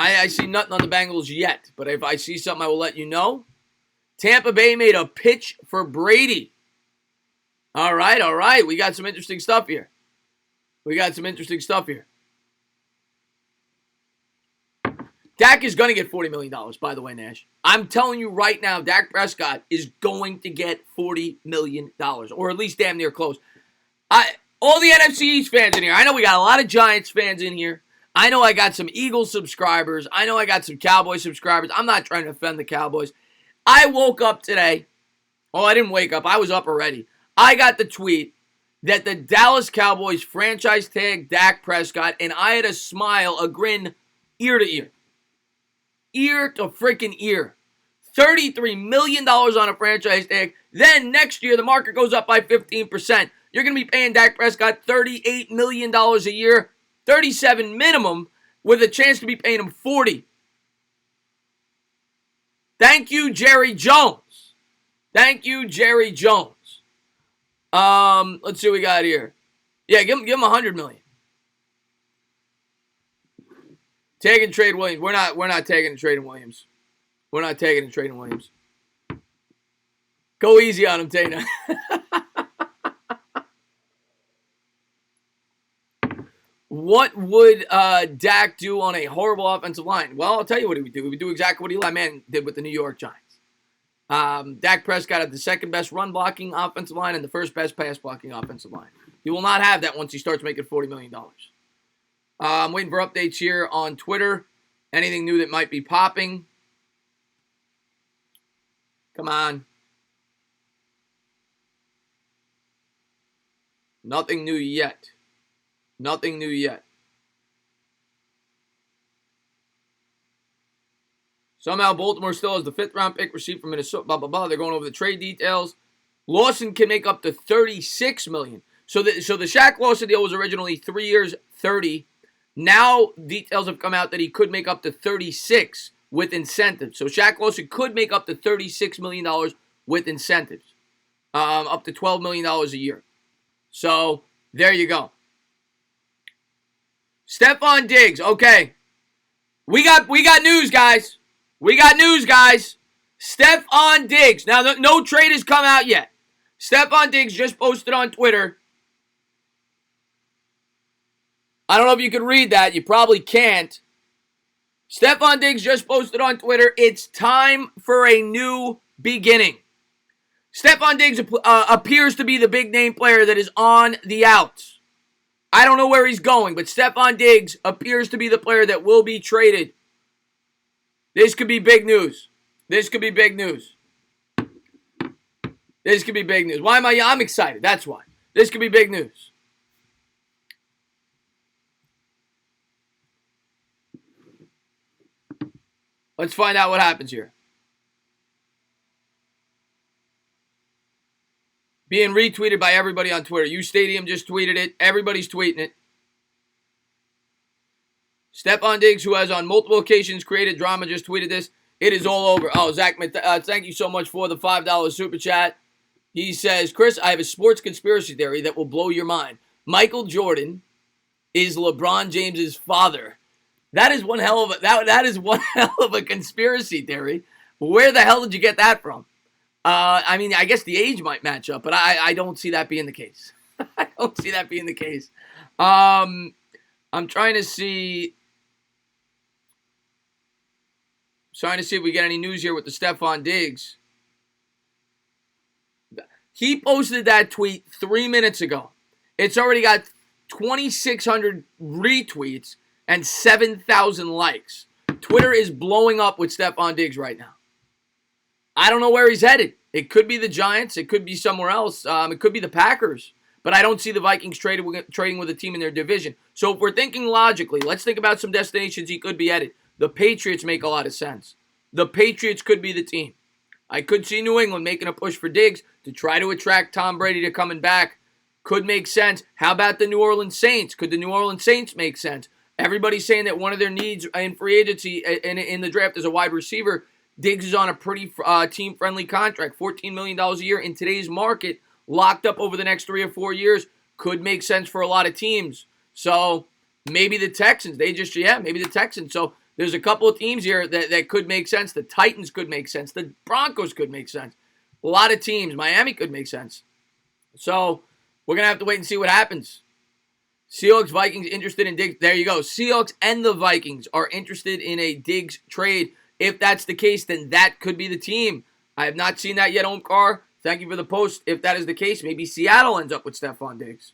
I see nothing on the Bengals yet, but if I see something, I will let you know. Tampa Bay made a pitch for Brady. All right. We got some interesting stuff here. Dak is going to get $40 million, by the way, Nash. I'm telling you right now, Dak Prescott is going to get $40 million, or at least damn near close. All the NFC East fans in here, I know we got a lot of Giants fans in here. I know I got some Eagles subscribers. I know I got some Cowboys subscribers. I'm not trying to offend the Cowboys. I woke up today. Oh, I didn't wake up. I was up already. I got the tweet that the Dallas Cowboys franchise tagged Dak Prescott, and I had a smile, a grin, ear to ear. Ear to freaking ear. $33 million on a franchise tag. Then next year, the market goes up by 15%. You're going to be paying Dak Prescott $38 million a year, $37 minimum, with a chance to be paying him $40. Thank you, Jerry Jones. Thank you, Jerry Jones. Let's see what we got here. Yeah, give him $100 million. Tag and trade Williams. We're not tagging and trading Williams. We're not tagging and trading Williams. Go easy on him, Tana. What would Dak do on a horrible offensive line? Well, I'll tell you what he would do. He would do exactly what Eli Manning did with the New York Giants. Dak Prescott had the second best run blocking offensive line and the first best pass blocking offensive line. He will not have that once he starts making $40 million. I'm waiting for updates here on Twitter. Anything new that might be popping? Come on. Nothing new yet. Nothing new yet. Somehow Baltimore still has the 5th round pick received from Minnesota. Blah, blah, blah. They're going over the trade details. Lawson can make up to $36 million. So the Shaq Lawson deal was originally 3 years, $30. Now details have come out that he could make up to $36 with incentives. So Shaq Lawson could make up to $36 million with incentives. Up to $12 million a year. So there you go. Stefon Diggs. Okay. We got news, guys. We got news, guys. Stefon Diggs. Now, no trade has come out yet. Stefon Diggs just posted on Twitter. I don't know if you can read that. You probably can't. Stefon Diggs just posted on Twitter. It's time for a new beginning. Stefon Diggs appears to be the big name player that is on the outs. I don't know where he's going, but Stefon Diggs appears to be the player that will be traded. This could be big news. This could be big news. This could be big news. Why am I? I'm excited. That's why. This could be big news. Let's find out what happens here. Being retweeted by everybody on Twitter. U Stadium just tweeted it. Everybody's tweeting it. Stefon Diggs, who has on multiple occasions created drama, just tweeted this. It is all over. Oh, Zach, thank you so much for the $5 super chat. He says, Chris, I have a sports conspiracy theory that will blow your mind. Michael Jordan is LeBron James's father. That is one hell of a that is one hell of a conspiracy theory. Where the hell did you get that from? I mean, I guess the age might match up, but I don't see that being the case. I don't see that being the case. I'm trying to see if we get any news here with the Stefon Diggs. He posted that tweet 3 minutes ago. It's already got 2,600 retweets and 7,000 likes. Twitter is blowing up with Stefon Diggs right now. I don't know where he's headed. It could be the Giants. It could be somewhere else. It could be the Packers. But I don't see the Vikings trading with a team in their division. So if we're thinking logically, let's think about some destinations he could be headed. The Patriots make a lot of sense. The Patriots could be the team. I could see New England making a push for Diggs to try to attract Tom Brady to coming back. Could make sense. How about the New Orleans Saints? Could the New Orleans Saints make sense? Everybody's saying that one of their needs in free agency in the draft is a wide receiver. Diggs is on a pretty team-friendly contract, $14 million a year in today's market, locked up over the next 3 or 4 years. Could make sense for a lot of teams. So maybe the Texans. Maybe the Texans. So there's a couple of teams here that could make sense. The Titans could make sense. The Broncos could make sense. A lot of teams. Miami could make sense. So we're going to have to wait and see what happens. Seahawks, Vikings interested in Diggs. There you go. Seahawks and the Vikings are interested in a Diggs trade. If that's the case, then that could be the team. I have not seen that yet, Omkar. Thank you for the post. If that is the case, maybe Seattle ends up with Stefon Diggs.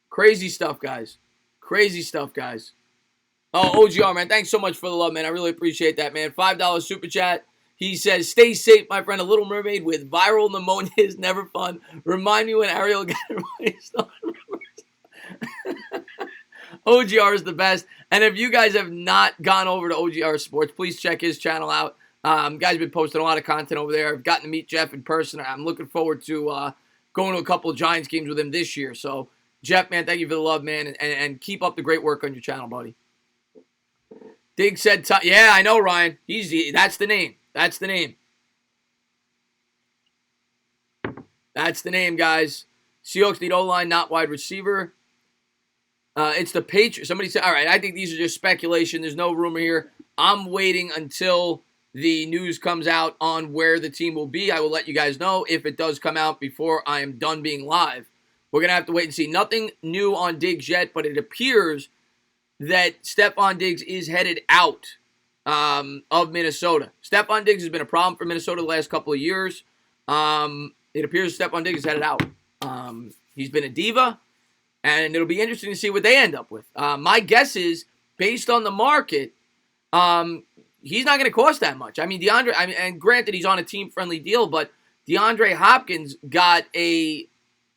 Crazy stuff, guys. Crazy stuff, guys. Oh, OGR, man. Thanks so much for the love, man. I really appreciate that, man. $5 super chat. He says, stay safe, my friend. A Little Mermaid with viral pneumonia is never fun. Remind me when Ariel got erased on Rumors. OGR is the best. And if you guys have not gone over to OGR Sports, please check his channel out. Guy's been posting a lot of content over there. I've gotten to meet Jeff in person. I'm looking forward to going to a couple of Giants games with him this year. So, Jeff, man, thank you for the love, man. And keep up the great work on your channel, buddy. Diggs said, yeah, I know, Ryan. That's the name. That's the name. That's the name, guys. Seahawks need O-line, not wide receiver. It's the Patriots. Somebody said, all right, I think these are just speculation. There's no rumor here. I'm waiting until the news comes out on where the team will be. I will let you guys know if it does come out before I am done being live. We're going to have to wait and see. Nothing new on Diggs yet, but it appears that Stefon Diggs is headed out of Minnesota. Stefon Diggs has been a problem for Minnesota the last couple of years. It appears Stefon Diggs is headed out. He's been a diva, and it'll be interesting to see what they end up with. My guess is, based on the market, he's not going to cost that much. I mean, and granted, he's on a team-friendly deal, but DeAndre Hopkins got a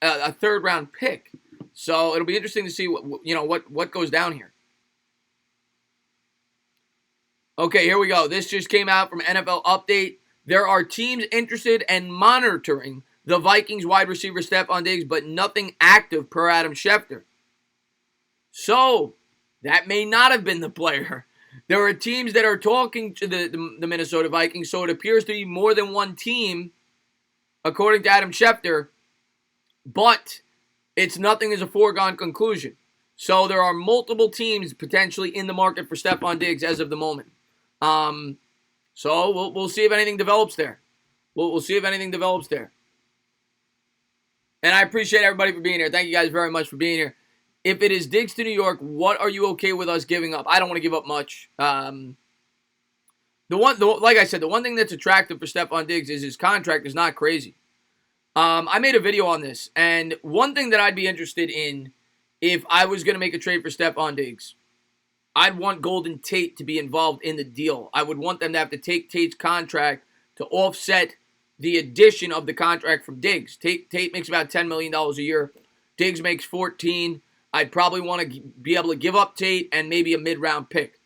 third-round pick. So it'll be interesting to see what goes down here. Okay, here we go. This just came out from NFL Update. There are teams interested and monitoring the Vikings wide receiver Stefon Diggs, but nothing active per Adam Schefter. So, that may not have been the player. There are teams that are talking to the Minnesota Vikings, so it appears to be more than one team, according to Adam Schefter, but it's nothing as a foregone conclusion. So, there are multiple teams potentially in the market for Stefon Diggs as of the moment. So we'll see if anything develops there. We'll see if anything develops there. And I appreciate everybody for being here. Thank you guys very much for being here. If it is Diggs to New York, what are you okay with us giving up? I don't want to give up much. Like I said, the one thing that's attractive for Stefon Diggs is his contract is not crazy. I made a video on this, and one thing that I'd be interested in if I was going to make a trade for Stefon Diggs, I'd want Golden Tate to be involved in the deal. I would want them to have to take Tate's contract to offset the addition of the contract from Diggs. Tate makes about $10 million a year. Diggs makes $14. I'd probably want to be able to give up Tate and maybe a mid-round pick.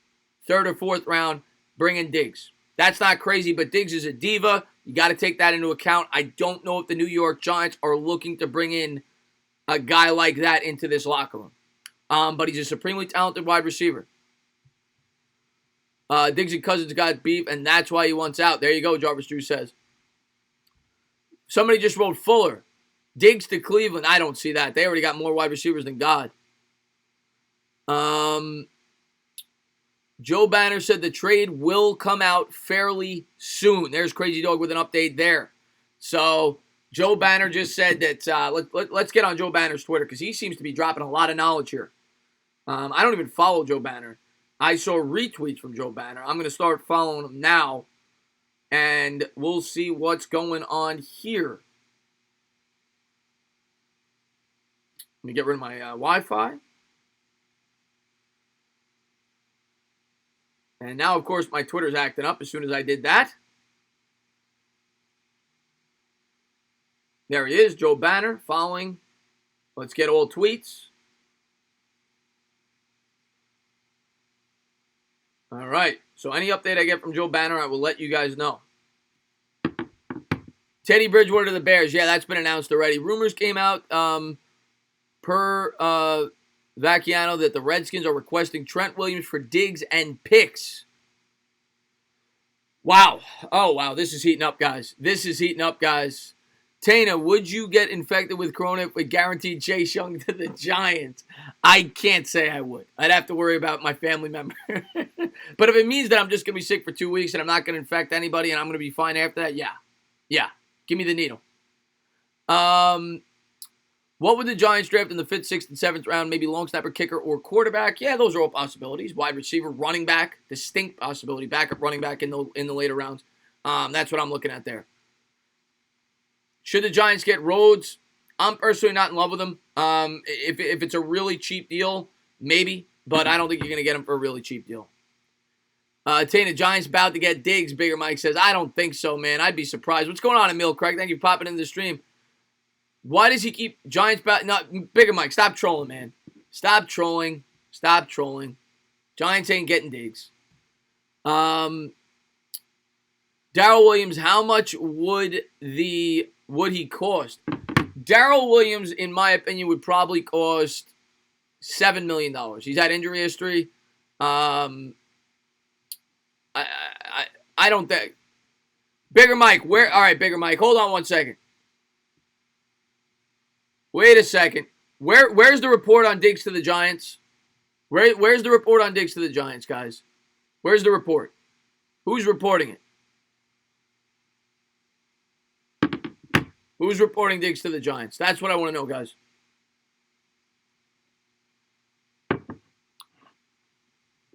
Third or fourth round, bring in Diggs. That's not crazy, but Diggs is a diva. You got to take that into account. I don't know if the New York Giants are looking to bring in a guy like that into this locker room. But he's a supremely talented wide receiver. Diggs and Cousins got beef, and that's why he wants out. There you go, Jarvis Drew says. Somebody just wrote Fuller. Diggs to Cleveland. I don't see that. They already got more wide receivers than God. Joe Banner said the trade will come out fairly soon. There's Crazy Dog with an update there. So, Joe Banner just said that, let's get on Joe Banner's Twitter, because he seems to be dropping a lot of knowledge here. I don't even follow Joe Banner. I saw retweets from Joe Banner. I'm going to start following him now, and we'll see what's going on here. Let me get rid of my Wi-Fi. And now, of course, my Twitter's acting up as soon as I did that. There he is, Joe Banner, following. Let's get all tweets. All right, so any update I get from Joe Banner, I will let you guys know. Teddy Bridgewater to the Bears. Yeah, that's been announced already. Rumors came out per Vacchiano that the Redskins are requesting Trent Williams for Diggs and picks. Wow. Oh, wow. This is heating up, guys. Tana, would you get infected with corona if we guaranteed Chase Young to the Giants? I can't say I would. I'd have to worry about my family member. But if it means that I'm just going to be sick for 2 weeks and I'm not going to infect anybody and I'm going to be fine after that, yeah. Give me the needle. What would the Giants draft in the 5th, 6th, and 7th round? Maybe long snapper, kicker, or quarterback? Yeah, those are all possibilities. Wide receiver, running back, distinct possibility. Backup running back in the later rounds. That's what I'm looking at there. Should the Giants get Rhodes? I'm personally not in love with him. If it's a really cheap deal, maybe. But I don't think you're going to get him for a really cheap deal. Tana, Giants about to get Diggs. Bigger Mike says, I don't think so, man. I'd be surprised. What's going on, Emil Craig? Thank you for popping into the stream. Why does he keep Giants back? No, Bigger Mike, stop trolling, man. Stop trolling. Stop trolling. Giants ain't getting Diggs. Daryl Williams, how much would he cost? Daryl Williams, in my opinion, would probably cost $7 million. He's had injury history. I don't think. Bigger Mike, where? All right, Bigger Mike, hold on one second. Wait a second. Where's the report on Diggs to the Giants? Where's the report on Diggs to the Giants, guys? Where's the report? Who's reporting it? Who's reporting Diggs to the Giants? That's what I want to know, guys.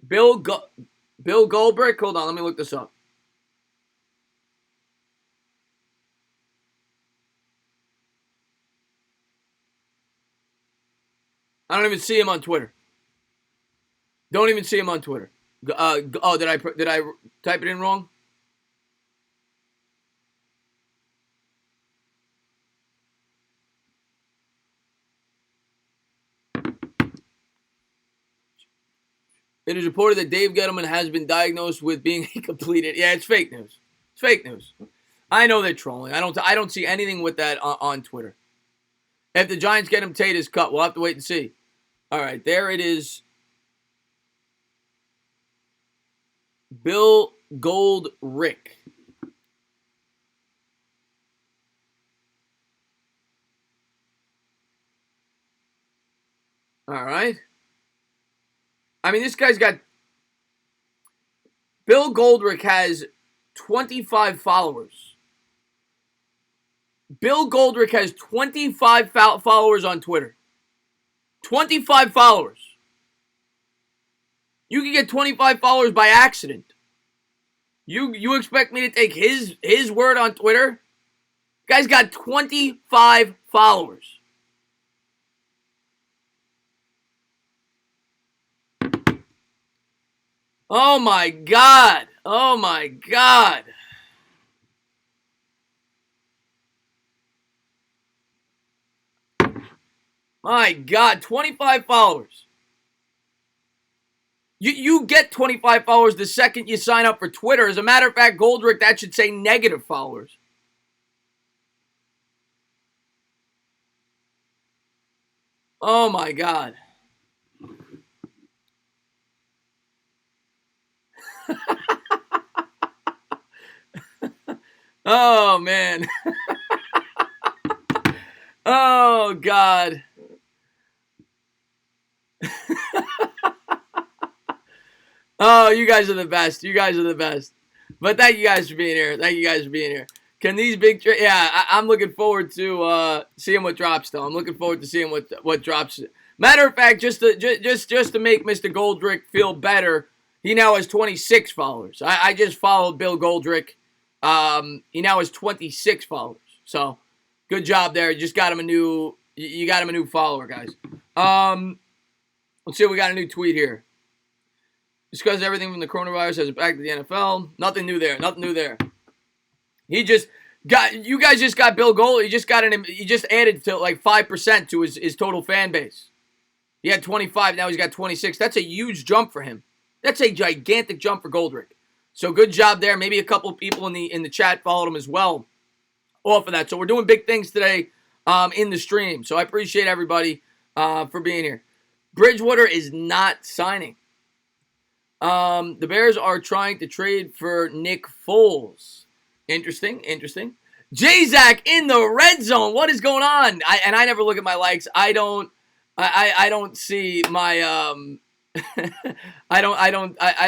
Bill Goldberg? Hold on, let me look this up. I don't even see him on Twitter. Don't even see him on Twitter. Did I type it in wrong? It is reported that Dave Gettleman has been diagnosed with being completed. Yeah, it's fake news. It's fake news. I know they're trolling. I don't see anything with that on Twitter. If the Giants get him, Tate is cut. We'll have to wait and see. All right, there it is. Bill Goldrick. All right. I mean, this guy's got... Bill Goldrick has 25 followers. Bill Goldrick has 25 followers on Twitter. 25 followers. You can get 25 followers by accident. You expect me to take his word on Twitter? Guy's got 25 followers. Oh my God. Oh my God. My God, 25 followers. You get 25 followers the second you sign up for Twitter. As a matter of fact, Goldrick, that should say negative followers. Oh my God. Oh man. Oh God. Oh, you guys are the best. You guys are the best. But thank you guys for being here. Thank you guys for being here. Can these big I'm looking forward to seeing what drops though. I'm looking forward to seeing what drops. Matter of fact, just to make Mr. Goldrick feel better, he now has 26 followers. I just followed Bill Goldrick. He now has 26 followers. So good job there. You got him a new follower, guys. Let's see what we got a new tweet here. Discuss everything from the coronavirus as it back to the NFL. Nothing new there. Nothing new there. You guys just got Bill Gold. He just added to like 5% to his total fan base. He had 25, now he's got 26. That's a huge jump for him. That's a gigantic jump for Goldrick. So good job there. Maybe a couple of people in the chat followed him as well off of that. So we're doing big things today in the stream. So I appreciate everybody for being here. Bridgewater is not signing. The Bears are trying to trade for Nick Foles. Interesting. J-Zack in the red zone. What is going on? I never look at my likes. I don't see my I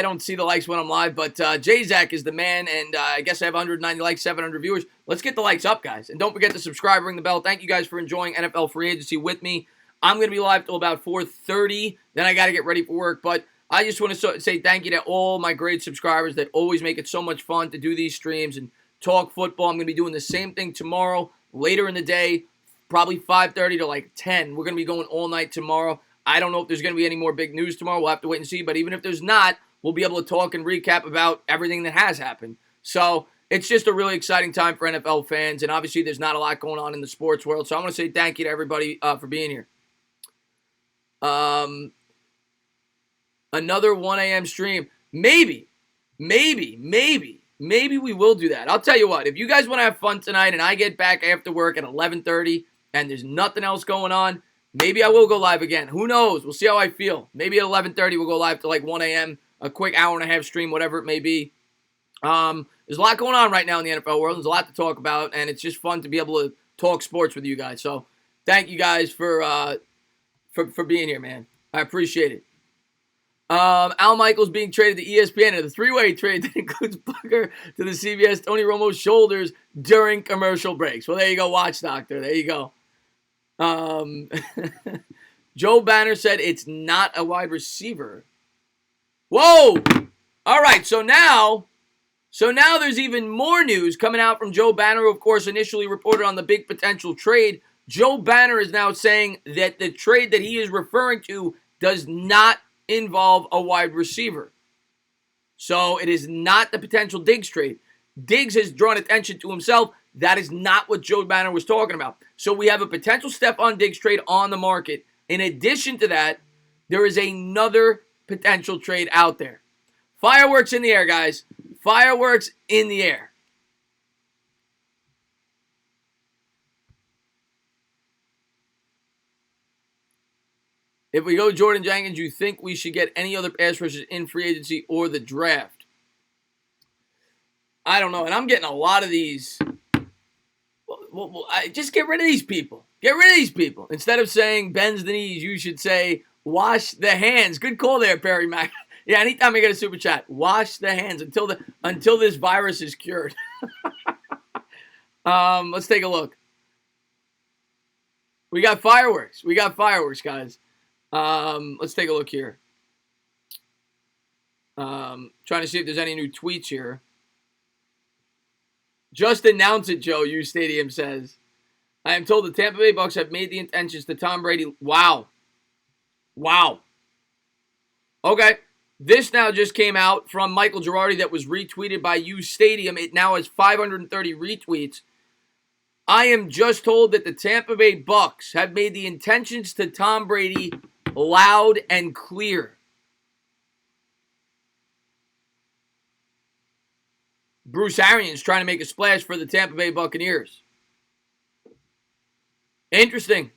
don't see the likes when I'm live, but J-Zack is the man, and I guess I have 190 likes, 700 viewers. Let's get the likes up, guys. And don't forget to subscribe, ring the bell. Thank you guys for enjoying NFL Free Agency with me. I'm going to be live till about 4:30. Then I got to get ready for work, but I just want to say thank you to all my great subscribers that always make it so much fun to do these streams and talk football. I'm going to be doing the same thing tomorrow, later in the day, probably 5:30 to like 10. We're going to be going all night tomorrow. I don't know if there's going to be any more big news tomorrow. We'll have to wait and see. But even if there's not, we'll be able to talk and recap about everything that has happened. So it's just a really exciting time for NFL fans. And obviously there's not a lot going on in the sports world. So I want to say thank you to everybody for being here. Another 1 a.m. stream. Maybe we will do that. I'll tell you what. If you guys want to have fun tonight and I get back after work at 11:30 and there's nothing else going on, maybe I will go live again. Who knows? We'll see how I feel. Maybe at 11:30 we'll go live to like 1 a.m., a quick hour and a half stream, whatever it may be. There's a lot going on right now in the NFL world. There's a lot to talk about, and it's just fun to be able to talk sports with you guys. So thank you guys for being here, man. I appreciate it. Al Michaels being traded to ESPN in a three-way trade that includes Booker to the CBS Tony Romo's shoulders during commercial breaks. Well, there you go, Watch Doctor. There you go. Joe Banner said it's not a wide receiver. Whoa! All right, so now there's even more news coming out from Joe Banner, who, of course, initially reported on the big potential trade. Joe Banner is now saying that the trade that he is referring to does not involve a wide receiver. So it is not the potential Diggs trade. Diggs has drawn attention to himself. That is not what Joe Banner was talking about. So we have a potential Stefon Diggs trade on the market. In addition to that, there is another potential trade out there. Fireworks in the air, guys. Fireworks in the air. If we go Jordan Jenkins, you think we should get any other pass rushers in free agency or the draft? I don't know. And I'm getting a lot of these. Just get rid of these people. Get rid of these people. Instead of saying bends the knees, you should say wash the hands. Good call there, Perry Mac. Yeah, anytime I get a super chat, wash the hands until this virus is cured. Let's take a look. We got fireworks. We got fireworks, guys. Let's take a look here. Trying to see if there's any new tweets here. Just announce it, Joe, U Stadium says. I am told the Tampa Bay Bucks have made the intentions to Tom Brady. Wow. Okay. This now just came out from Michael Girardi that was retweeted by U Stadium. It now has 530 retweets. I am just told that the Tampa Bay Bucks have made the intentions to Tom Brady loud and clear. Bruce Arians trying to make a splash for the Tampa Bay Buccaneers. Interesting.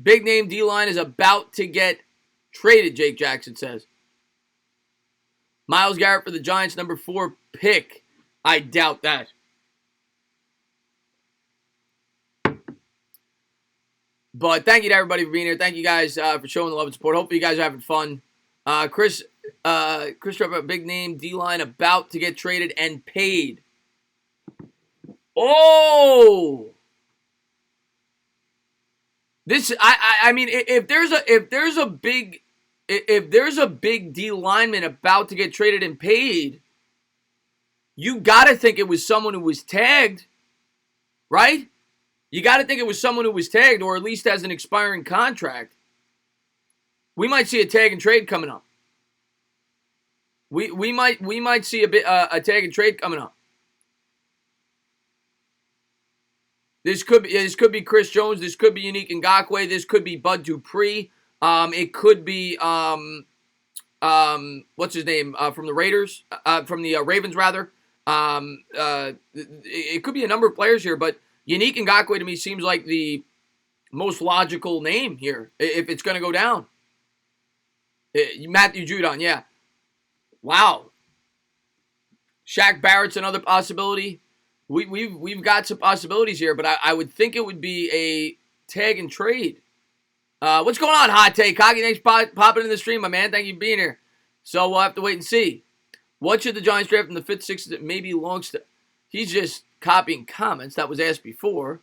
Big name D-line is about to get traded, Jake Jackson says. Myles Garrett for the Giants, number 4 pick. I doubt that. But thank you to everybody for being here. Thank you guys for showing the love and support. Hopefully you guys are having fun. Chris Trevor, big name D-line about to get traded and paid. Oh! This I mean if there's a big D lineman about to get traded and paid, you gotta think it was someone who was tagged, right? You gotta think it was someone who was tagged or at least has an expiring contract. We might see a tag and trade coming up. We might see a tag and trade coming up. This could be Chris Jones. This could be Unique Ngakoue. This could be Bud Dupree. It could be what's his name from the Raiders, from the Ravens rather. It could be a number of players here, but Unique Ngakoue to me seems like the most logical name here if it's going to go down. Matthew Judon, yeah. Wow. Shaq Barrett's another possibility. We've got some possibilities here, but I would think it would be a tag and trade. What's going on, Hot Take? Coggy, thanks for popping in the stream, my man. Thank you for being here. So we'll have to wait and see. What should the Giants draft in the 5th, 6th, maybe Longstaff? He's just copying comments that was asked before.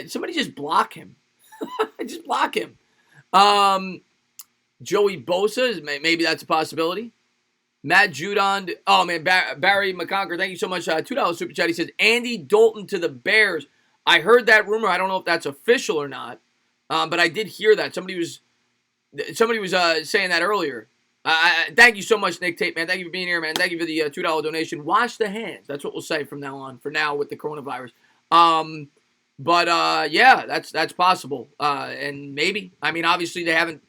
Somebody just block him. Just block him. Joey Bosa, maybe that's a possibility. Matt Judon. Oh, man, Barry McConker, thank you so much. $2 super chat. He says, Andy Dalton to the Bears. I heard that rumor. I don't know if that's official or not. But I did hear that. Somebody was saying that earlier. Thank you so much, Nick Tate, man. Thank you for being here, man. Thank you for the $2 donation. Wash the hands. That's what we'll say from now on. For now, with the coronavirus. Yeah, that's possible. And maybe. I mean, obviously the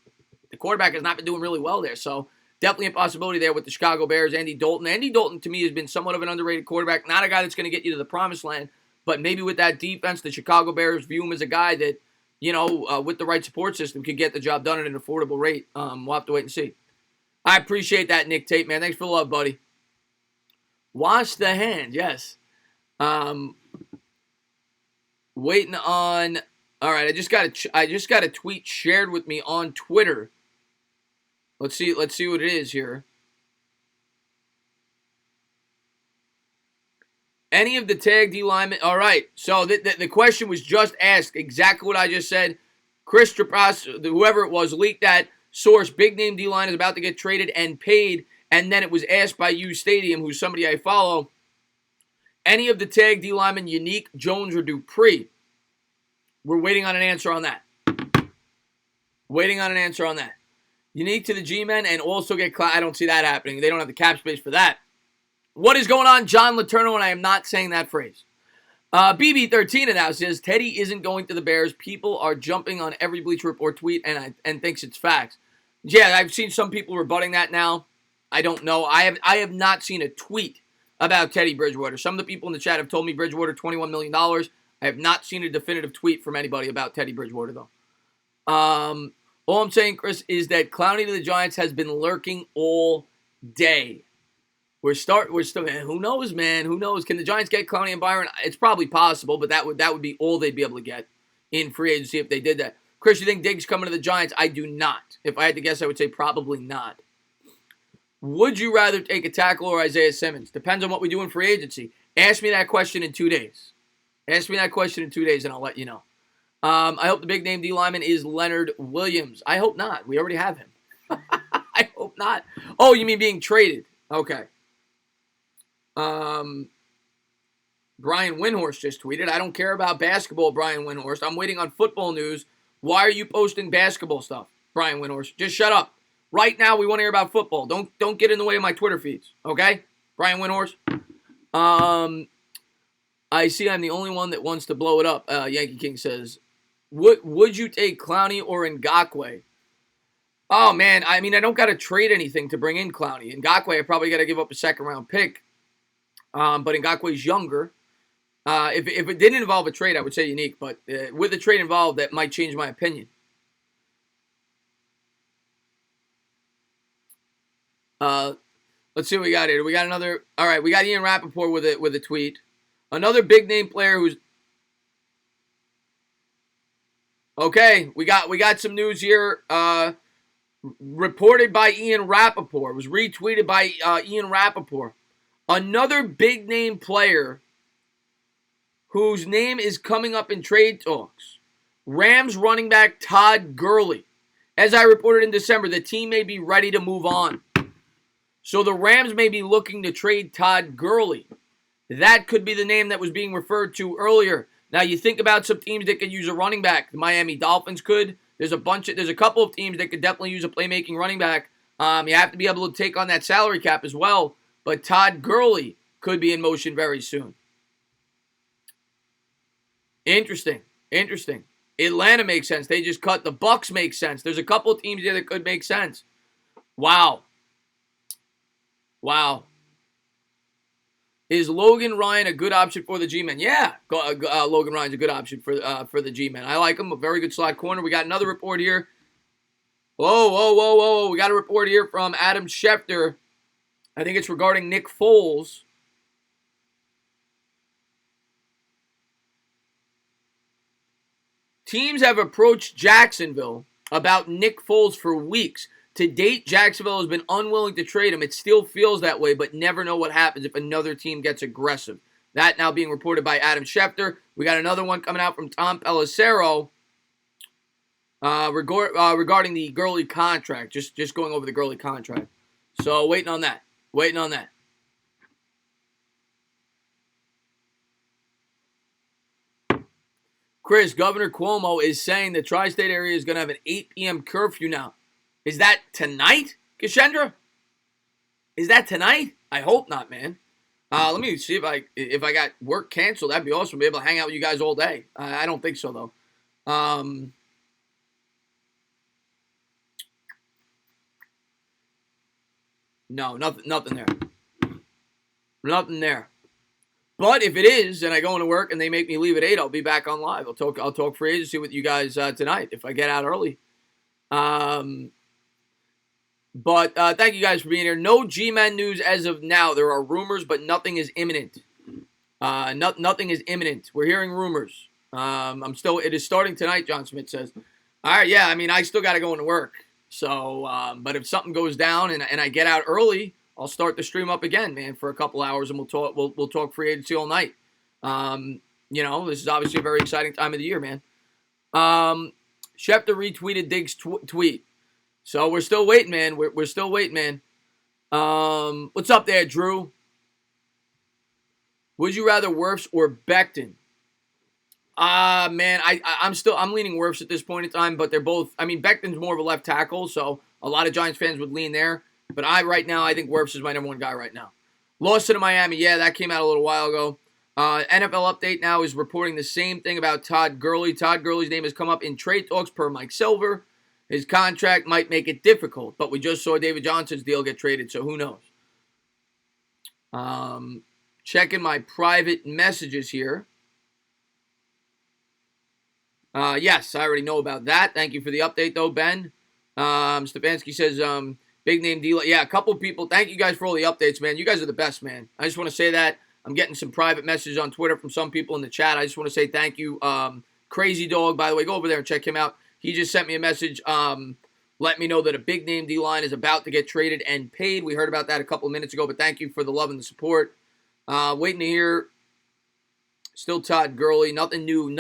quarterback has not been doing really well there. So definitely a possibility there with the Chicago Bears. Andy Dalton. Andy Dalton to me has been somewhat of an underrated quarterback. Not a guy that's going to get you to the promised land, but maybe with that defense, the Chicago Bears view him as a guy that, with the right support system, could get the job done at an affordable rate. We'll have to wait and see. I appreciate that, Nick Tate, man. Thanks for the love, buddy. Wash the hands, yes. Waiting on. All right, I just got a tweet shared with me on Twitter. Let's see what it is here. Any of the tag D linemen. All right, so the question was just asked. Exactly what I just said. Chris Trapas, whoever it was, leaked that source. Big name D line is about to get traded and paid. And then it was asked by U Stadium, who's somebody I follow. Any of the tag D linemen, Unique, Jones, or Dupree? We're waiting on an answer on that. Unique to the G-men and also get I don't see that happening. They don't have the cap space for that. What is going on, John Letourneau? And I am not saying that phrase. BB13 now says, Teddy isn't going to the Bears. People are jumping on every Bleacher Report tweet and thinks it's facts. Yeah, I've seen some people rebutting that now. I don't know. I have not seen a tweet about Teddy Bridgewater. Some of the people in the chat have told me Bridgewater $21 million. I have not seen a definitive tweet from anybody about Teddy Bridgewater, though. All I'm saying, Chris, is that Clowney to the Giants has been lurking all day. We're still, man, who knows, man? Who knows? Can the Giants get Clowney and Byron? It's probably possible, but that would be all they'd be able to get in free agency if they did that. Chris, you think Diggs coming to the Giants? I do not. If I had to guess, I would say probably not. Would you rather take a tackle or Isaiah Simmons? Depends on what we do in free agency. Ask me that question in 2 days. And I'll let you know. I hope the big name D lineman is Leonard Williams. I hope not. We already have him. I hope not. Oh, you mean being traded? Okay. Brian Windhorst just tweeted, I don't care about basketball, Brian Windhorst. I'm waiting on football news. Why are you posting basketball stuff, Brian Windhorst? Just shut up. Right now, we want to hear about football. Don't get in the way of my Twitter feeds, okay? Brian Windhorst. I see I'm the only one that wants to blow it up, Yankee King says. Would you take Clowney or Ngakoue? Oh, man, I mean, I don't got to trade anything to bring in Clowney. Ngakoue, I probably got to give up a second-round pick. But Ngakoue's younger. If it didn't involve a trade, I would say Unique. But with a trade involved, that might change my opinion. Let's see what we got here. We got another. All right, we got Ian Rappaport with a tweet. Another big name player who's. Okay, we got some news here. Reported by Ian Rappaport. It was retweeted by Ian Rappaport. Another big name player whose name is coming up in trade talks. Rams running back Todd Gurley. As I reported in December, the team may be ready to move on. So the Rams may be looking to trade Todd Gurley. That could be the name that was being referred to earlier. Now you think about some teams that could use a running back. The Miami Dolphins could. There's a couple of teams that could definitely use a playmaking running back. You have to be able to take on that salary cap as well. But Todd Gurley could be in motion very soon. Interesting. Atlanta makes sense. They just cut. The Bucs make sense. There's a couple of teams there that could make sense. Wow. Is Logan Ryan a good option for the G-Men? Yeah, Logan Ryan's a good option for the G-Men. I like him. A very good slot corner. We got another report here. Whoa. We got a report here from Adam Schefter. I think it's regarding Nick Foles. Teams have approached Jacksonville about Nick Foles for weeks. To date, Jacksonville has been unwilling to trade him. It still feels that way, but never know what happens if another team gets aggressive. That now being reported by Adam Schefter. We got another one coming out from Tom Pelissero regarding the Gurley contract. Just going over the Gurley contract. So waiting on that. Chris, Governor Cuomo is saying the tri-state area is going to have an 8 p.m. curfew now. Is that tonight, Kashendra? Is that tonight? I hope not, man. Let me see if I got work canceled. That'd be awesome. Be able to hang out with you guys all day. I don't think so, though. No, nothing there. Nothing there. But if it is, and I go into work and they make me leave at 8, I'll be back on live. I'll talk free agency with you guys tonight if I get out early. But thank you guys for being here. No G-Men news as of now. There are rumors, but nothing is imminent. Nothing is imminent. We're hearing rumors. It is starting tonight, John Smith says. All right, yeah, I mean, I still got to go into work. So, but if something goes down and I get out early, I'll start the stream up again, man, for a couple hours, and we'll talk free agency all night. This is obviously a very exciting time of the year, man. Schefter retweeted Diggs' tweet. So we're still waiting, man. We're still waiting, man. What's up there, Drew? Would you rather Wirfs or Becton? Man, I'm leaning Wirfs at this point in time, but they're both. I mean, Becton's more of a left tackle, so a lot of Giants fans would lean there. But right now, I think Wirfs is my number one guy right now. Lost to Miami, yeah, that came out a little while ago. NFL Update now is reporting the same thing about Todd Gurley. Todd Gurley's name has come up in trade talks per Mike Silver. His contract might make it difficult, but we just saw David Johnson's deal get traded, so who knows? Checking my private messages here. Yes, I already know about that. Thank you for the update, though, Ben. Stefanski says, big name deal. Yeah, a couple people. Thank you guys for all the updates, man. You guys are the best, man. I just want to say that. I'm getting some private messages on Twitter from some people in the chat. I just want to say thank you. Crazy Dog, by the way, go over there and check him out. He just sent me a message, let me know that a big name D-line is about to get traded and paid. We heard about that a couple of minutes ago, but thank you for the love and the support. Waiting to hear. Still Todd Gurley. Nothing new.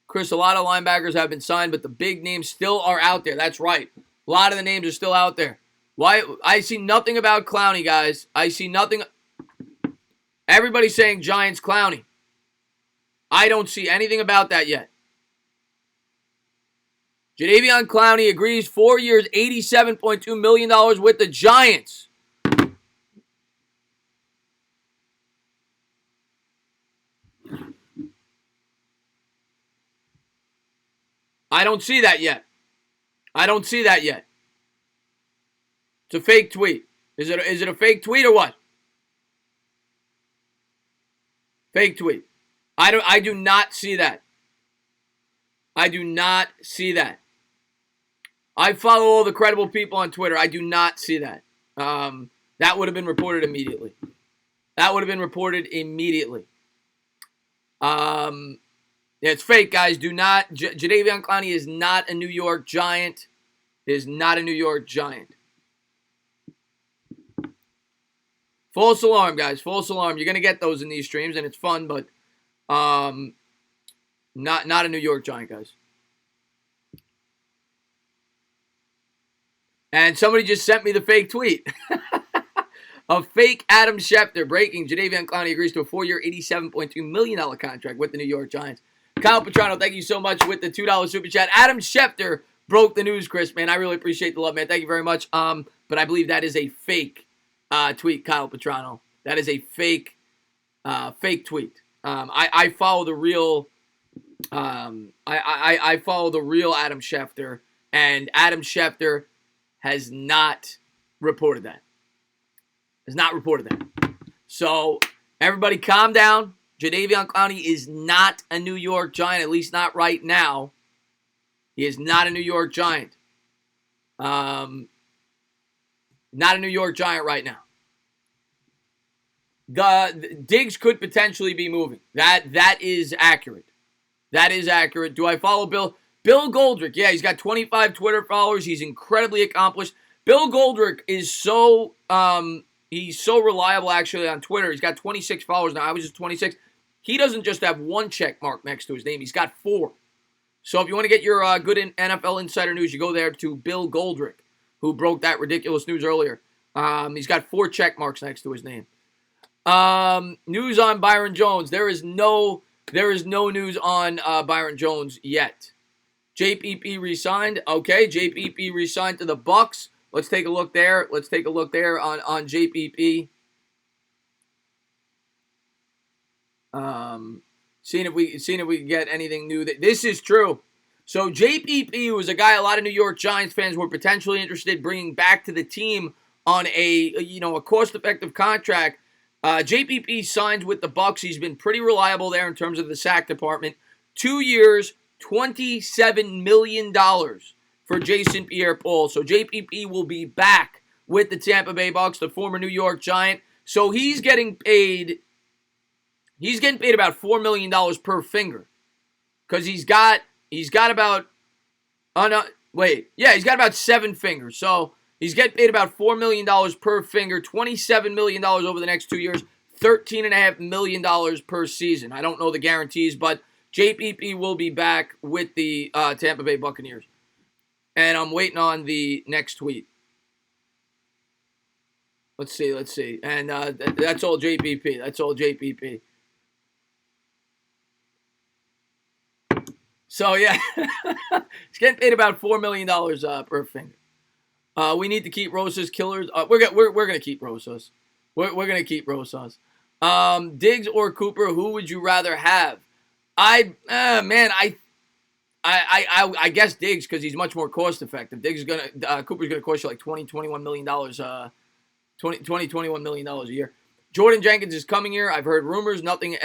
Chris, a lot of linebackers have been signed, but the big names still are out there. That's right. A lot of the names are still out there. Why? I see nothing about Clowney, guys. I see nothing. Everybody's saying Giants Clowney. I don't see anything about that yet. Jadeveon Clowney agrees 4 years, $87.2 million with the Giants. I don't see that yet. It's a fake tweet. Is it a fake tweet or what? Fake tweet. I do not see that. I follow all the credible people on Twitter. I do not see that. That would have been reported immediately. Yeah, it's fake, guys. Do not. Jadeveon Clowney is not a New York Giant. False alarm, guys. False alarm. You're gonna get those in these streams, and it's fun, but not a New York Giant, guys. And somebody just sent me the fake tweet. A fake Adam Schefter breaking. Jadeveon Clowney agrees to a 4-year, $87.2 million contract with the New York Giants. Kyle Petrano, thank you so much with the $2 super chat. Adam Schefter broke the news, Chris, man. I really appreciate the love, man. Thank you very much. But I believe that is a fake tweet, Kyle Petrano. That is a fake tweet. I follow the real I follow the real Adam Schefter, and Adam Schefter has not reported that. So everybody calm down. Jadeveon Clowney is not a New York Giant, at least not right now. He is not a New York Giant. Not a New York Giant right now. Diggs could potentially be moving. That is accurate. That is accurate. Do I follow Bill? Bill Goldrick, yeah, he's got 25 Twitter followers. He's incredibly accomplished. Bill Goldrick is he's so reliable actually on Twitter. He's got 26 followers now. I was just 26. He doesn't just have one check mark next to his name. He's got 4. So if you want to get your good NFL insider news, you go there to Bill Goldrick, who broke that ridiculous news earlier. He's got 4 check marks next to his name. News on Byron Jones. There is no news on Byron Jones yet. JPP re-signed. Okay, JPP re-signed to the Bucks. Let's take a look there. on JPP. Seeing if we can get anything new. This is true. So JPP was a guy a lot of New York Giants fans were potentially interested in bringing back to the team on a cost-effective contract. JPP signs with the Bucks. He's been pretty reliable there in terms of the sack department. 2 years, $27 million for Jason Pierre-Paul. So JPP will be back with the Tampa Bay Bucks, the former New York Giant. So he's getting paid about $4 million per finger. Because he's got about he's got about 7 fingers. So he's getting paid about $4 million per finger, $27 million over the next 2 years, $13.5 million per season. I don't know the guarantees, but JPP will be back with the Tampa Bay Buccaneers. And I'm waiting on the next tweet. Let's see. And that's all JPP. So, yeah, he's getting paid about $4 million per finger. We need to keep Rosa's killers. We're going to keep Rosa's. We're going to keep Rosa's. Diggs or Cooper, who would you rather have? I guess Diggs because he's much more cost effective. Cooper's gonna cost you like $21 million, $21 million a year. Jordan Jenkins is coming here. I've heard rumors. Nothing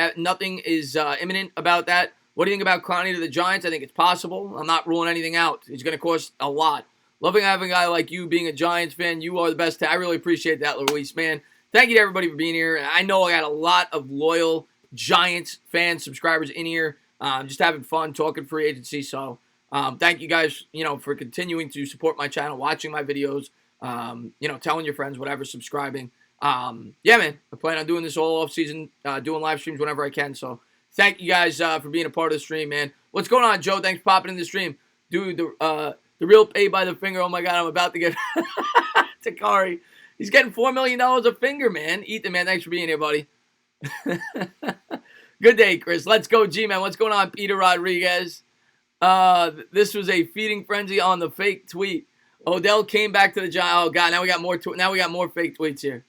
is imminent about that. What do you think about Clowney to the Giants? I think it's possible. I'm not ruling anything out. He's gonna cost a lot. Loving having a guy like you being a Giants fan. You are the best. I really appreciate that, Luis, man. Thank you to everybody for being here. I know I got a lot of loyal Giants fans, subscribers in here. Just having fun talking free agency. So thank you guys, for continuing to support my channel, watching my videos, telling your friends, whatever, subscribing. Yeah, man, I plan on doing this all off season, doing live streams whenever I can. So thank you guys for being a part of the stream, man. What's going on, Joe? Thanks for popping in the stream. Dude, the real pay by the finger. Oh my God, I'm about to get Takari. He's getting $4 million a finger, man. Ethan, man, thanks for being here, buddy. Good day, Chris. Let's go, G-Man. What's going on, Peter Rodriguez? This was a feeding frenzy on the fake tweet. Odell came back to the Giants. Oh, God, now we got more fake tweets here.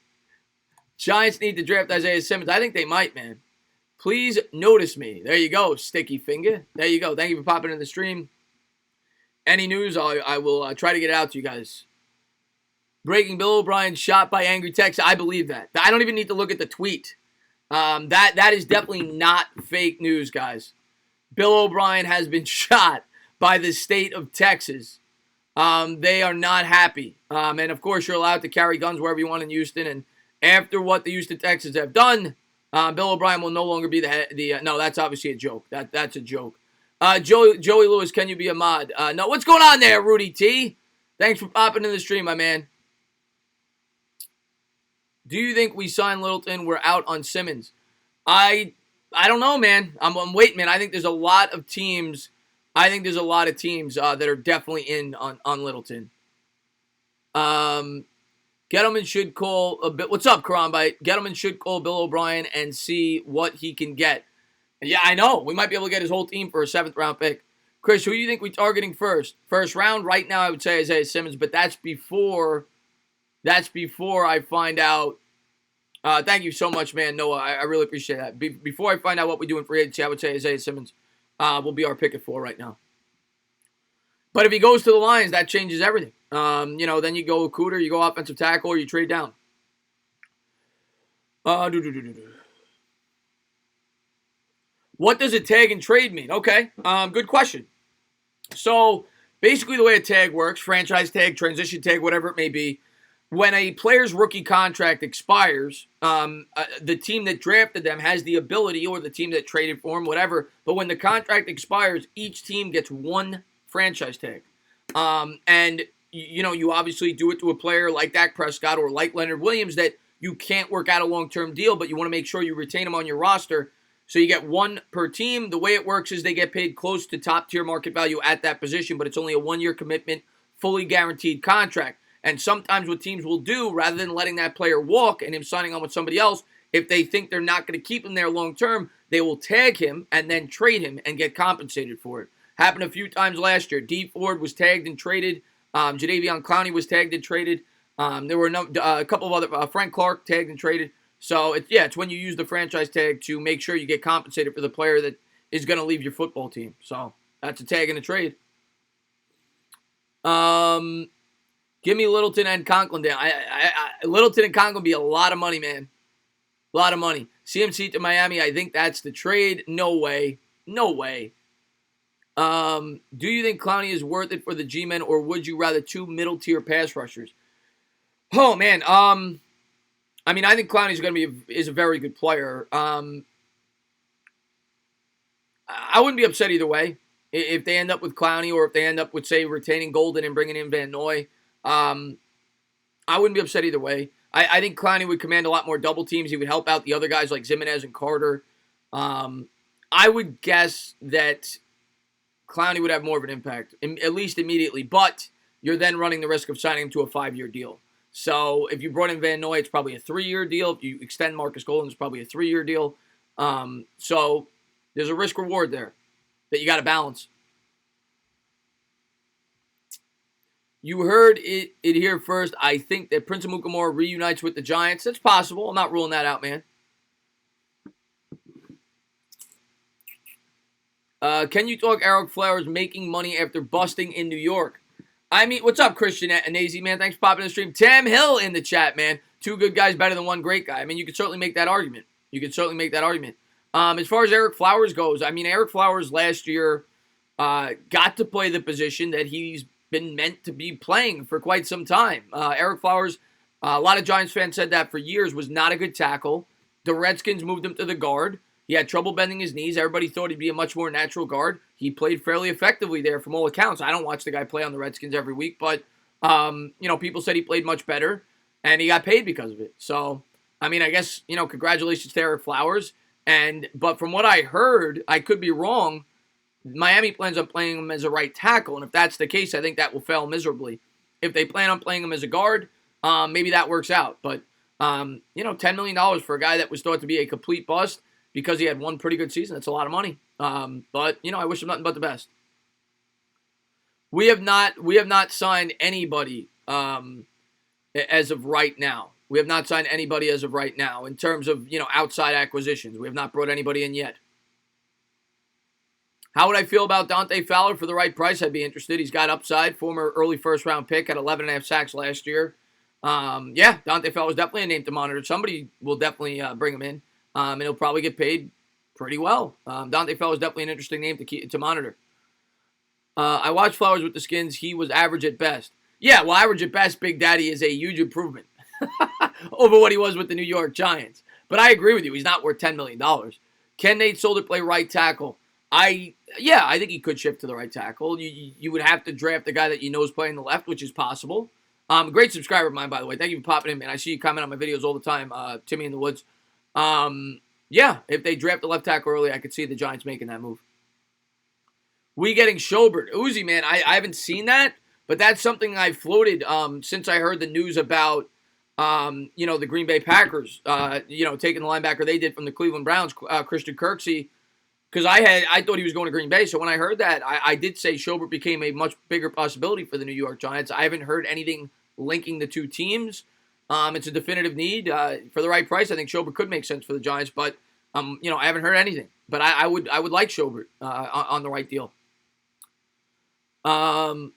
Giants need to draft Isaiah Simmons. I think they might, man. Please notice me. There you go, sticky finger. There you go. Thank you for popping in the stream. Any news, I will try to get it out to you guys. Breaking Bill O'Brien shot by angry text. I believe that. I don't even need to look at the tweet. That is definitely not fake news, guys. Bill O'Brien has been shot by the state of Texas. They are not happy. And, of course, you're allowed to carry guns wherever you want in Houston. And after what the Houston Texans have done, Bill O'Brien will no longer be no, that's obviously a joke. That's a joke. Joey Lewis, can you be a mod? No, what's going on there, Rudy T? Thanks for popping in the stream, my man. Do you think we sign Littleton? We're out on Simmons. I don't know, man. I'm waiting, man. I think there's a lot of teams. That are definitely in on Littleton. Gettleman should call a bit. What's up, Karambite? Gettleman should call Bill O'Brien and see what he can get. Yeah, I know. We might be able to get his whole team for a 7th round pick. Chris, who do you think we're targeting first? First round? Right now, I would say Isaiah Simmons, but that's before I find out. Thank you so much, man, Noah. I really appreciate that. Before I find out what we do in free agency, I would say Isaiah Simmons will be our pick at 4 right now. But if he goes to the Lions, that changes everything. Then you go Cooter, you go offensive tackle, or you trade down. What does a tag and trade mean? Okay, good question. So basically the way a tag works, franchise tag, transition tag, whatever it may be, when a player's rookie contract expires, the team that drafted them has the ability, or the team that traded for him, whatever. But when the contract expires, each team gets one franchise tag. And, you obviously do it to a player like Dak Prescott or like Leonard Williams that you can't work out a long-term deal, but you want to make sure you retain them on your roster. So you get one per team. The way it works is they get paid close to top-tier market value at that position, but it's only a one-year commitment, fully guaranteed contract. And sometimes what teams will do, rather than letting that player walk and him signing on with somebody else, if they think they're not going to keep him there long-term, they will tag him and then trade him and get compensated for it. Happened a few times last year. Dee Ford was tagged and traded. Jadeveon Clowney was tagged and traded. There were a couple of other, Frank Clark tagged and traded. So, it's when you use the franchise tag to make sure you get compensated for the player that is going to leave your football team. So, that's a tag and a trade. Give me Littleton and Conklin down. Littleton and Conklin be a lot of money, man. A lot of money. CMC to Miami, I think that's the trade. No way. No way. Do you think Clowney is worth it for the G-men, or would you rather two middle-tier pass rushers? Oh, man. I think Clowney is a very good player. I wouldn't be upset either way. If they end up with Clowney, or if they end up with, say, retaining Golden and bringing in Van Noy, I wouldn't be upset either way. I think Clowney would command a lot more double teams. He would help out the other guys like Zimenez and Carter. I would guess that Clowney would have more of an impact, at least immediately. But you're then running the risk of signing him to a 5-year deal. So if you brought in Van Noy, it's probably a 3-year deal. If you extend Marcus Golden, it's probably a 3-year deal. So there's a risk-reward there that you got to balance. You heard it here first. I think that Prince Amukamara reunites with the Giants. That's possible. I'm not ruling that out, man. Can you talk Eric Flowers making money after busting in New York? What's up, Christian Nazy, man? Thanks for popping in the stream. Tam Hill in the chat, man. 2 good guys better than 1 great guy. You could certainly make that argument. As far as Eric Flowers goes, Eric Flowers last year got to play the position that he's been meant to be playing for quite some time. Eric Flowers, a lot of Giants fans said that for years, was not a good tackle. The Redskins moved him to the guard. He had trouble bending his knees. Everybody thought he'd be a much more natural guard. He played fairly effectively there from all accounts. I don't watch the guy play on the Redskins every week, but, people said he played much better, and he got paid because of it. So, I guess, congratulations to Eric Flowers. But from what I heard, I could be wrong, Miami plans on playing him as a right tackle, and if that's the case, I think that will fail miserably. If they plan on playing him as a guard, maybe that works out. But, $10 million for a guy that was thought to be a complete bust because he had one pretty good season, that's a lot of money. But, I wish him nothing but the best. We have not signed anybody as of right now. We have not signed anybody as of right now in terms of, outside acquisitions. We have not brought anybody in yet. How would I feel about Dante Fowler for the right price? I'd be interested. He's got upside. Former early first-round pick, had 11.5 sacks last year. Dante Fowler is definitely a name to monitor. Somebody will definitely bring him in, and he'll probably get paid pretty well. Dante Fowler is definitely an interesting name to monitor. I watched Flowers with the Skins. He was average at best. Yeah, well, average at best, Big Daddy, is a huge improvement over what he was with the New York Giants. But I agree with you. He's not worth $10 million. Can Nate Solder play right tackle? I think he could shift to the right tackle. You would have to draft a guy that you know is playing the left, which is possible. Great subscriber of mine, by the way. Thank you for popping in, man. I see you comment on my videos all the time, Timmy in the Woods. If they draft the left tackle early, I could see the Giants making that move. We getting Schobert. Uzi, man, I haven't seen that, but that's something I floated since I heard the news about, the Green Bay Packers, taking the linebacker they did from the Cleveland Browns, Christian Kirksey. Because I thought he was going to Green Bay, so when I heard that, I did say Schobert became a much bigger possibility for the New York Giants. I haven't heard anything linking the two teams. It's a definitive need. For the right price, I think Schobert could make sense for the Giants, but I haven't heard anything. But I would like Schobert on the right deal. No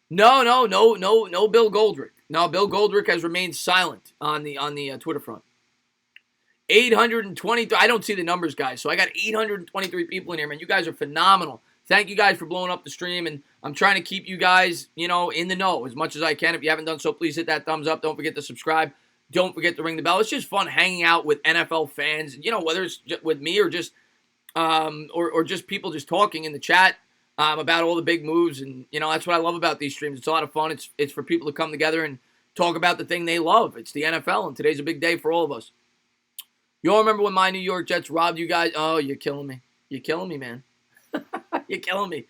Bill Goldrick. No, Bill Goldrick has remained silent on the Twitter front. 823. I don't see the numbers, guys. So I got 823 people in here, man. You guys are phenomenal. Thank you guys for blowing up the stream, and I'm trying to keep you guys, in the know as much as I can. If you haven't done so, please hit that thumbs up. Don't forget to subscribe. Don't forget to ring the bell. It's just fun hanging out with NFL fans, whether it's with me or just or just people just talking in the chat about all the big moves. And, that's what I love about these streams. It's a lot of fun. It's for people to come together and talk about the thing they love. It's the NFL, and today's a big day for all of us. You all remember when my New York Jets robbed you guys? Oh, you're killing me. You're killing me, man. You're killing me.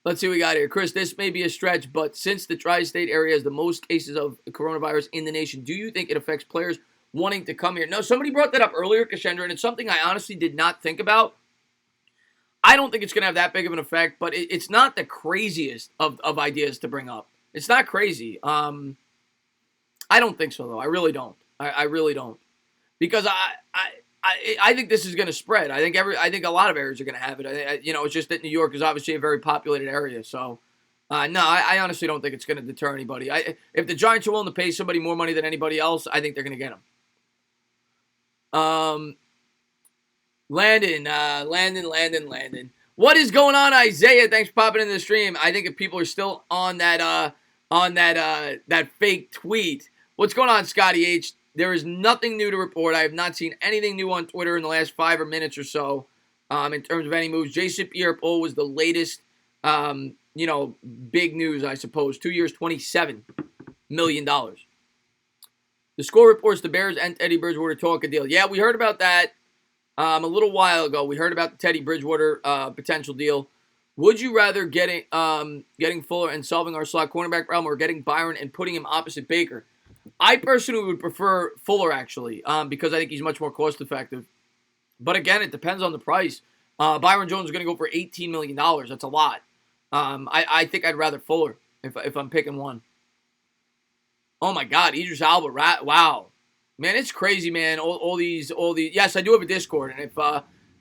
Let's see what we got here. Chris, this may be a stretch, but since the tri-state area has the most cases of coronavirus in the nation, do you think it affects players wanting to come here? No, somebody brought that up earlier, Kashendra, and it's something I honestly did not think about. I don't think it's going to have that big of an effect, but it's not the craziest of ideas to bring up. It's not crazy. I don't think so, though. I really don't. I really don't. Because I think this is going to spread. I think a lot of areas are going to have it. It's just that New York is obviously a very populated area. So, no, I honestly don't think it's going to deter anybody. If the Giants are willing to pay somebody more money than anybody else, I think they're going to get them. Landon. What is going on, Isaiah? Thanks for popping in the stream. I think if people are still on that fake tweet. What's going on, Scotty H? There is nothing new to report. I have not seen anything new on Twitter in the last 5 minutes or so in terms of any moves. Jason Pierre-Paul was the latest, big news, I suppose. 2 years, $27 million. The score reports the Bears and Teddy Bridgewater talk a deal. Yeah, we heard about that a little while ago. We heard about the Teddy Bridgewater potential deal. Would you rather getting Fuller and solving our slot cornerback problem or getting Byron and putting him opposite Baker? I personally would prefer Fuller, actually, because I think he's much more cost-effective. But again, it depends on the price. Byron Jones is going to go for $18 million. That's a lot. I think I'd rather Fuller if I'm picking one. Oh, my God. Idris Elba. Wow. Man, it's crazy, man. All these. Yes, I do have a Discord. And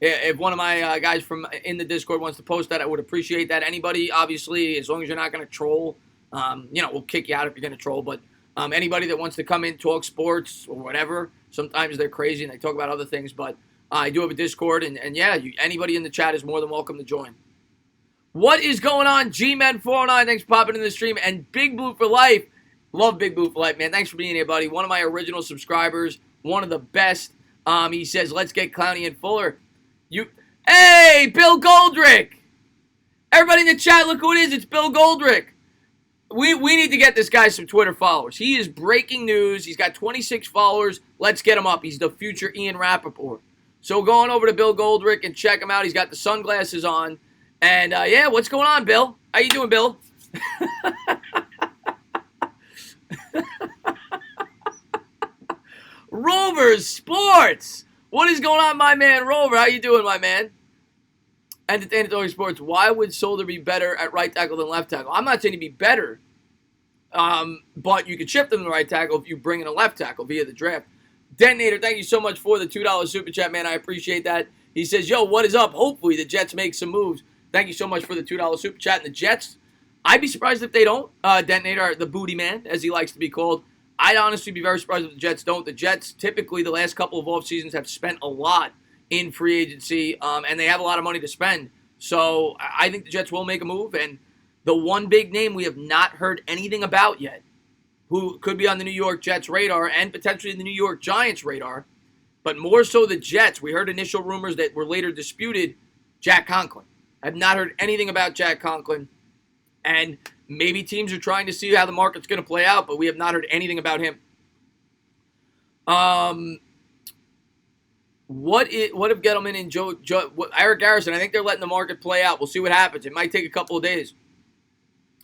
if one of my guys from in the Discord wants to post that, I would appreciate that. Anybody, obviously, as long as you're not going to troll, we'll kick you out if you're going to troll. But anybody that wants to come in, talk sports or whatever, sometimes they're crazy and they talk about other things. But I do have a Discord, and anybody in the chat is more than welcome to join. What is going on, Gmen409? Thanks for popping in the stream. And Big Blue for Life. Love Big Blue for Life, man. Thanks for being here, buddy. One of my original subscribers, one of the best. He says, let's get Clowney and Fuller. Hey, Bill Goldrick. Everybody in the chat, look who it is. It's Bill Goldrick. We need to get this guy some Twitter followers. He is breaking news. He's got 26 followers. Let's get him up. He's the future Ian Rappaport. So go on over to Bill Goldrick and check him out. He's got the sunglasses on. And, what's going on, Bill? How you doing, Bill? Rovers Sports. What is going on, my man, Rover? How you doing, my man? Entertainment Sports. Why would Solder be better at right tackle than left tackle? I'm not saying he'd be better, but you could shift him to the right tackle if you bring in a left tackle via the draft. Detonator, thank you so much for the $2 super chat, man. I appreciate that. He says, yo, what is up? Hopefully the Jets make some moves. Thank you so much for the $2 super chat. And the Jets, I'd be surprised if they don't. Detonator, the booty man, as he likes to be called. I'd honestly be very surprised if the Jets don't. The Jets, typically, the last couple of off seasons have spent a lot in free agency, and they have a lot of money to spend. So I think the Jets will make a move. And the one big name we have not heard anything about yet, who could be on the New York Jets radar and potentially the New York Giants radar, but more so the Jets. We heard initial rumors that were later disputed. Jack Conklin. I've not heard anything about Jack Conklin. And maybe teams are trying to see how the market's going to play out, but we have not heard anything about him. What if Gettleman and Eric Garrison? I think they're letting the market play out. We'll see what happens. It might take a couple of days.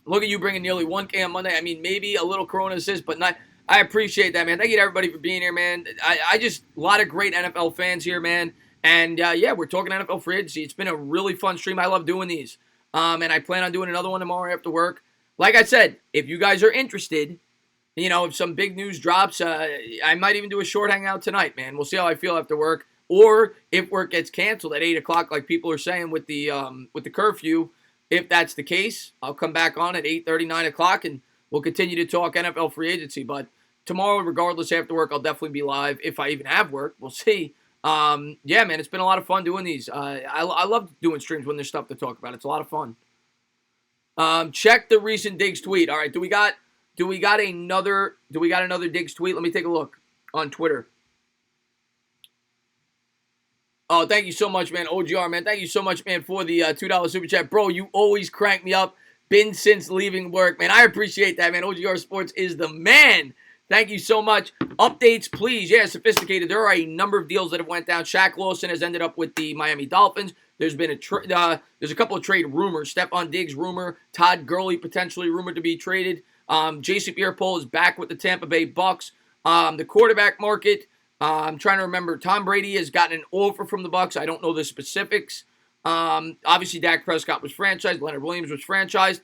Look at you bringing nearly 1K on Monday. I mean, maybe a little Corona assist, but not. I appreciate that, man. Thank you to everybody for being here, man. I just, a lot of great NFL fans here, man. And, we're talking NFL free agency. It's been a really fun stream. I love doing these. And I plan on doing another one tomorrow after work. Like I said, if you guys are interested, if some big news drops, I might even do a short hangout tonight, man. We'll see how I feel after work. Or if work gets canceled at 8 o'clock, like people are saying with the curfew, if that's the case, I'll come back on at 8:30, 9 o'clock, and we'll continue to talk NFL free agency. But tomorrow, regardless, after work, I'll definitely be live. If I even have work, we'll see. Yeah, man, it's been a lot of fun doing these. I love doing streams when there's stuff to talk about. It's a lot of fun. Check the recent Diggs tweet. All right, do we got another Diggs tweet? Let me take a look on Twitter. Oh, thank you so much, man. OGR, man. Thank you so much, man, for the $2 super chat. Bro, you always crank me up. Been since leaving work, man. I appreciate that, man. OGR Sports is the man. Thank you so much. Updates, please. Yeah, sophisticated. There are a number of deals that have went down. Shaq Lawson has ended up with the Miami Dolphins. There's been there's a couple of trade rumors. Stefon Diggs rumor. Todd Gurley potentially rumored to be traded. Jason Pierre-Paul is back with the Tampa Bay Bucks. The quarterback market. I'm trying to remember. Tom Brady has gotten an offer from the Bucks. I don't know the specifics. Obviously, Dak Prescott was franchised. Leonard Williams was franchised.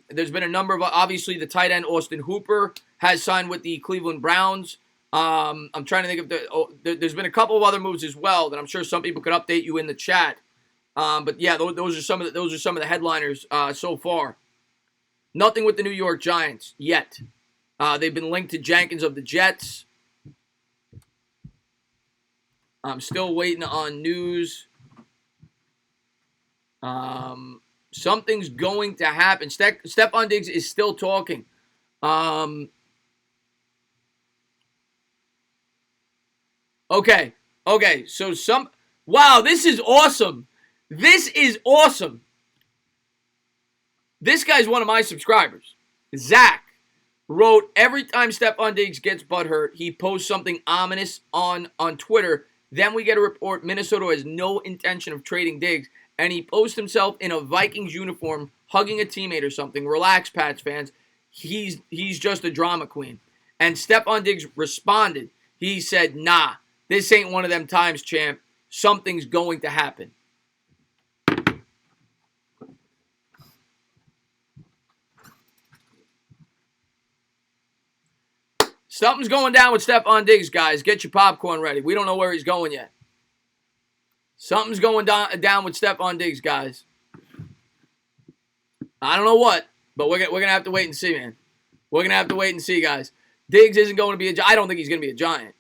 There's been a number of, obviously, the tight end Austin Hooper has signed with the Cleveland Browns. I'm trying to think of there's been a couple of other moves as well that I'm sure some people could update you in the chat. But yeah, those are some of the headliners so far. Nothing with the New York Giants yet. They've been linked to Jenkins of the Jets. I'm still waiting on news. Something's going to happen. Stefon Diggs is still talking. Okay. So wow, this is awesome. This is awesome. This guy's one of my subscribers. Zach wrote, every time Stefon Diggs gets butthurt, he posts something ominous on Twitter. Then we get a report Minnesota has no intention of trading Diggs. And he posts himself in a Vikings uniform, hugging a teammate or something. Relax, Pats fans. He's just a drama queen. And Stefon Diggs responded. He said, nah, this ain't one of them times, champ. Something's going to happen. Something's going down with Stefon Diggs, guys. Get your popcorn ready. We don't know where he's going yet. Something's going down with Stefon Diggs, guys. I don't know what, but we're gonna have to wait and see, man. We're gonna have to wait and see, guys. Diggs isn't going to be I don't think he's gonna be a Giant.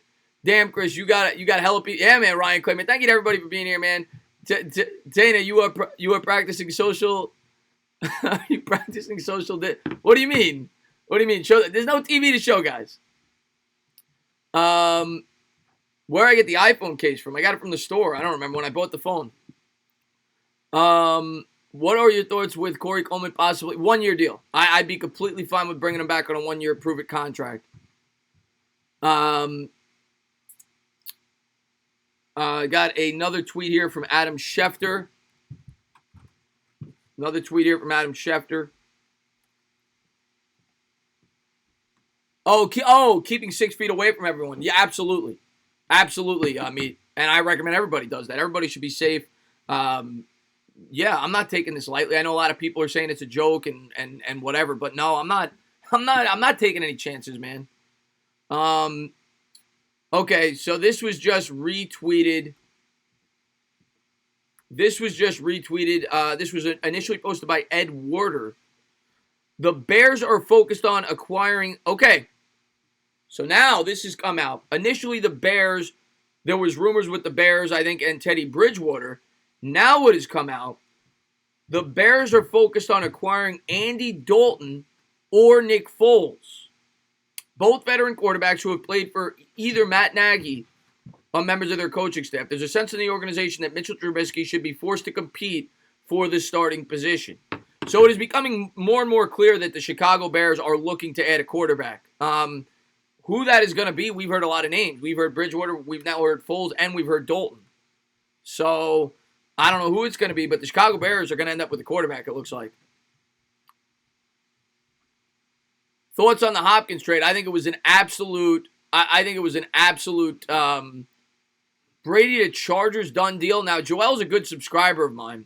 Damn, Chris, you got hella people. Yeah, man, Ryan Clayman. Thank you to everybody for being here, man. Dana, you are practicing social. You practicing social? What do you mean? What do you mean? There's no TV to show, guys. Where I get the iPhone case from? I got it from the store. I don't remember when I bought the phone. What are your thoughts with Corey Coleman possibly 1-year deal? I'd be completely fine with bringing him back on a 1-year prove-it contract. Got another tweet here from Adam Schefter. Keeping 6 feet away from everyone. Yeah, absolutely. Absolutely, Meat. And I recommend everybody does that. Everybody should be safe. Yeah, I'm not taking this lightly. I know a lot of people are saying it's a joke and whatever, but no, I'm not taking any chances, man. Okay, so this was just retweeted. This was initially posted by Ed Warder. The Bears are focused on acquiring. Okay, so now this has come out. Initially, the Bears, there was rumors with the Bears, I think, and Teddy Bridgewater. Now it has come out. The Bears are focused on acquiring Andy Dalton or Nick Foles. Both veteran quarterbacks who have played for either Matt Nagy or members of their coaching staff. There's a sense in the organization that Mitchell Trubisky should be forced to compete for the starting position. So it is becoming more and more clear that the Chicago Bears are looking to add a quarterback. Who that is going to be, we've heard a lot of names. We've heard Bridgewater, we've now heard Foles, and we've heard Dalton. So I don't know who it's going to be, but the Chicago Bears are going to end up with a quarterback, it looks like. Thoughts on the Hopkins trade? I think it was an absolute Brady to Chargers done deal. Now, Joel's a good subscriber of mine.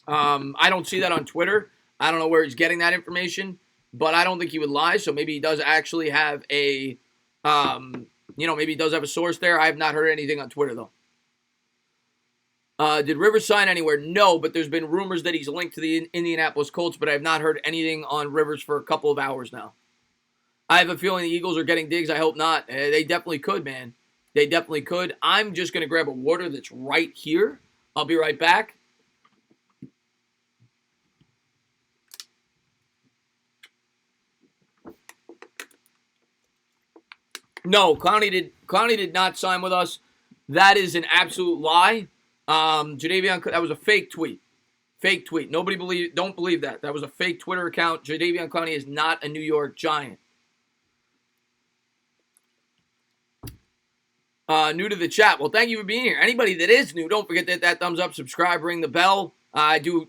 I don't see that on Twitter. I don't know where he's getting that information, but I don't think he would lie. So maybe he does actually have maybe he does have a source there. I have not heard anything on Twitter, though. Did Rivers sign anywhere? No, but there's been rumors that he's linked to the Indianapolis Colts, but I have not heard anything on Rivers for a couple of hours now. I have a feeling the Eagles are getting Diggs. I hope not. They definitely could, man. They definitely could. I'm just going to grab a water that's right here. I'll be right back. No, Clowney did not sign with us. That is an absolute lie. That was a fake tweet. Fake tweet. Don't believe that. That was a fake Twitter account. Jadeveon Clowney is not a New York Giant. New to the chat. Well, thank you for being here. Anybody that is new, don't forget to hit that thumbs up, subscribe, ring the bell. I do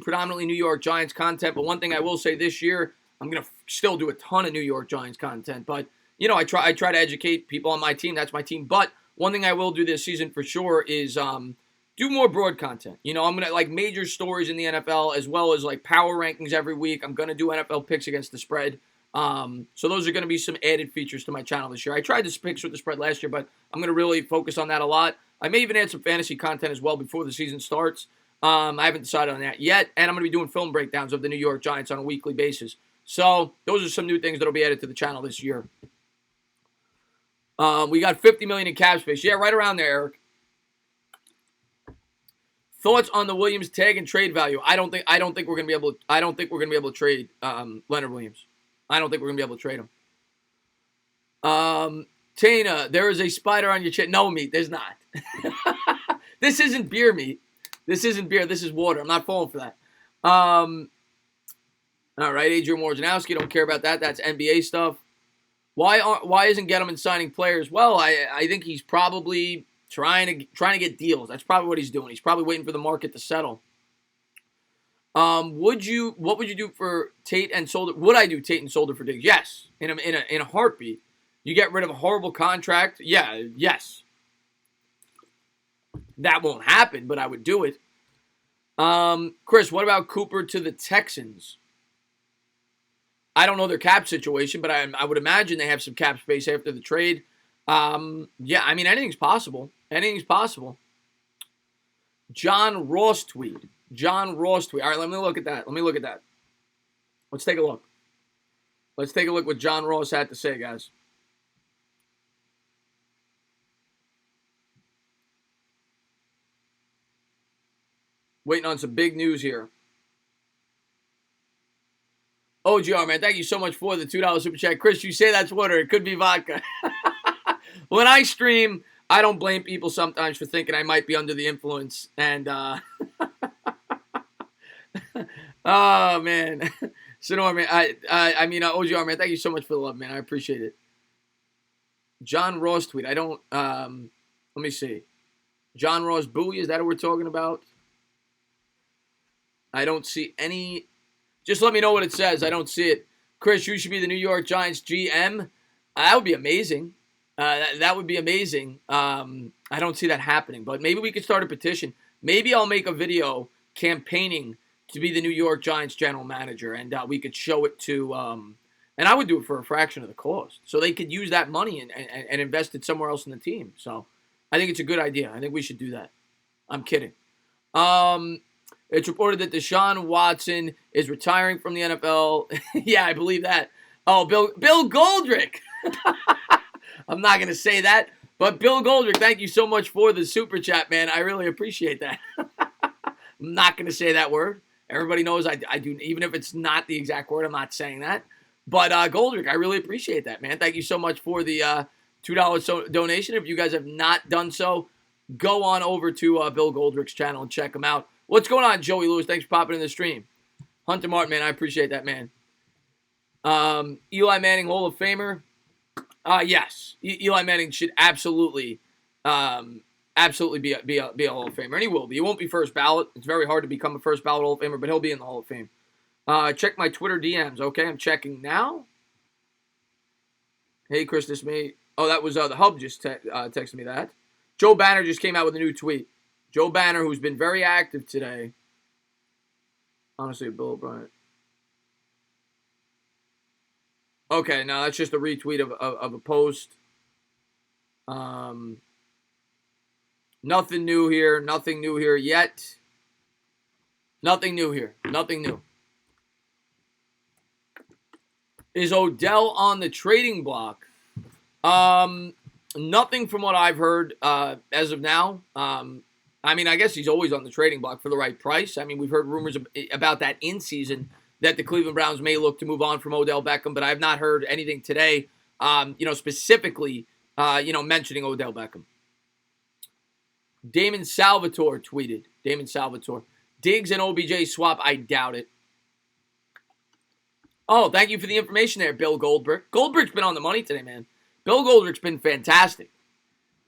predominantly New York Giants content, but one thing I will say this year, I'm gonna still do a ton of New York Giants content. But I try to educate people on my team. That's my team. But one thing I will do this season for sure is do more broad content. I'm gonna like major stories in the NFL as well as like power rankings every week. I'm gonna do NFL picks against the spread. So those are going to be some added features to my channel this year. I tried to picks with the spread last year, but I'm going to really focus on that a lot. I may even add some fantasy content as well before the season starts. I haven't decided on that yet, and I'm going to be doing film breakdowns of the New York Giants on a weekly basis. So those are some new things that will be added to the channel this year. We got $50 million in cap space. Yeah, right around there, Eric. Thoughts on the Williams tag and trade value? I don't think we're going to be able to trade Leonard Williams. I don't think we're going to be able to trade him. Tana, there is a spider on your chin. No, meat, there's not. This isn't beer, meat. This isn't beer. This is water. I'm not falling for that. All right, Adrian Wojnarowski, don't care about that. That's NBA stuff. Why isn't Gettleman signing players? Well, I think he's probably trying to get deals. That's probably what he's doing. He's probably waiting for the market to settle. What would you do for Tate and Solder? Would I do Tate and Solder for Diggs? Yes, in a heartbeat. You get rid of a horrible contract. Yeah, yes. That won't happen, but I would do it. Chris, what about Cooper to the Texans? I don't know their cap situation, but I would imagine they have some cap space after the trade. Yeah, I mean, anything's possible. Anything's possible. John Ross tweet. All right, let me look at that. Let's take a look. Let's take a look what John Ross had to say, guys. Waiting on some big news here. OGR, man, thank you so much for the $2 super chat. Chris, you say that's water. It could be vodka. When I stream, I don't blame people sometimes for thinking I might be under the influence. And, oh, man. Sonor, man, I mean, OGR, man, thank you so much for the love, man. I appreciate it. John Ross tweet. I don't, let me see. John Ross buoy, is that what we're talking about? I don't see any. Just let me know what it says. I don't see it. Chris, you should be the New York Giants GM. That would be amazing. That would be amazing. I don't see that happening, but maybe we could start a petition. Maybe I'll make a video campaigning to be the New York Giants general manager, and we could show it to, and I would do it for a fraction of the cost. So they could use that money and invest it somewhere else in the team. So I think it's a good idea. I think we should do that. I'm kidding. It's reported that Deshaun Watson is retiring from the NFL. Yeah, I believe that. Oh, Bill Goldrick. I'm not going to say that, but Bill Goldrick, thank you so much for the super chat, man. I really appreciate that. I'm not going to say that word. Everybody knows I do, even if it's not the exact word, I'm not saying that. But Goldrick, I really appreciate that, man. Thank you so much for the $2 donation. If you guys have not done so, go on over to Bill Goldrick's channel and check him out. What's going on, Joey Lewis? Thanks for popping in the stream. Hunter Martin, man, I appreciate that, man. Eli Manning, Hall of Famer. Yes, Eli Manning should absolutely be a Hall of Famer, and he will be. He won't be first ballot. It's very hard to become a first ballot Hall of Famer, but he'll be in the Hall of Fame. Check my Twitter DMs. Okay, I'm checking now. Hey, Chris, this me. Oh, that was the Hub just texted me that. Joe Banner just came out with a new tweet. Joe Banner, who's been very active today. Honestly, Bill O'Brien. Okay, no, that's just a retweet of a post. Nothing new here. Nothing new here yet. Nothing new here. Nothing new. Is Odell on the trading block? Nothing from what I've heard as of now. I mean, I guess he's always on the trading block for the right price. I mean, we've heard rumors about that in season that the Cleveland Browns may look to move on from Odell Beckham, but I have not heard anything today, specifically, mentioning Odell Beckham. Damon Salvatore tweeted. Damon Salvatore. Diggs and OBJ swap, I doubt it. Oh, thank you for the information there, Bill Goldberg. Goldberg's been on the money today, man. Bill Goldberg's been fantastic.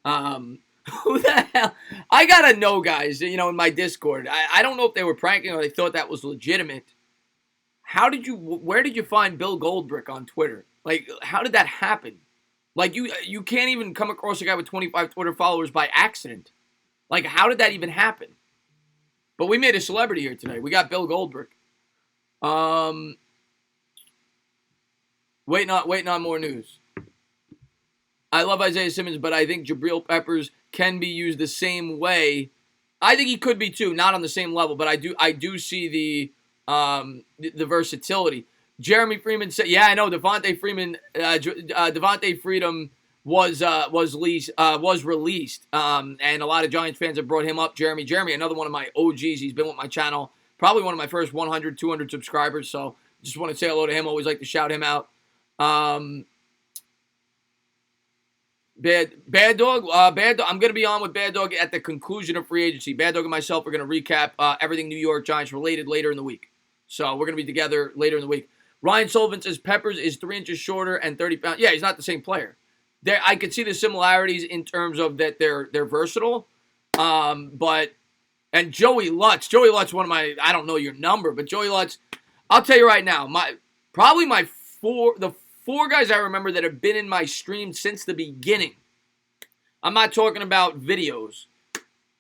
Who the hell? I gotta know, guys, in my Discord. I don't know if they were pranking or they thought that was legitimate. Where did you find Bill Goldberg on Twitter? Like, how did that happen? Like, you can't even come across a guy with 25 Twitter followers by accident. Like, how did that even happen? But we made a celebrity here today. We got Bill Goldberg. Waiting on more news. I love Isaiah Simmons, but I think Jabril Peppers can be used the same way. I think he could be too, not on the same level, but I do see the versatility. Jeremy Freeman said, "Yeah, I know Devontae Freedom was released, and a lot of Giants fans have brought him up. Jeremy, another one of my OGs. He's been with my channel, probably one of my first 100, 200 subscribers. So just want to say hello to him. Always like to shout him out. Bad Dog. I'm going to be on with Bad Dog at the conclusion of free agency. Bad Dog and myself are going to recap everything New York Giants related later in the week. So we're going to be together later in the week. Ryan Sullivan says Peppers is 3 inches shorter and 30 pounds. Yeah, he's not the same player. I could see the similarities in terms of that they're versatile. And Joey Lutz, one of my, I don't know your number, but Joey Lutz, I'll tell you right now, the four guys I remember that have been in my stream since the beginning. I'm not talking about videos.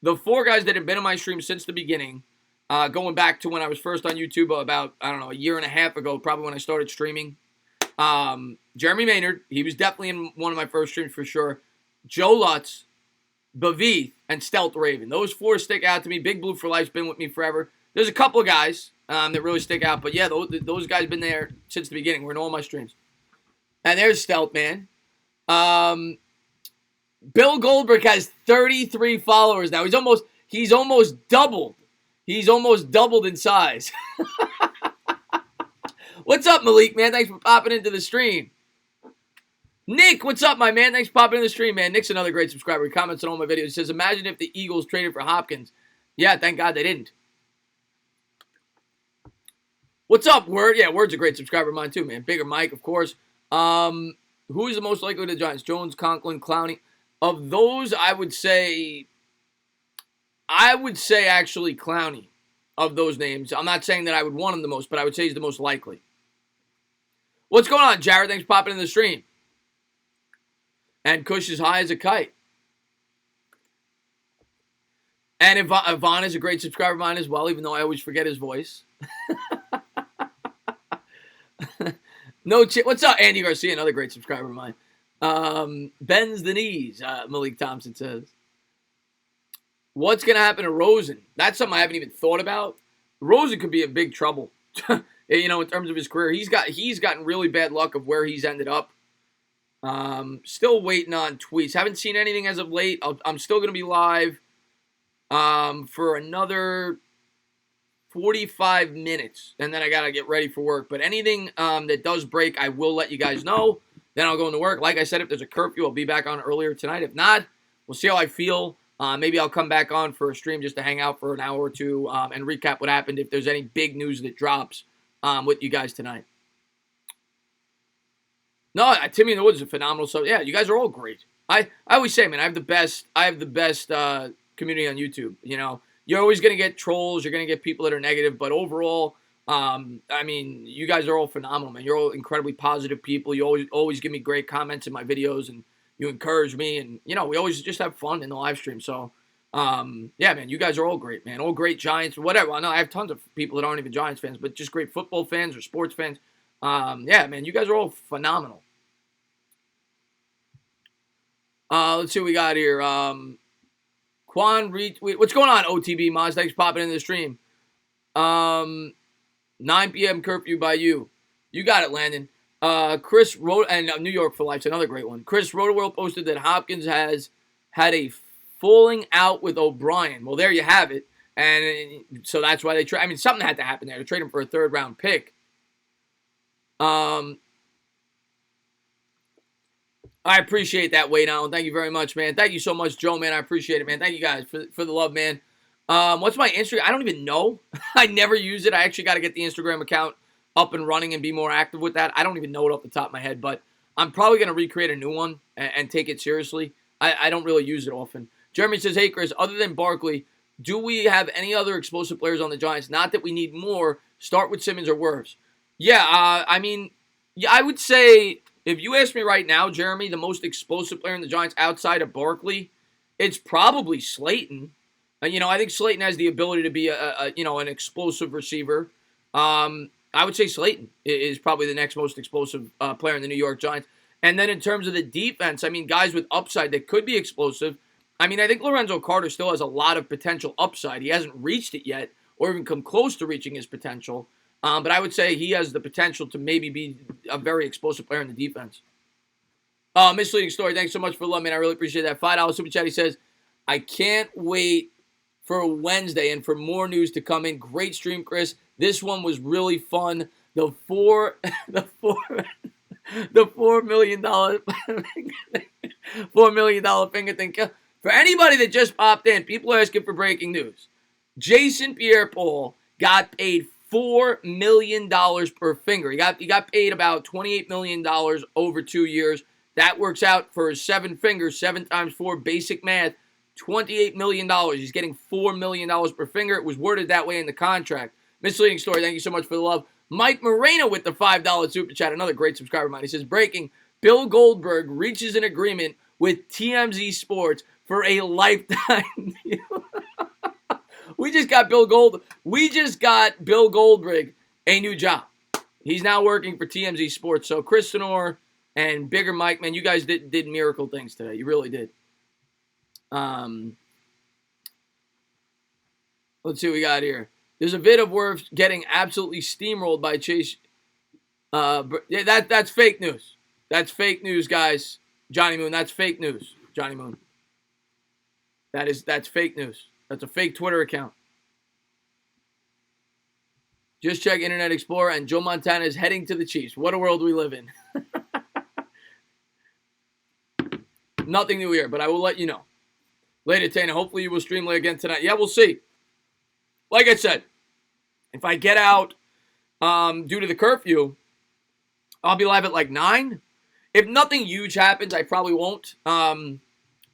The 4 guys that have been in my stream since the beginning, going back to when I was first on YouTube about, I don't know, a year and a half ago, probably when I started streaming. Jeremy Maynard, he was definitely in one of my first streams for sure. Joe Lutz, Bavith, and Stealth Raven. Those 4 stick out to me. Big Blue for Life's been with me forever. There's a couple of guys that really stick out, but yeah, those guys have been there since the beginning. We're in all my streams. And there's Stealth, man. Bill Goldberg has 33 followers now. He's almost doubled. He's almost doubled in size. What's up, Malik, man? Thanks for popping into the stream. Nick, what's up, my man? Thanks for popping into the stream, man. Nick's another great subscriber. He comments on all my videos. He says, imagine if the Eagles traded for Hopkins. Yeah, thank God they didn't. What's up, Word? Yeah, Word's a great subscriber of mine too, man. Bigger Mike, of course. Who is the most likely to the Giants? Jones, Conklin, Clowney. Of those, I would say actually Clowney of those names. I'm not saying that I would want him the most, but I would say he's the most likely. What's going on, Jared? Thanks for popping in the stream. And Kush is high as a kite. And Yvonne is a great subscriber of mine as well, even though I always forget his voice. What's up, Andy Garcia? Another great subscriber of mine. Bends the knees, Malik Thompson says. What's going to happen to Rosen? That's something I haven't even thought about. Rosen could be in big trouble, in terms of his career. He's gotten really bad luck of where he's ended up. Still waiting on tweets. Haven't seen anything as of late. I'm still going to be live for another 45 minutes, and then I got to get ready for work. But anything that does break, I will let you guys know. Then I'll go into work. Like I said, if there's a curfew, I'll be back on earlier tonight. If not, we'll see how I feel. Maybe I'll come back on for a stream just to hang out for an hour or two and recap what happened if there's any big news that drops with you guys tonight. No, Timmy in the Woods is a phenomenal. So yeah, you guys are all great. I always say, man, I have the best community on YouTube. You're always gonna get trolls. You're gonna get people that are negative, but overall, you guys are all phenomenal, man. You're all incredibly positive people. You always give me great comments in my videos, and you encourage me, and we always just have fun in the live stream. So, yeah, man, you guys are all great, man. All great Giants, whatever. I know I have tons of people that aren't even Giants fans, but just great football fans or sports fans. Yeah, man, you guys are all phenomenal. Let's see what we got here. Quan retweet. What's going on, OTB Moz? Thanks for popping into the stream. 9 p.m. curfew by you. You got it, Landon. Chris wrote, and New York for Life's another great one. Chris Rotoworld posted that Hopkins has had a falling out with O'Brien. Well, there you have it. And so that's why they trade. I mean, something had to happen there to trade him for a third-round pick. I appreciate that, Wade Allen. Thank you very much, man. Thank you so much, Joe, man. I appreciate it, man. Thank you guys for the love, man. What's my Instagram? I don't even know. I never use it. I actually got to get the Instagram account up and running and be more active with that. I don't even know it off the top of my head, but I'm probably going to recreate a new one and take it seriously. I don't really use it often. Jeremy says, hey, Chris, other than Barkley, do we have any other explosive players on the Giants? Not that we need more. Start with Simmons or Wirfs. Yeah, I would say, if you ask me right now, Jeremy, the most explosive player in the Giants outside of Barkley, it's probably Slayton. I think Slayton has the ability to be an explosive receiver. I would say Slayton is probably the next most explosive player in the New York Giants. And then in terms of the defense, guys with upside that could be explosive. I think Lorenzo Carter still has a lot of potential upside. He hasn't reached it yet or even come close to reaching his potential. But I would say he has the potential to maybe be a very explosive player in the defense. Misleading story. Thanks so much for the love, man. I really appreciate that. $5 super chat. He says, I can't wait for Wednesday and for more news to come in. Great stream, Chris. This one was really fun. The $4 million $4 million finger thing. For anybody that just popped in, people are asking for breaking news. Jason Pierre-Paul got paid $4 million per finger. He got paid about $28 million over 2 years. That works out for 7 fingers, 7 times 4, basic math, $28 million. He's getting $4 million per finger. It was worded that way in the contract. Misleading story. Thank you so much for the love. Mike Moreno with the $5 super chat. Another great subscriber of mine. He says, breaking, Bill Goldberg reaches an agreement with TMZ Sports for a lifetime deal. We just got Bill Goldberg a new job. He's now working for TMZ Sports. So Chris Sonor and Bigger Mike, man, you guys did miracle things today. You really did. Let's see what we got here. There's a vid of Wirfs getting absolutely steamrolled by Chase. That's fake news. That's fake news, guys. Johnny Moon, that's fake news. Johnny Moon. That's fake news. That's a fake Twitter account. Just check Internet Explorer, and Joe Montana is heading to the Chiefs. What a world we live in. Nothing new here, but I will let you know. Later, Tana, hopefully you will stream late again tonight. Yeah, we'll see. Like I said, if I get out due to the curfew, I'll be live at like 9. If nothing huge happens, I probably won't.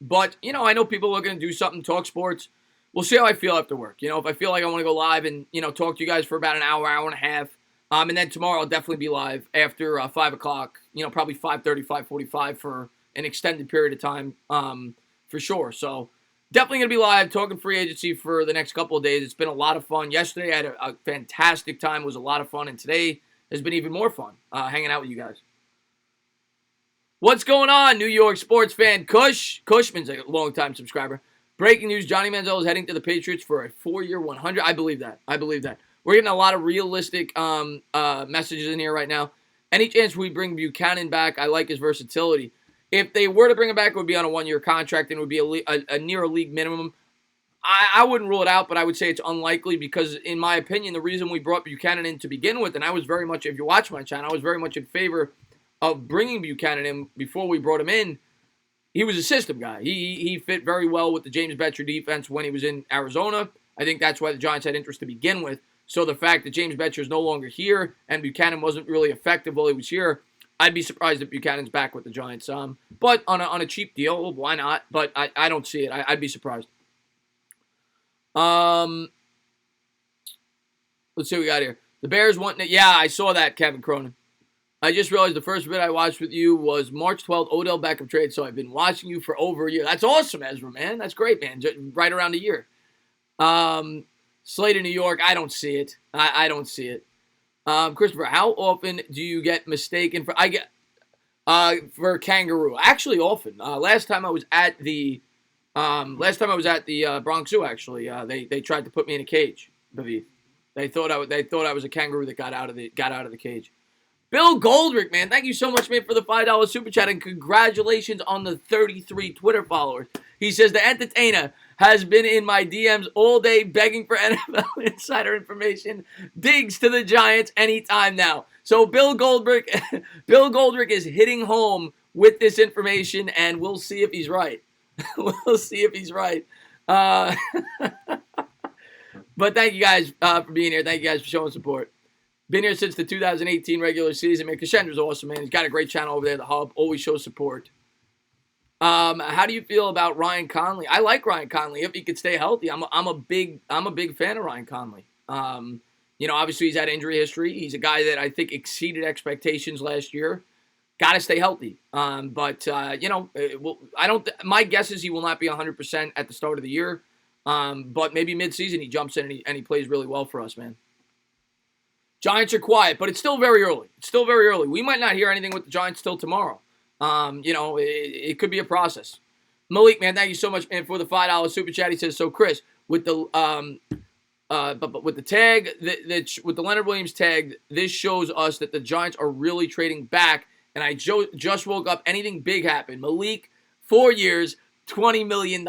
But, I know people are going to do something, talk sports. We'll see how I feel after work. If I feel like I want to go live and, talk to you guys for about an hour, hour and a half. And then tomorrow I'll definitely be live after 5 o'clock, probably 5:30, 5:45 for an extended period of time for sure. So definitely going to be live talking free agency for the next couple of days. It's been a lot of fun. Yesterday I had a fantastic time. It was a lot of fun. And today has been even more fun hanging out with you guys. What's going on, New York sports fan? Cushman's a long-time subscriber. Breaking news, Johnny Manziel is heading to the Patriots for a 4-year, $100. I believe that. We're getting a lot of realistic messages in here right now. Any chance we bring Buchanan back? I like his versatility. If they were to bring him back, it would be on a 1-year contract and it would be a near a league minimum. I wouldn't rule it out, but I would say it's unlikely because, in my opinion, the reason we brought Buchanan in to begin with, and I was very much, if you watch my channel, I was very much in favor of bringing Buchanan in before we brought him in. He was a system guy. He fit very well with the James Bettcher defense when he was in Arizona. I think that's why the Giants had interest to begin with. So the fact that James Bettcher is no longer here and Buchanan wasn't really effective while he was here, I'd be surprised if Buchanan's back with the Giants. But on a cheap deal, why not? But I don't see it. I'd be surprised. Let's see what we got here. The Bears want it. Yeah, I saw that, Kevin Cronin. I just realized the first bit I watched with you was March 12th, Odell Beckham trade, so I've been watching you for over a year. That's awesome, Ezra, man. That's great, man. Just right around a year. Slater, New York, I don't see it. I don't see it. Christopher, how often do you get mistaken for... for kangaroo? Actually, often. Last time I was at the Bronx Zoo, actually, they tried to put me in a cage, Bavi. They thought I was a kangaroo that got out of the cage. Bill Goldrick, man, thank you so much, man, for the $5 super chat, and congratulations on the 33 Twitter followers. He says, the entertainer has been in my DMs all day begging for NFL insider information. Digs to the Giants anytime now. So Bill Goldrick is hitting home with this information, and we'll see if he's right. We'll see if he's right. But thank you guys for being here. Thank you guys for showing support. Been here since the 2018 regular season, man. Kashendra's awesome, man. He's got a great channel over there, The Hub. Always shows support. How do you feel about Ryan Conley? I like Ryan Conley if he could stay healthy. I'm a big fan of Ryan Conley. Obviously he's had injury history. He's a guy that I think exceeded expectations last year. Got to stay healthy. My guess is he will not be 100% at the start of the year. But maybe midseason he jumps in and he plays really well for us, man. Giants are quiet, but it's still very early. We might not hear anything with the Giants till tomorrow. It could be a process. Malik, man, thank you so much, man, for the $5 super chat. He says, so Chris, with the with the tag, with the Leonard Williams tag, this shows us that the Giants are really trading back. And I just woke up. Anything big happened. Malik, 4 years, $20 million.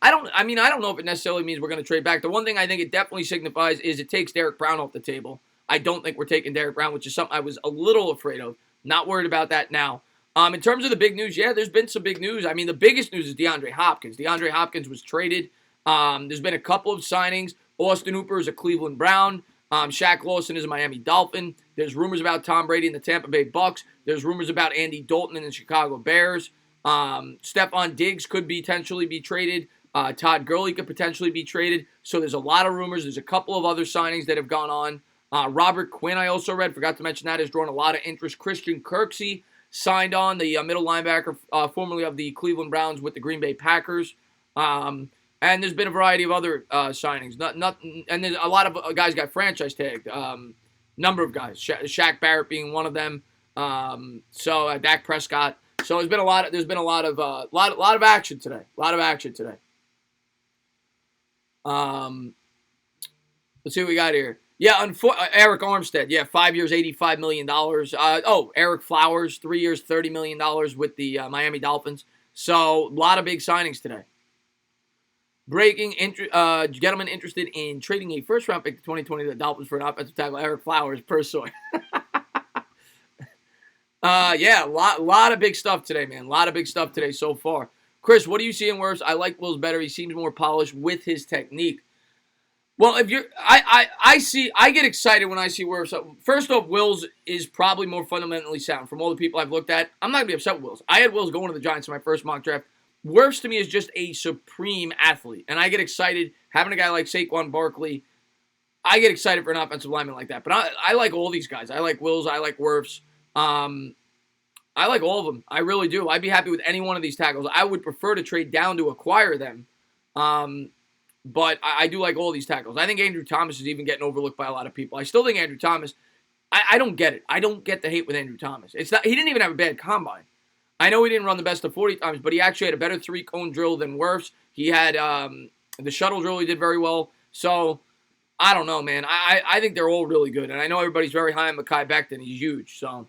I don't know if it necessarily means we're going to trade back. The one thing I think it definitely signifies is it takes Derek Brown off the table. I don't think we're taking Derek Brown, which is something I was a little afraid of. Not worried about that now. In terms of the big news, yeah, there's been some big news. I mean, the biggest news is DeAndre Hopkins. DeAndre Hopkins was traded. There's been a couple of signings. Austin Hooper is a Cleveland Brown. Shaq Lawson is a Miami Dolphin. There's rumors about Tom Brady and the Tampa Bay Bucks. There's rumors about Andy Dalton and the Chicago Bears. Stefon Diggs could potentially be traded. Todd Gurley could potentially be traded. So there's a lot of rumors. There's a couple of other signings that have gone on. Robert Quinn, I also read, forgot to mention that, has drawn a lot of interest. Christian Kirksey signed on, the middle linebacker, formerly of the Cleveland Browns with the Green Bay Packers. And there's been a variety of other signings. And there's a lot of guys got franchise tagged. Number of guys, Shaq Barrett being one of them. Dak Prescott. So there's been a lot of action today. Let's see what we got here. Yeah, Eric Armstead. Yeah, 5 years, $85 million. Eric Flowers, 3 years, $30 million with the Miami Dolphins. So a lot of big signings today. Breaking, gentlemen interested in trading a first-round pick to 2020 to the Dolphins for an offensive tackle, Eric Flowers, per source. A lot of big stuff today, man. A lot of big stuff today so far. Chris, what do you see in Wirfs? I like Wills better. He seems more polished with his technique. Well, I get excited when I see Wirfs. First off, Wills is probably more fundamentally sound. From all the people I've looked at, I'm not going to be upset with Wills. I had Wills going to the Giants in my first mock draft. Wirfs to me is just a supreme athlete, and I get excited having a guy like Saquon Barkley. I get excited for an offensive lineman like that. But I like all these guys. I like Wills. I like Wirfs. I like all of them. I really do. I'd be happy with any one of these tackles. I would prefer to trade down to acquire them. But I do like all these tackles. I think Andrew Thomas is even getting overlooked by a lot of people. I still think Andrew Thomas, I don't get it. I don't get the hate with Andrew Thomas. He didn't even have a bad combine. I know he didn't run the best of 40 times, but he actually had a better three-cone drill than Wirfs. He had the shuttle drill he did very well. So, I don't know, man. I think they're all really good. And I know everybody's very high on Mekhi Becton. He's huge. So,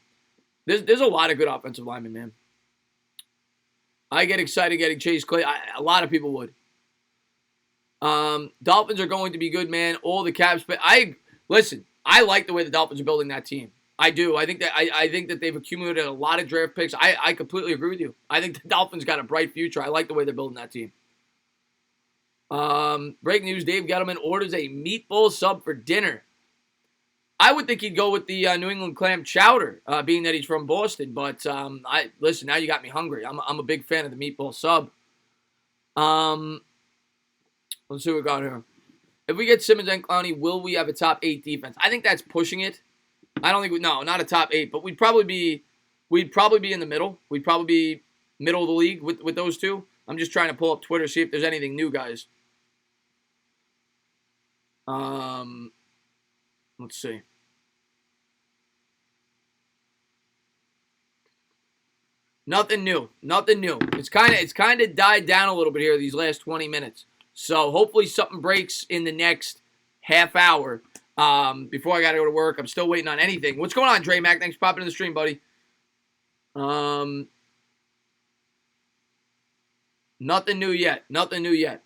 there's a lot of good offensive linemen, man. I get excited getting Chase Clay. A lot of people would. Dolphins are going to be good, man. All the caps. But listen, I like the way the Dolphins are building that team. I do. I think that they've accumulated a lot of draft picks. I completely agree with you. I think the Dolphins got a bright future. I like the way they're building that team. Breaking news, Dave Gettleman orders a meatball sub for dinner. I would think he'd go with the New England clam chowder, being that he's from Boston. But listen, now you got me hungry. I'm a big fan of the meatball sub. Let's see what we got here. If we get Simmons and Clowney, will we have a top 8 defense? I think that's pushing it. I don't think not a top 8, but we'd probably be in the middle. We'd probably be middle of the league with those two. I'm just trying to pull up Twitter, see if there's anything new, guys. Let's see. Nothing new. It's kind of died down a little bit here these last 20 minutes. So hopefully something breaks in the next half hour. before I got to go to work. I'm still waiting on anything. What's going on, Dre Mac? Thanks for popping in the stream, buddy. Nothing new yet. Nothing new yet.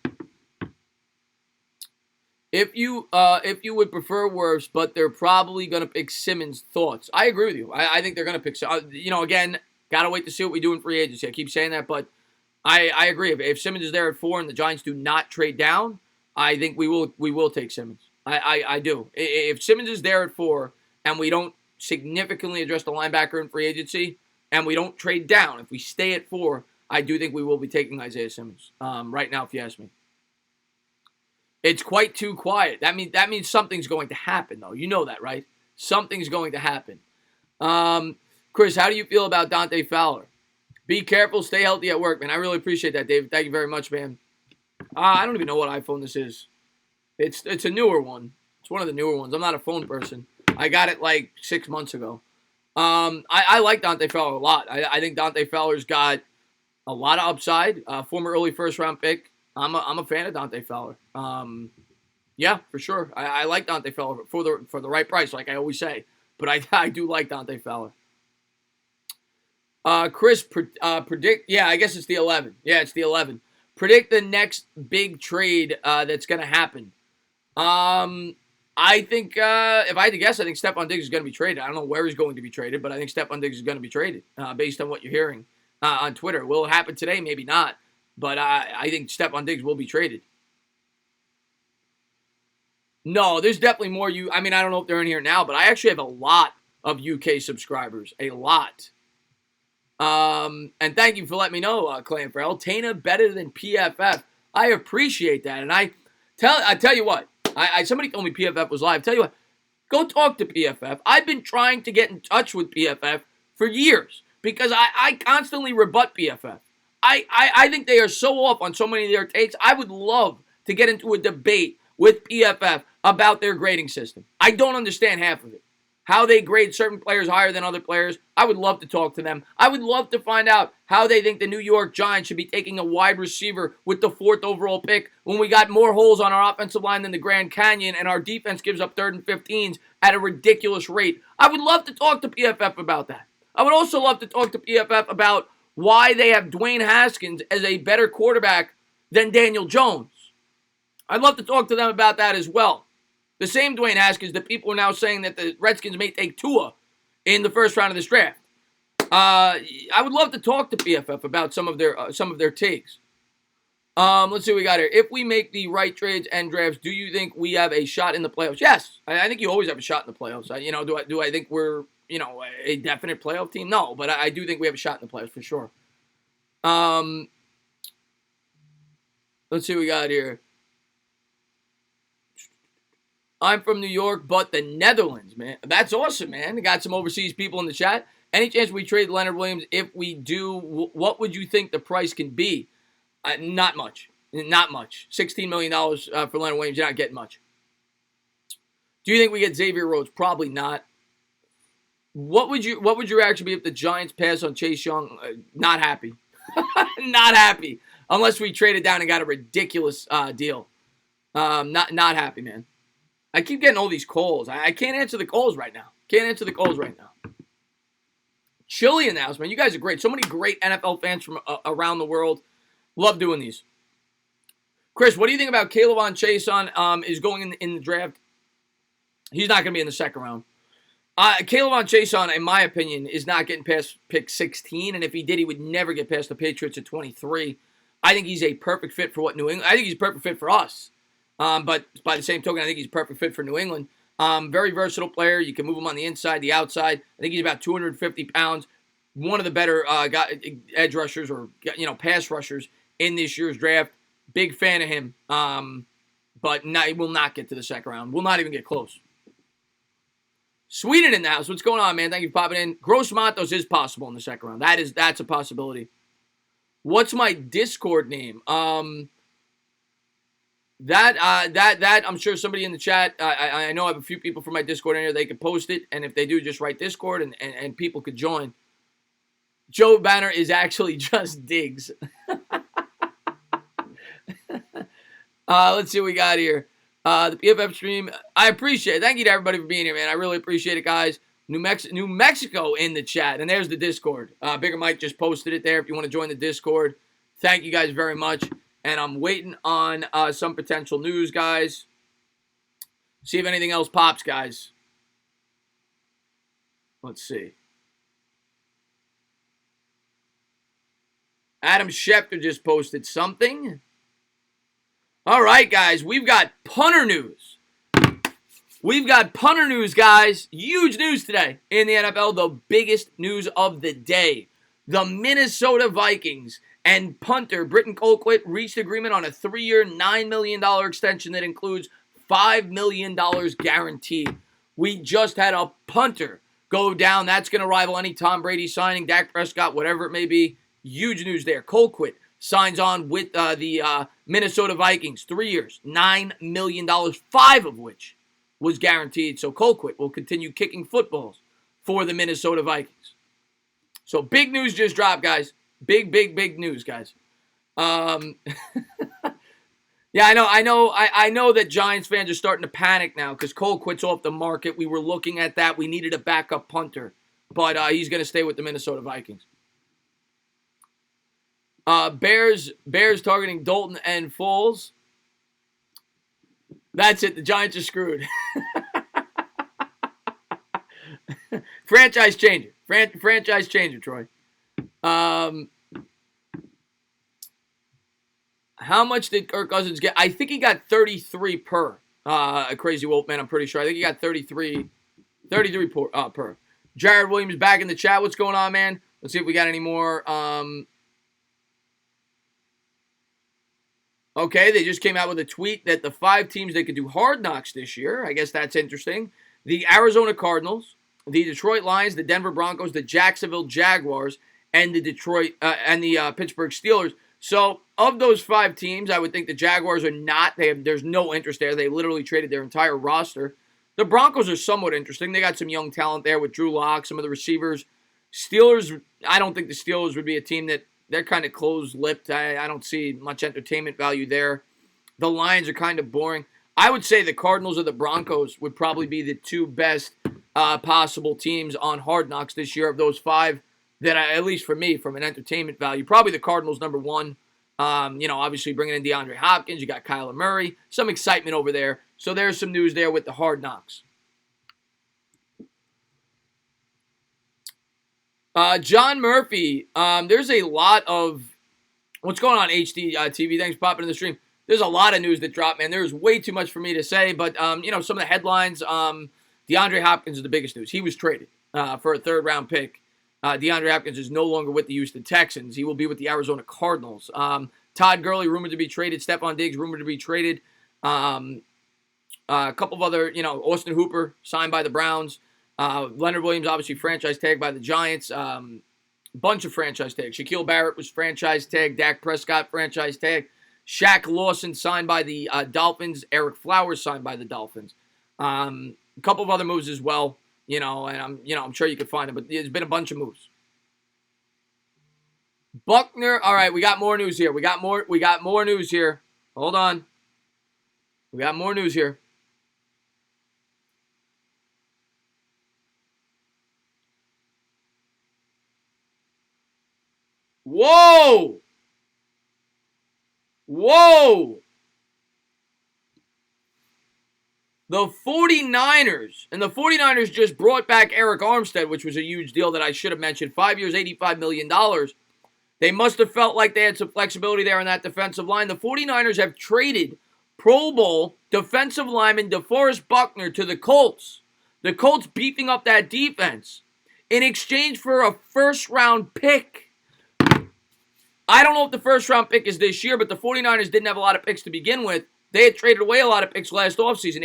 If you would prefer Wirfs, but they're probably going to pick Simmons, thoughts? I agree with you. I think they're going to pick. Again, got to wait to see what we do in free agency. I keep saying that, but I agree. If Simmons is there at 4 and the Giants do not trade down, I think we will take Simmons. I do. If Simmons is there at 4 and we don't significantly address the linebacker in free agency and we don't trade down, if we stay at 4, I do think we will be taking Isaiah Simmons right now, if you ask me. It's quite too quiet. That means something's going to happen, though. You know that, right? Something's going to happen. Chris, how do you feel about Dante Fowler? Be careful. Stay healthy at work, man. I really appreciate that, David. Thank you very much, man. I don't even know what iPhone this is. It's a newer one. It's one of the newer ones. I'm not a phone person. I got it like 6 months ago. I like Dante Fowler a lot. I think Dante Fowler's got a lot of upside. Former early first-round pick. I'm a fan of Dante Fowler. Yeah, for sure. I like Dante Fowler for the right price, like I always say. But I do like Dante Fowler. Chris, predict. Yeah, I guess it's the 11. Yeah, it's the 11. Predict the next big trade that's going to happen. I think if I had to guess, I think Stefon Diggs is going to be traded. I don't know where he's going to be traded, but I think Stefon Diggs is going to be traded based on what you're hearing on Twitter. Will it happen today? Maybe not. But I think Stefon Diggs will be traded. No, there's definitely more. I don't know if they're in here now, but I actually have a lot of UK subscribers. A lot. And thank you for letting me know, Clan Farrell. Tana better than PFF. I appreciate that. And I tell you what. Somebody told me PFF was live. Tell you what. Go talk to PFF. I've been trying to get in touch with PFF for years because I constantly rebut PFF. I think they are so off on so many of their takes. I would love to get into a debate with PFF about their grading system. I don't understand half of it. How they grade certain players higher than other players. I would love to talk to them. I would love to find out how they think the New York Giants should be taking a wide receiver with the 4th overall pick when we got more holes on our offensive line than the Grand Canyon and our defense gives up 3rd and 15s at a ridiculous rate. I would love to talk to PFF about that. I would also love to talk to PFF about why they have Dwayne Haskins as a better quarterback than Daniel Jones. I'd love to talk to them about that as well. The same Dwayne Haskins that people are now saying that the Redskins may take Tua in the first round of this draft. I would love to talk to PFF about some of their takes. Let's see what we got here. If we make the right trades and drafts, do you think we have a shot in the playoffs? Yes, I think you always have a shot in the playoffs. Do I think we're a definite playoff team? No, but I do think we have a shot in the playoffs for sure. Let's see what we got here. I'm from New York, but the Netherlands, man. That's awesome, man. Got some overseas people in the chat. Any chance we trade Leonard Williams? If we do, what would you think the price can be? Not much. Not much. $16 million for Leonard Williams. You're not getting much. Do you think we get Xavier Rhodes? Probably not. What would your reaction be if the Giants pass on Chase Young? Not happy. Not happy. Unless we traded down and got a ridiculous deal. Not happy, man. I keep getting all these calls. I can't answer the calls right now. Chili announcement. You guys are great. So many great NFL fans from around the world. Love doing these. Chris, what do you think about K'Lavon Chaisson is going in the draft? He's not going to be in the second round. K'Lavon Chaisson, in my opinion, is not getting past pick 16. And if he did, he would never get past the Patriots at 23. I think he's a perfect fit for what New England. I think he's a perfect fit for us. But by the same token, I think he's a perfect fit for New England. Very versatile player. You can move him on the inside, the outside. I think he's about 250 pounds. One of the better edge rushers or pass rushers in this year's draft. Big fan of him. But he will not get to the second round. Will not even get close. Sweden in the house. What's going on, man? Thank you for popping in. Gross Matos is possible in the second round. That's a possibility. What's my Discord name? That I'm sure somebody in the chat, I know I have a few people from my Discord in here, they could post it, and if they do, just write Discord, and people could join. Joe Banner is actually just Diggs. Let's see what we got here. The PFF stream, I appreciate it. Thank you to everybody for being here, man. I really appreciate it, guys. New Mexico in the chat, and there's the Discord. Bigger Mike just posted it there if you want to join the Discord. Thank you guys very much, and I'm waiting on some potential news, guys. See if anything else pops, guys. Let's see. Adam Schefter just posted something. All right, guys, we've got punter news. We've got punter news, guys. Huge news today in the NFL. The biggest news of the day. The Minnesota Vikings and punter Britton Colquitt reached agreement on a 3-year, $9 million extension that includes $5 million guaranteed. We just had a punter go down. That's going to rival any Tom Brady signing, Dak Prescott, whatever it may be. Huge news there. Colquitt signs on with the Minnesota Vikings. 3 years, $9 million, 5 of which was guaranteed. So Colquitt will continue kicking footballs for the Minnesota Vikings. So big news just dropped, guys. Big news, guys. Yeah, I know that Giants fans are starting to panic now because Colquitt's off the market. We were looking at that. We needed a backup punter, but he's going to stay with the Minnesota Vikings. Bears targeting Dalton and Foles. That's it. The Giants are screwed. Franchise changer. Franchise changer, Troy. How much did Kirk Cousins get? I think he got 33 per. A crazy Wolfman, I'm pretty sure. I think he got 33 per. Jared Williams back in the chat. What's going on, man? Let's see if we got any more. Okay, they just came out with a tweet that the 5 teams that could do Hard Knocks this year, I guess that's interesting. The Arizona Cardinals, the Detroit Lions, the Denver Broncos, the Jacksonville Jaguars, and the Pittsburgh Steelers. So, of those 5 teams, I would think the Jaguars are not. There's no interest there. They literally traded their entire roster. The Broncos are somewhat interesting. They got some young talent there with Drew Lock, some of the receivers. Steelers, I don't think the Steelers would be a team that they're kind of closed-lipped. I don't see much entertainment value there. The Lions are kind of boring. I would say the Cardinals or the Broncos would probably be the 2 best possible teams on Hard Knocks this year of those 5 that, at least for me, from an entertainment value, probably the Cardinals number 1. Obviously bringing in DeAndre Hopkins. You got Kyler Murray. Some excitement over there. So there's some news there with the Hard Knocks. John Murphy, there's a lot of what's going on HD TV. Thanks for popping in the stream. There's a lot of news that dropped, man. There's way too much for me to say, but some of the headlines. DeAndre Hopkins is the biggest news. He was traded for a 3rd-round pick. DeAndre Hopkins is no longer with the Houston Texans. He will be with the Arizona Cardinals. Todd Gurley rumored to be traded. Stefon Diggs rumored to be traded. A couple of other, Austin Hooper signed by the Browns. Leonard Williams, obviously, franchise tag by the Giants. Bunch of franchise tags. Shaquille Barrett was franchise tag. Dak Prescott, franchise tag. Shaq Lawson signed by the Dolphins. Eric Flowers signed by the Dolphins. A couple of other moves as well. And I'm sure you could find them, but there's been a bunch of moves. Buckner. All right, we got more news here. We got more news here. Hold on. We got more news here. Whoa! The 49ers, and the 49ers just brought back Eric Armstead, which was a huge deal that I should have mentioned. 5 years, $85 million. They must have felt like they had some flexibility there on that defensive line. The 49ers have traded Pro Bowl defensive lineman DeForest Buckner to the Colts. The Colts beefing up that defense in exchange for a first-round pick. I don't know if the first-round pick is this year, but the 49ers didn't have a lot of picks to begin with. They had traded away a lot of picks last offseason.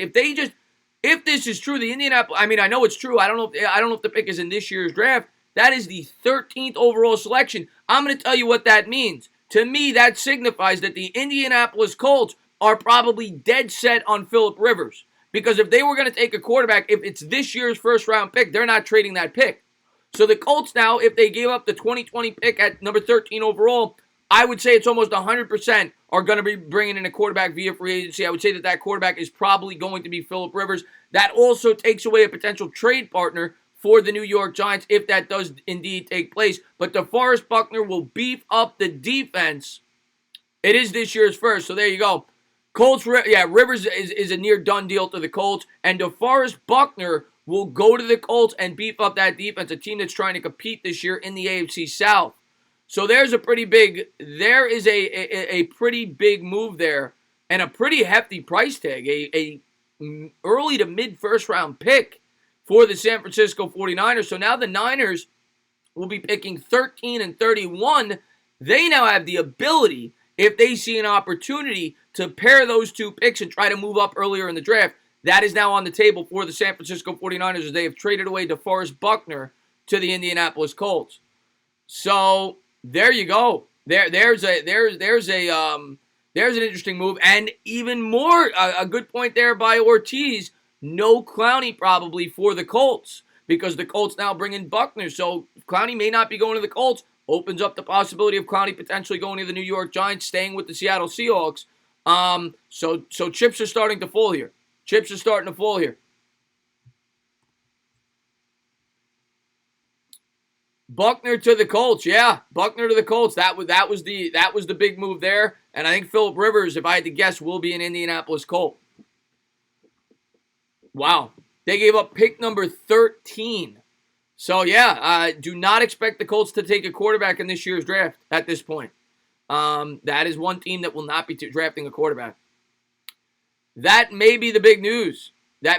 If this is true, the Indianapolis, I know it's true. I don't know if the pick is in this year's draft. That is the 13th overall selection. I'm going to tell you what that means. To me, that signifies that the Indianapolis Colts are probably dead set on Phillip Rivers. Because if they were going to take a quarterback, if it's this year's first-round pick, they're not trading that pick. So the Colts now, if they gave up the 2020 pick at number 13 overall, I would say it's almost 100% are going to be bringing in a quarterback via free agency. I would say that quarterback is probably going to be Phillip Rivers. That also takes away a potential trade partner for the New York Giants if that does indeed take place. But DeForest Buckner will beef up the defense. It is this year's first, so there you go. Colts, Rivers is a near done deal to the Colts, and DeForest Buckner will go to the Colts and beef up that defense, a team that's trying to compete this year in the AFC South. So there's a pretty big, there is a pretty big move there and a pretty hefty price tag, a early to mid first round pick for the San Francisco 49ers. So now the Niners will be picking 13 and 31. They now have the ability, if they see an opportunity, to pair those two picks and try to move up earlier in the draft. That is now on the table for the San Francisco 49ers as they have traded away DeForest Buckner to the Indianapolis Colts. So there you go. There's an interesting move, and even more a good point there by Ortiz. No Clowney probably for the Colts because the Colts now bring in Buckner. So Clowney may not be going to the Colts. Opens up the possibility of Clowney potentially going to the New York Giants, staying with the Seattle Seahawks. So chips are starting to fall here. Chips are starting to fall here. Buckner to the Colts, yeah. Buckner to the Colts. That was the big move there. And I think Phillip Rivers, if I had to guess, will be an Indianapolis Colt. Wow. They gave up pick number 13. So yeah, do not expect the Colts to take a quarterback in this year's draft at this point. That is one team that will not be drafting a quarterback. That may be the big news. There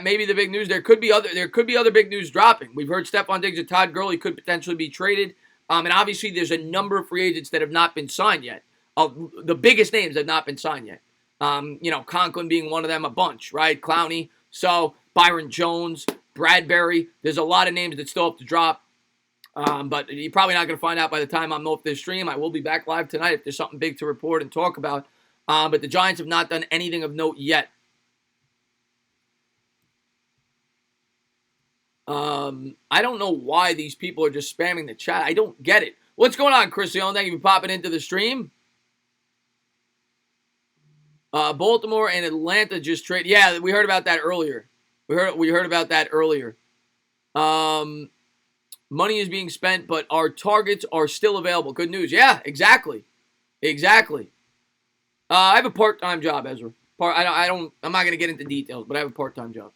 could be other big news dropping. We've heard Stefon Diggs and Todd Gurley could potentially be traded. And obviously there's a number of free agents that have not been signed yet. The biggest names have not been signed yet. Conklin being one of them, a bunch, right? Clowney. So Byron Jones, Bradbury. There's a lot of names that still have to drop. But you're probably not going to find out by the time I'm off this stream. I will be back live tonight if there's something big to report and talk about. But the Giants have not done anything of note yet. I don't know why these people are just spamming the chat. I don't get it. What's going on, Chris Leon? Thank you for popping into the stream. Baltimore and Atlanta just trade. Yeah, we heard about that earlier. We heard about that earlier. Money is being spent, but our targets are still available. Good news. Yeah, exactly. I have a part-time job, Ezra. I'm not going to get into details, but I have a part-time job.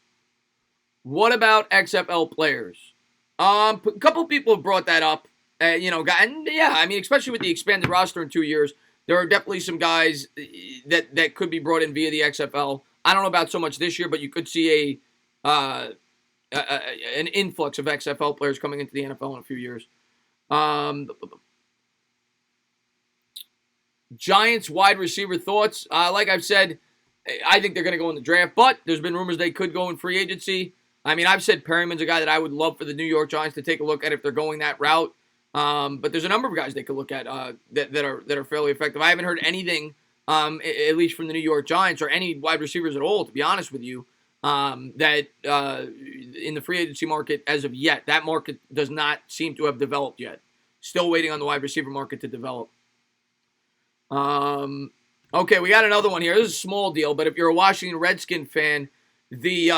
What about XFL players? A couple people have brought that up. And yeah, I mean, especially with the expanded roster in 2 years, there are definitely some guys that could be brought in via the XFL. I don't know about so much this year, but you could see an influx of XFL players coming into the NFL in a few years. Giants wide receiver thoughts. Like I've said, I think they're going to go in the draft, but there's been rumors they could go in free agency. I mean, I've said Perryman's a guy that I would love for the New York Giants to take a look at if they're going that route. But there's a number of guys they could look at that are fairly effective. I haven't heard anything, at least from the New York Giants or any wide receivers at all, to be honest with you, that in the free agency market as of yet. That market does not seem to have developed yet. Still waiting on the wide receiver market to develop. Okay, we got another one here. This is a small deal, but if you're a Washington Redskin fan, the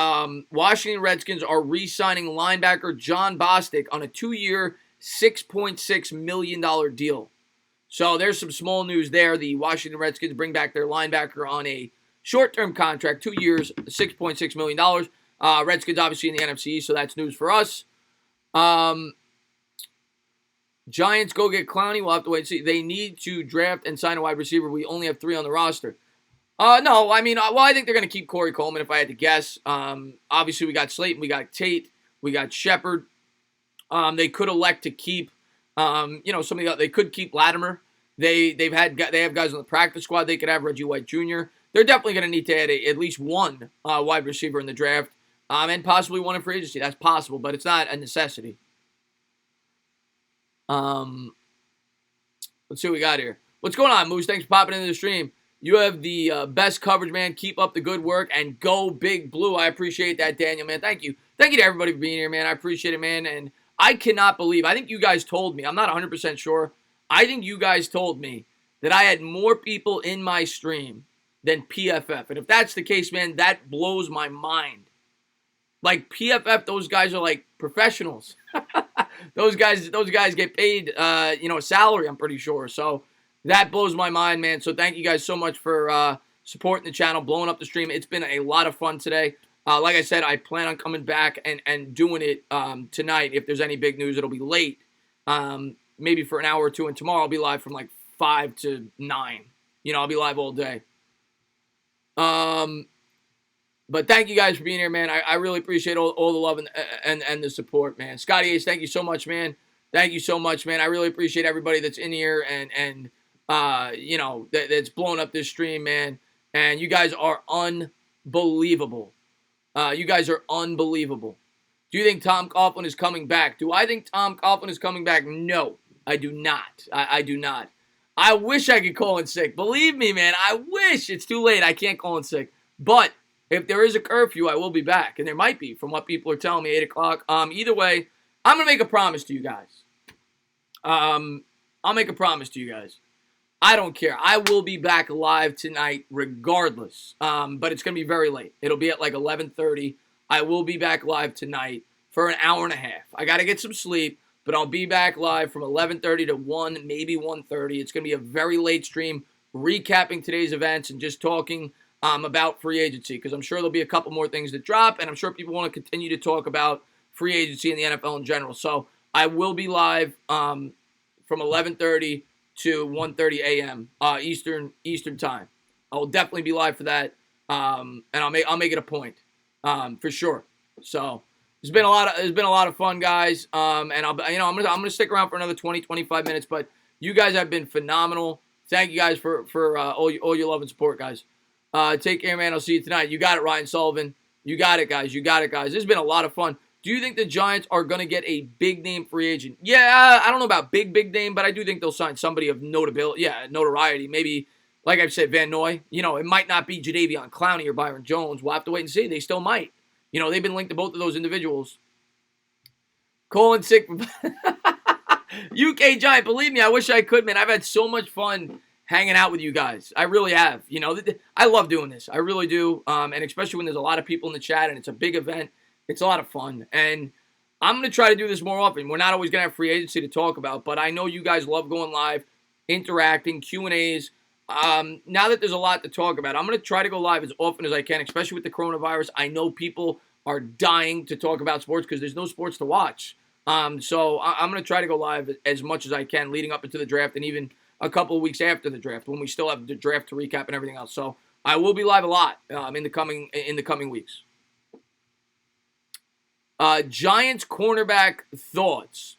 Washington Redskins are re-signing linebacker John Bostic on a 2-year, $6.6 million deal. So there's some small news there. The Washington Redskins bring back their linebacker on a short-term contract, 2 years, $6.6 million. Redskins obviously in the NFC, so that's news for us. Giants go get Clowney. We'll have to wait and see. They need to draft and sign a wide receiver. We only have 3 on the roster. No, I mean, I think they're going to keep Corey Coleman if I had to guess. Obviously, we got Slayton, we got Tate, we got Shepard. They could elect to keep, they could keep Latimer. They have guys on the practice squad. They could have Reggie White Jr. They're definitely going to need to add at least one wide receiver in the draft, and possibly one in free agency. That's possible, but it's not a necessity. Let's see what we got here. What's going on, Moose? Thanks for popping into the stream. You have the best coverage, man. Keep up the good work and go Big Blue. I appreciate that, Daniel, man. Thank you. Thank you to everybody for being here, man. I appreciate it, man. And I cannot believe, I think you guys told me, I'm not 100% sure. I think you guys told me that I had more people in my stream than PFF. And if that's the case, man, that blows my mind. Like PFF, those guys are like professionals. those guys get paid, a salary, I'm pretty sure. So that blows my mind, man. So thank you guys so much for supporting the channel, blowing up the stream. It's been a lot of fun today. Like I said, I plan on coming back and doing it tonight. If there's any big news, it'll be late. Maybe for an hour or two. And tomorrow I'll be live from like 5 to 9. I'll be live all day. But thank you guys for being here, man. I really appreciate all the love and the support, man. Scotty Ace, thank you so much, man. Thank you so much, man. I really appreciate everybody that's in here and that's blowing up this stream, man. And you guys are unbelievable. You guys are unbelievable. Do you think Tom Conklin is coming back? Do I think Tom Conklin is coming back? No, I do not. I do not. I wish I could call in sick. Believe me, man, I wish. It's too late. I can't call in sick. But if there is a curfew, I will be back. And there might be, from what people are telling me, 8 o'clock. Either way, I'm going to make a promise to you guys. I'll make a promise to you guys. I don't care. I will be back live tonight regardless. But it's going to be very late. It'll be at like 11:30. I will be back live tonight for an hour and a half. I got to get some sleep. But I'll be back live from 11:30 to 1, maybe 1:30. It's going to be a very late stream recapping today's events and just talking about free agency because I'm sure there'll be a couple more things that drop, and I'm sure people want to continue to talk about free agency in the NFL in general. So I will be live from 11:30 to 1:30 a.m. Eastern time. I will definitely be live for that, and I'll make it a point for sure. So. It's been a lot of fun, guys. And I'm gonna stick around for another 20-25 minutes. But you guys have been phenomenal. Thank you guys for all your love and support, guys. Take care, man. I'll see you tonight. You got it, Ryan Sullivan. You got it, guys. You got it, guys. This has been a lot of fun. Do you think the Giants are gonna get a big name free agent? Yeah, I don't know about big name, but I do think they'll sign somebody of notability. Yeah, notoriety. Maybe, like I've said, Van Noy. It might not be Jadeveon Clowney or Byron Jones. We'll have to wait and see. They still might. They've been linked to both of those individuals. Colin sick. UK Giant, believe me, I wish I could, man. I've had so much fun hanging out with you guys. I really have. I love doing this. I really do. And especially when there's a lot of people in the chat and it's a big event. It's a lot of fun. And I'm going to try to do this more often. We're not always going to have free agency to talk about, but I know you guys love going live, interacting, Q&As. Now that there's a lot to talk about, I'm going to try to go live as often as I can, especially with the coronavirus. I know people are dying to talk about sports because there's no sports to watch. So I'm going to try to go live as much as I can leading up into the draft and even a couple of weeks after the draft when we still have the draft to recap and everything else. So I will be live a lot in the coming weeks. Giants cornerback thoughts.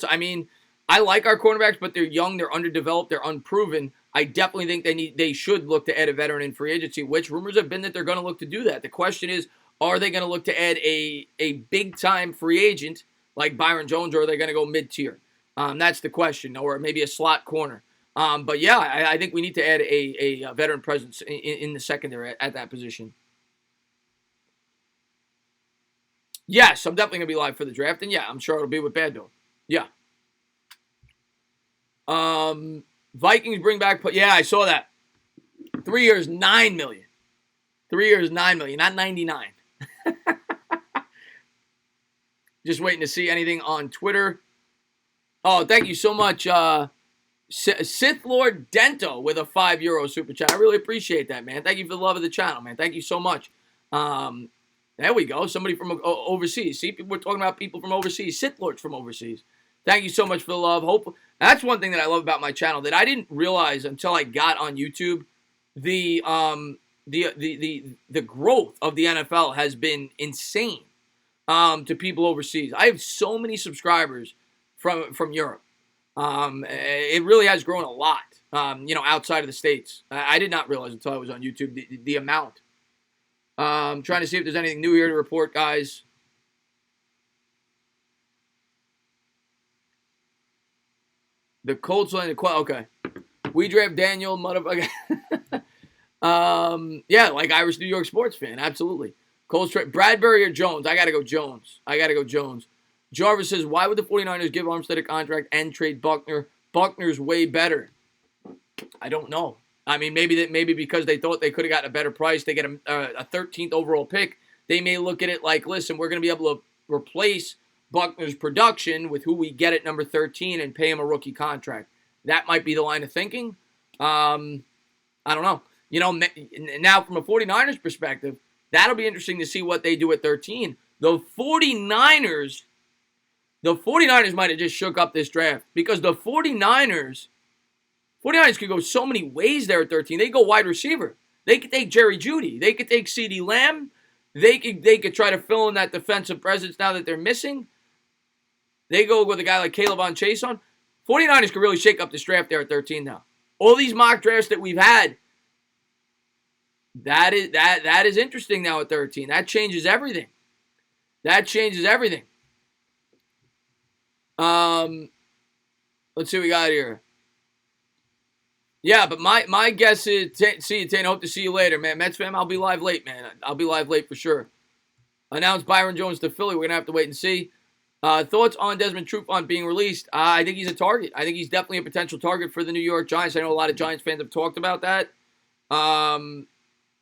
I mean, I like our cornerbacks, but they're young, they're underdeveloped, they're unproven. I definitely think they should look to add a veteran in free agency, which rumors have been that they're going to look to do that. The question is, are they going to look to add a big-time free agent like Byron Jones, or are they going to go mid-tier? That's the question, or maybe a slot corner. But yeah, I think we need to add a veteran presence in the secondary at that position. Yes, I'm definitely going to be live for the draft, and yeah, I'm sure it'll be with Bad Dog. Yeah. Vikings bring back, yeah, I saw that. 3 years, $9 million. 3 years, $9 million, not 99. Just waiting to see anything on Twitter. Oh, thank you so much, Sith Lord Dento with a €5 super chat. I really appreciate that, man. Thank you for the love of the channel, man. Thank you so much. There we go. Somebody from overseas. See, we're talking about people from overseas. Sith Lords from overseas. Thank you so much for the love. Hope that's one thing that I love about my channel that I didn't realize until I got on YouTube. The growth of the NFL has been insane to people overseas. I have so many subscribers from Europe. It really has grown a lot. Outside of the States. I did not realize until I was on YouTube the amount. Trying to see if there's anything new here to report, guys. The Colts line, okay. We draft Daniel, motherfucker. Yeah, like Irish New York sports fan, absolutely. Colts trade Bradbury or Jones? I gotta go Jones. Jarvis says, why would the 49ers give Armstead a contract and trade Buckner Buckner's way better. I don't know. I mean, maybe because they thought they could have gotten a better price, they get a 13th overall pick. They may look at it like, listen, we're going to be able to replace Buckner's production with who we get at number 13 and pay him a rookie contract. That might be the line of thinking. I don't know. Now from a 49ers perspective, that'll be interesting to see what they do at 13. The 49ers might have just shook up this draft because the 49ers could go so many ways there at 13. They could go wide receiver. They could take Jerry Jeudy. They could take CeeDee Lamb. They could try to fill in that defensive presence now that they're missing. They go with a guy like Caleb on Chase on. 49ers could really shake up this draft there at 13 now. All these mock drafts that we've had, that is interesting now at 13. That changes everything. Let's see what we got here. Yeah, but my guess is, see you, Tane. Hope to see you later, man. Mets fam, I'll be live late, man. I'll be live late for sure. Announced Byron Jones to Philly. We're going to have to wait and see. Thoughts on Desmond Trufant being released? I think he's a target. I think he's definitely a potential target for the New York Giants. I know a lot of Giants fans have talked about that. And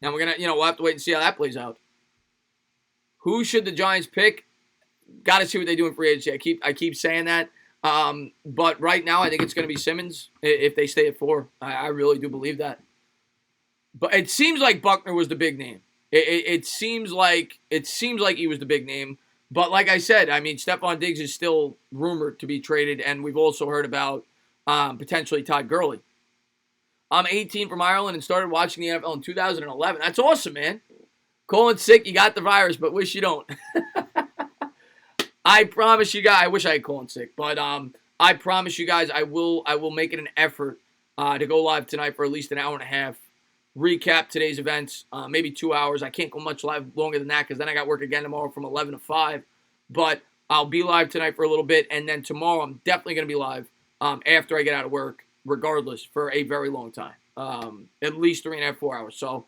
we're going to, we'll have to wait and see how that plays out. Who should the Giants pick? Got to see what they do in free agency. I keep saying that. But right now, I think it's going to be Simmons if they stay at 4. I really do believe that. But it seems like Buckner was the big name. It seems like he was the big name. But like I said, I mean, Stefon Diggs is still rumored to be traded, and we've also heard about potentially Todd Gurley. I'm 18 from Ireland and started watching the NFL in 2011. That's awesome, man. Colin sick, you got the virus, but wish you don't. I promise you guys, I wish I had Colin sick, but I promise you guys I will make it an effort to go live tonight for at least an hour and a half. Recap today's events, maybe 2 hours. I can't go much live longer than that because then I got work again tomorrow from 11 to 5. But I'll be live tonight for a little bit, and then tomorrow I'm definitely going to be live after I get out of work, regardless, for a very long time, at least 3.5, 4 hours. So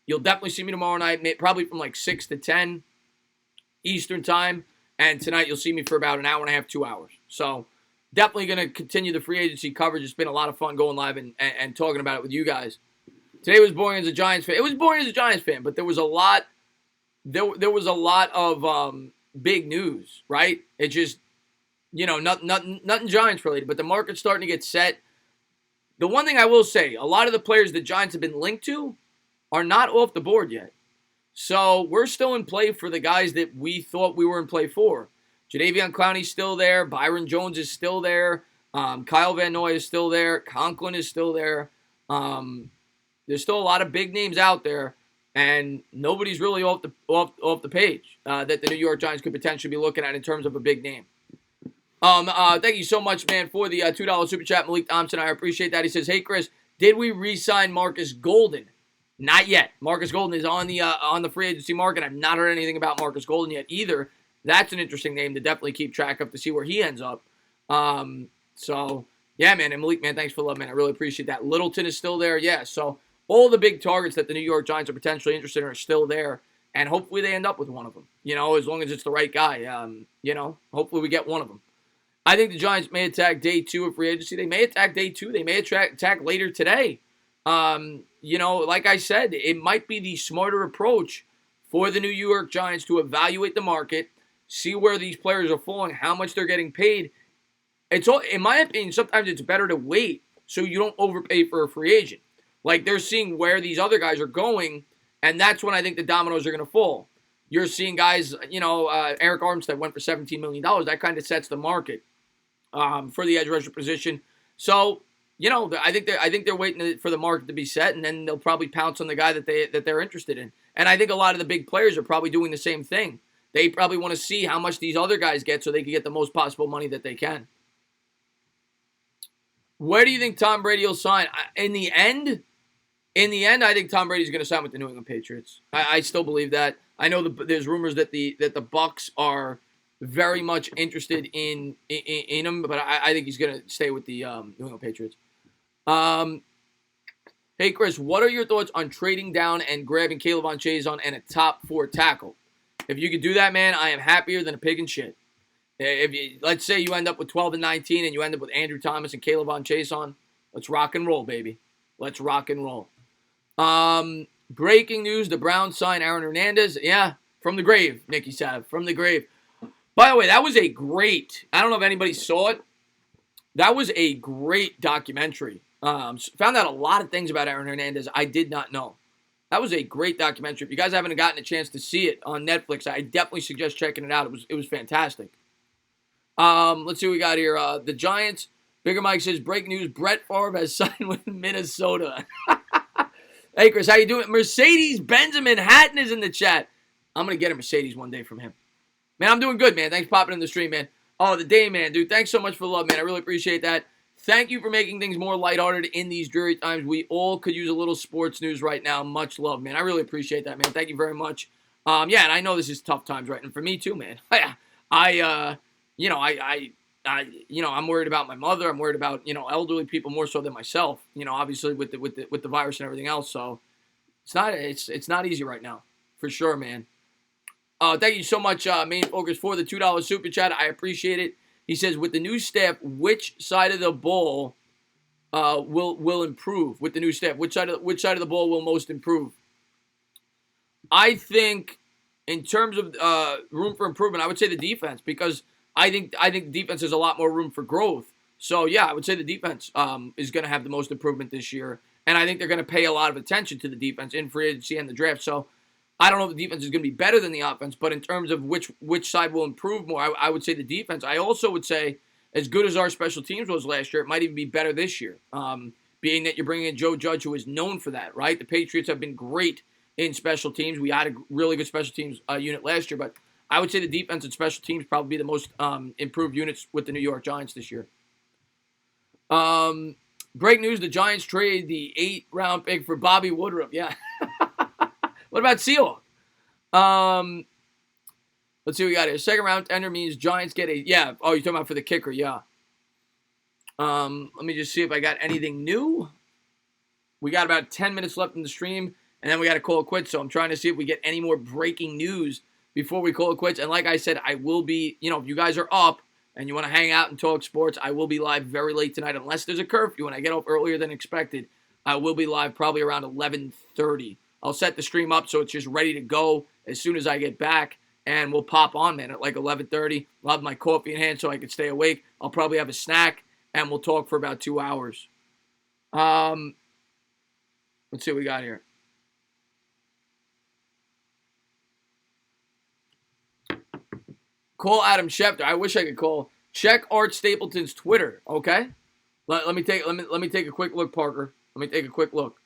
you'll definitely see me tomorrow night, probably from like 6 to 10 Eastern time. And tonight you'll see me for about an hour and a half, 2 hours. So definitely going to continue the free agency coverage. It's been a lot of fun going live and talking about it with you guys. Today was boring as a Giants fan. It was boring as a Giants fan, but there was a lot. There was a lot of big news, right? It just, nothing Giants related. But the market's starting to get set. The one thing I will say, a lot of the players the Giants have been linked to are not off the board yet. So we're still in play for the guys that we thought we were in play for. Jadeveon Clowney's still there. Byron Jones is still there. Kyle Van Noy is still there. Conklin is still there. There's still a lot of big names out there, and nobody's really off the page that the New York Giants could potentially be looking at in terms of a big name. Thank you so much, man, for the $2 super chat, Malik Thompson. I appreciate that. He says, "Hey, Chris, did we re-sign Marcus Golden?" Not yet. Marcus Golden is on the free agency market. I've not heard anything about Marcus Golden yet either. That's an interesting name to definitely keep track of to see where he ends up. So, yeah, man. And Malik, man, thanks for the love, man. I really appreciate that. Littleton is still there. Yeah, so all the big targets that the New York Giants are potentially interested in are still there. And hopefully they end up with one of them. As long as it's the right guy. Hopefully we get one of them. I think the Giants may attack day 2 of free agency. They may attack day 2. They may attack later today. Like I said, it might be the smarter approach for the New York Giants to evaluate the market, see where these players are falling, how much they're getting paid. In my opinion, sometimes it's better to wait so you don't overpay for a free agent. Like they're seeing where these other guys are going, and that's when I think the dominoes are going to fall. You're seeing guys, Eric Armstead went for $17 million. That kind of sets the market for the edge rusher position. So, I think they're waiting for the market to be set, and then they'll probably pounce on the guy that they're interested in. And I think a lot of the big players are probably doing the same thing. They probably want to see how much these other guys get so they can get the most possible money that they can. Where do you think Tom Brady will sign? In the end, I think Tom Brady's going to sign with the New England Patriots. I still believe that. I know there's rumors that the Bucs are very much interested in him, but I think he's going to stay with the New England Patriots. Hey, Chris, what are your thoughts on trading down and grabbing Caleb on Chase on and a top 4 tackle? If you could do that, man, I am happier than a pig in shit. If you, let's say you end up with 12-19 and you end up with Andrew Thomas and Caleb on Chase on, let's rock and roll, baby. Let's rock and roll. Breaking news, the Browns sign Aaron Hernandez. Yeah, from the grave, Nicky Sav, from the grave. By the way, that was a great, I don't know if anybody saw it. That was a great documentary. Found out a lot of things about Aaron Hernandez I did not know. That was a great documentary. If you guys haven't gotten a chance to see it on Netflix, I definitely suggest checking it out. It was fantastic. Let's see what we got here. The Giants. Bigger Mike says, breaking news, Brett Favre has signed with Minnesota. Hey, Chris, how you doing? Mercedes-Benz in Manhattan is in the chat. I'm going to get a Mercedes one day from him. Man, I'm doing good, man. Thanks for popping in the stream, man. Oh, the day, man. Dude, thanks so much for the love, man. I really appreciate that. Thank you for making things more lighthearted in these dreary times. We all could use a little sports news right now. Much love, man. I really appreciate that, man. Thank you very much. Yeah, and I know this is tough times, right? And for me too, man. I'm worried about my mother. I'm worried about, elderly people more so than myself. Obviously with the virus and everything else. So it's not easy right now, for sure, man. Thank you so much, Main Focus, for the $2 super chat. I appreciate it. He says, with the new staff, which side of the ball will improve? With the new staff, which side of the ball will most improve? I think, in terms of room for improvement, I would say the defense, because I think the defense has a lot more room for growth. So yeah, I would say the defense is going to have the most improvement this year, and I think they're going to pay a lot of attention to the defense in free agency and the draft. So I don't know if the defense is going to be better than the offense, but in terms of which side will improve more, I would say the defense. I also would say, as good as our special teams was last year, it might even be better this year, being that you're bringing in Joe Judge, who is known for that, right? The Patriots have been great in special teams. We had a really good special teams unit last year, but I would say the defense and special teams probably be the most improved units with the New York Giants this year. Break news, the Giants trade the 8th-round pick for Bobby Woodruff. Yeah. What about Seahawk? Let's see what we got here. Second round tender means Giants get a, yeah. Oh, you're talking about for the kicker, yeah. Let me just see if I got anything new. We got about 10 minutes left in the stream, and then we got to call it quits. So I'm trying to see if we get any more breaking news before we call it quits. And like I said, I will be, if you guys are up and you want to hang out and talk sports, I will be live very late tonight, unless there's a curfew and I get up earlier than expected. I will be live probably around 11:30. I'll set the stream up so it's just ready to go as soon as I get back, and we'll pop on, man, at like 11:30. I'll have my coffee in hand so I can stay awake. I'll probably have a snack, and we'll talk for about 2 hours. Let's see what we got here. Call Adam Schefter. I wish I could call. Check Art Stapleton's Twitter, okay? Let me take a quick look, Parker. Let me take a quick look.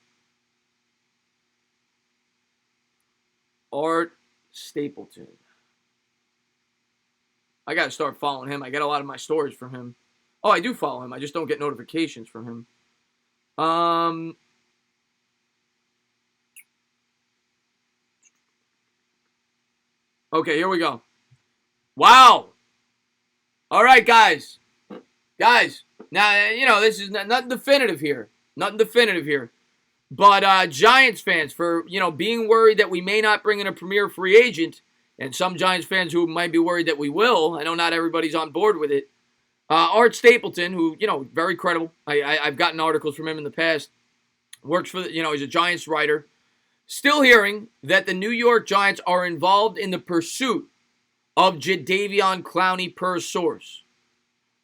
Art Stapleton. I got to start following him. I get a lot of my stories from him. Oh, I do follow him. I just don't get notifications from him. Okay, here we go. Wow. All right, guys. Guys, now, this is nothing definitive here. Nothing definitive here. But Giants fans, for, being worried that we may not bring in a premier free agent, and some Giants fans who might be worried that we will, I know not everybody's on board with it. Art Stapleton, who, very credible. I've gotten articles from him in the past. Works for, he's a Giants writer. Still hearing that the New York Giants are involved in the pursuit of Jadeveon Clowney per source.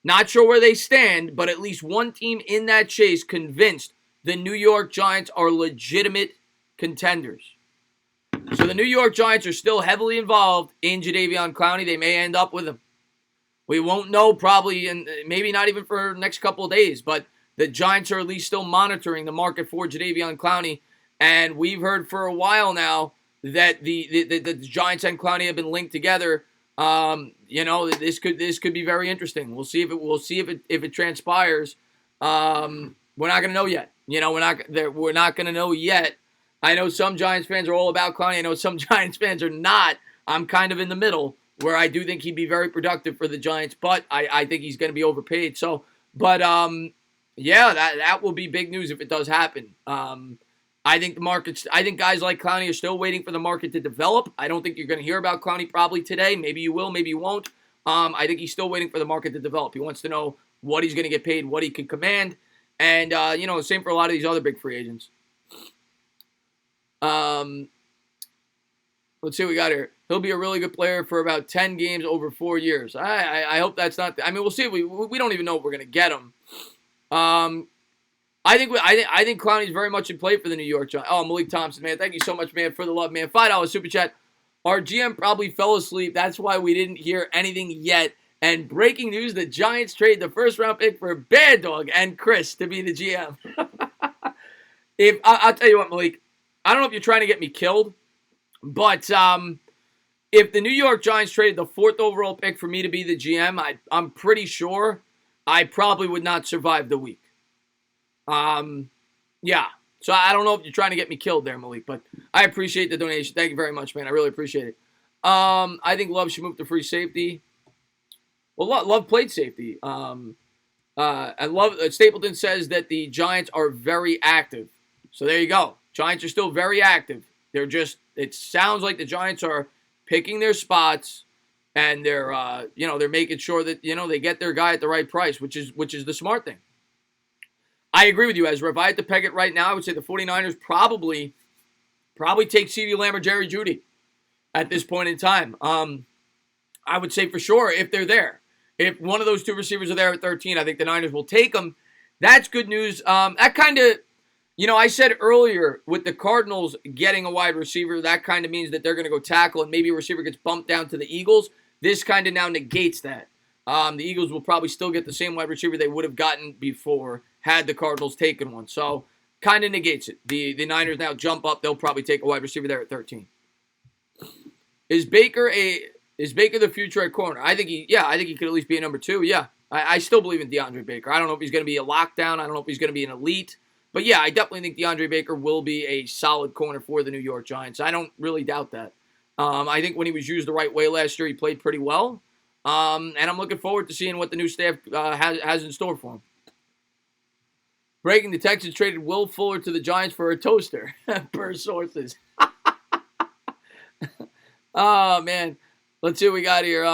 Not sure where they stand, but at least one team in that chase convinced the New York Giants are legitimate contenders. So the New York Giants are still heavily involved in Jadeveon Clowney. They may end up with him. We won't know probably, and maybe not even for the next couple of days, but the Giants are at least still monitoring the market for Jadeveon Clowney. And we've heard for a while now that the Giants and Clowney have been linked together. This could be very interesting. We'll see if it transpires. We're not gonna know yet. We're not gonna know yet. I know some Giants fans are all about Clowney. I know some Giants fans are not. I'm kind of in the middle, where I do think he'd be very productive for the Giants, but I think he's gonna be overpaid. So, but yeah, that will be big news if it does happen. I think guys like Clowney are still waiting for the market to develop. I don't think you're going to hear about Clowney probably today. Maybe you will, maybe you won't. I think he's still waiting for the market to develop. He wants to know what he's going to get paid, what he can command, and same for a lot of these other big free agents. Let's see what we got here. He'll be a really good player for about 10 games over 4 years. I hope that's not. I mean, we'll see. We don't even know if we're going to get him. I think Clowney's very much in play for the New York Giants. Oh, Malik Thompson, man, thank you so much, man, for the love, man. $5 super chat. Our GM probably fell asleep. That's why we didn't hear anything yet. And breaking news: the Giants trade the first-round pick for Bad Dog and Chris to be the GM. I'll tell you what, Malik, I don't know if you're trying to get me killed. But if the New York Giants traded the 4th overall pick for me to be the GM, I'm pretty sure I probably would not survive the week. Yeah. So I don't know if you're trying to get me killed there, Malik, but I appreciate the donation. Thank you very much, man. I really appreciate it. I think Love should move to free safety. Well, Love played safety. And Stapleton says that the Giants are very active. So there you go. Giants are still very active. It sounds like the Giants are picking their spots, and they're making sure that, they get their guy at the right price, which is the smart thing. I agree with you, Ezra. If I had to peg it right now, I would say the 49ers probably take CeeDee Lamb or Jerry Jeudy at this point in time. I would say for sure if they're there. If one of those two receivers are there at 13, I think the Niners will take them. That's good news. That kind of... I said earlier, with the Cardinals getting a wide receiver, that kind of means that they're going to go tackle, and maybe a receiver gets bumped down to the Eagles. This kind of now negates that. The Eagles will probably still get the same wide receiver they would have gotten before had the Cardinals taken one. So, kind of negates it. The Niners now jump up. They'll probably take a wide receiver there at 13. Is Baker the future at corner? I think he could at least be a number 2. Yeah, I still believe in DeAndre Baker. I don't know if he's going to be a lockdown. I don't know if he's going to be an elite. But yeah, I definitely think DeAndre Baker will be a solid corner for the New York Giants. I don't really doubt that. I think when he was used the right way last year, he played pretty well. And I'm looking forward to seeing what the new staff has in store for him. Breaking: the Texans traded Will Fuller to the Giants for a toaster, per sources. Oh, man. Let's see what we got here.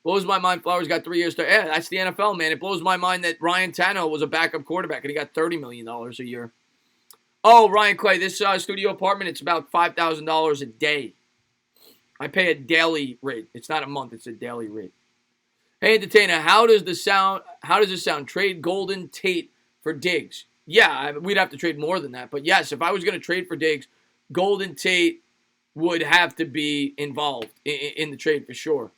Blows my mind Flowers got 3 years to... Yeah, that's the NFL, man. It blows my mind that Ryan Tannehill was a backup quarterback and he got $30 million a year. Oh, Ryan Clay, this studio apartment, it's about $5,000 a day. I pay a daily rate. It's not a month, it's a daily rate. Hey, Entertainer, how does this sound? Trade Golden Tate for Diggs. Yeah, we'd have to trade more than that. But yes, if I was going to trade for Diggs, Golden Tate would have to be involved in the trade for sure.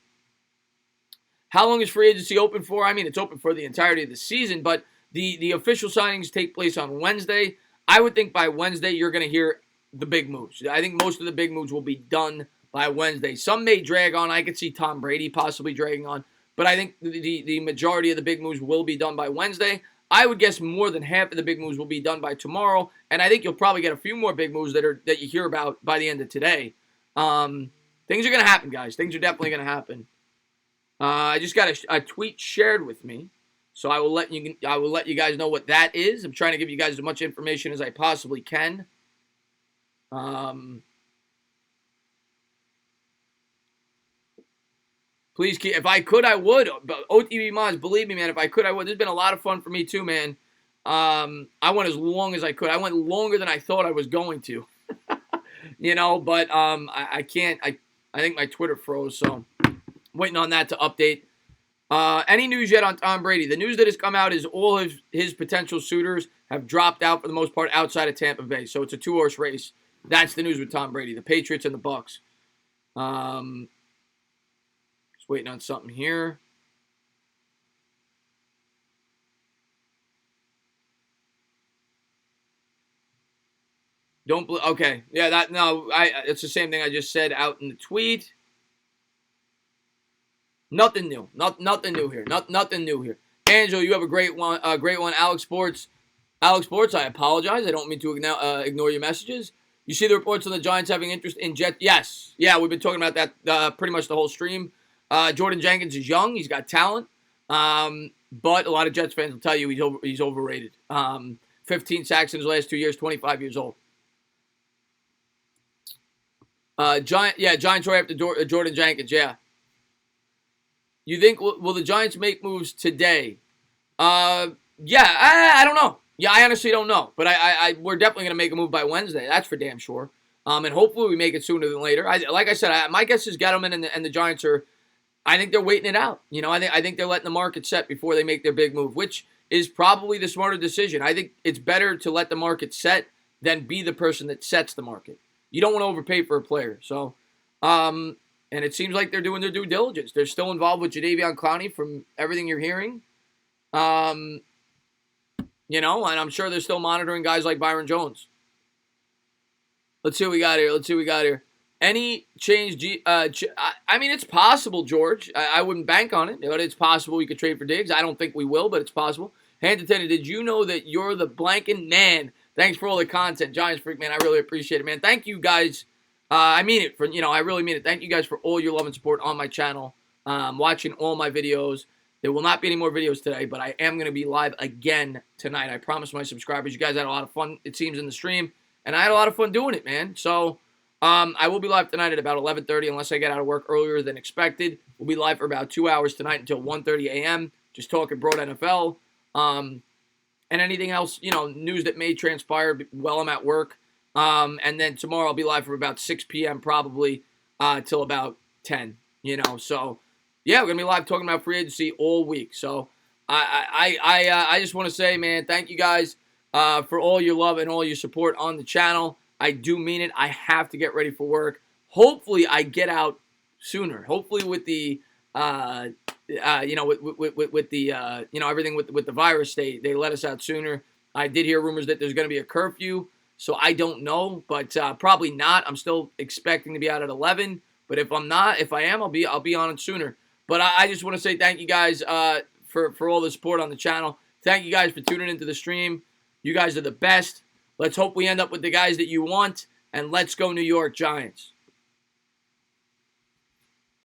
How long is free agency open for? I mean, it's open for the entirety of the season, but the official signings take place on Wednesday. I would think by Wednesday you're going to hear the big moves. I think most of the big moves will be done by Wednesday. Some may drag on. I could see Tom Brady possibly dragging on, but I think the majority of the big moves will be done by Wednesday. I would guess more than half of the big moves will be done by tomorrow, and I think you'll probably get a few more big moves that you hear about by the end of today. Things are going to happen, guys. Things are definitely going to happen. I just got a tweet shared with me, so I will let you guys know what that is. I'm trying to give you guys as much information as I possibly can. Please keep. If I could, I would. But OTB mods, believe me, man. If I could, I would. This has been a lot of fun for me too, man. I went as long as I could. I went longer than I thought I was going to. But I can't. I think my Twitter froze, so. Waiting on that to update. Any news yet on Tom Brady? The news that has come out is all his potential suitors have dropped out for the most part outside of Tampa Bay. So it's a 2-horse race. That's the news with Tom Brady. The Patriots and the Bucs. Just waiting on something here. Okay. Yeah, it's the same thing I just said out in the tweet. Nothing new. Nothing new here. Nothing new here. Angelo, you have a great one. Alex Sports, I apologize. I don't mean to ignore your messages. You see the reports on the Giants having interest in Jets? Yes. Yeah, we've been talking about that pretty much the whole stream. Jordan Jenkins is young. He's got talent. But a lot of Jets fans will tell you he's overrated. 15 sacks in his last 2 years, 25 years old. Giants right after Jordan Jenkins, yeah. You think, will the Giants make moves today? Yeah, I don't know. Yeah, I honestly don't know. But we're definitely going to make a move by Wednesday. That's for damn sure. And hopefully we make it sooner than later. Like I said, my guess is Gettleman and the Giants are, I think they're waiting it out. You know, I think they're letting the market set before they make their big move, which is probably the smarter decision. I think it's better to let the market set than be the person that sets the market. You don't want to overpay for a player. So, and it seems like they're doing their due diligence. They're still involved with Jadeveon Clowney from everything you're hearing. You know, and I'm sure they're still monitoring guys like Byron Jones. Let's see what we got here. Any change? I mean, it's possible, George. I wouldn't bank on it, but it's possible we could trade for Diggs. I don't think we will, but it's possible. Hand attendant, did you know that you're the blanking man? Thanks for all the content, Giants Freak, man. I really appreciate it, man. Thank you guys. I mean it. I really mean it. Thank you guys for all your love and support on my channel, watching all my videos. There will not be any more videos today, but I am going to be live again tonight. I promise my subscribers. You guys had a lot of fun, it seems, in the stream, and I had a lot of fun doing it, man. So I will be live tonight at about 11:30, unless I get out of work earlier than expected. We'll be live for about 2 hours tonight until 1:30 a.m., just talking broad NFL, and anything else, news that may transpire while I'm at work. And then tomorrow I'll be live from about 6 p.m. probably till about 10, So, yeah, we're going to be live talking about free agency all week. So I just want to say, man, thank you guys for all your love and all your support on the channel. I do mean it. I have to get ready for work. Hopefully I get out sooner. Hopefully with the, with the, everything with the virus, they let us out sooner. I did hear rumors that there's going to be a curfew. So I don't know, but probably not. I'm still expecting to be out at 11. But if I am, I'll be on it sooner. But I just want to say thank you guys for all the support on the channel. Thank you guys for tuning into the stream. You guys are the best. Let's hope we end up with the guys that you want. And let's go New York Giants.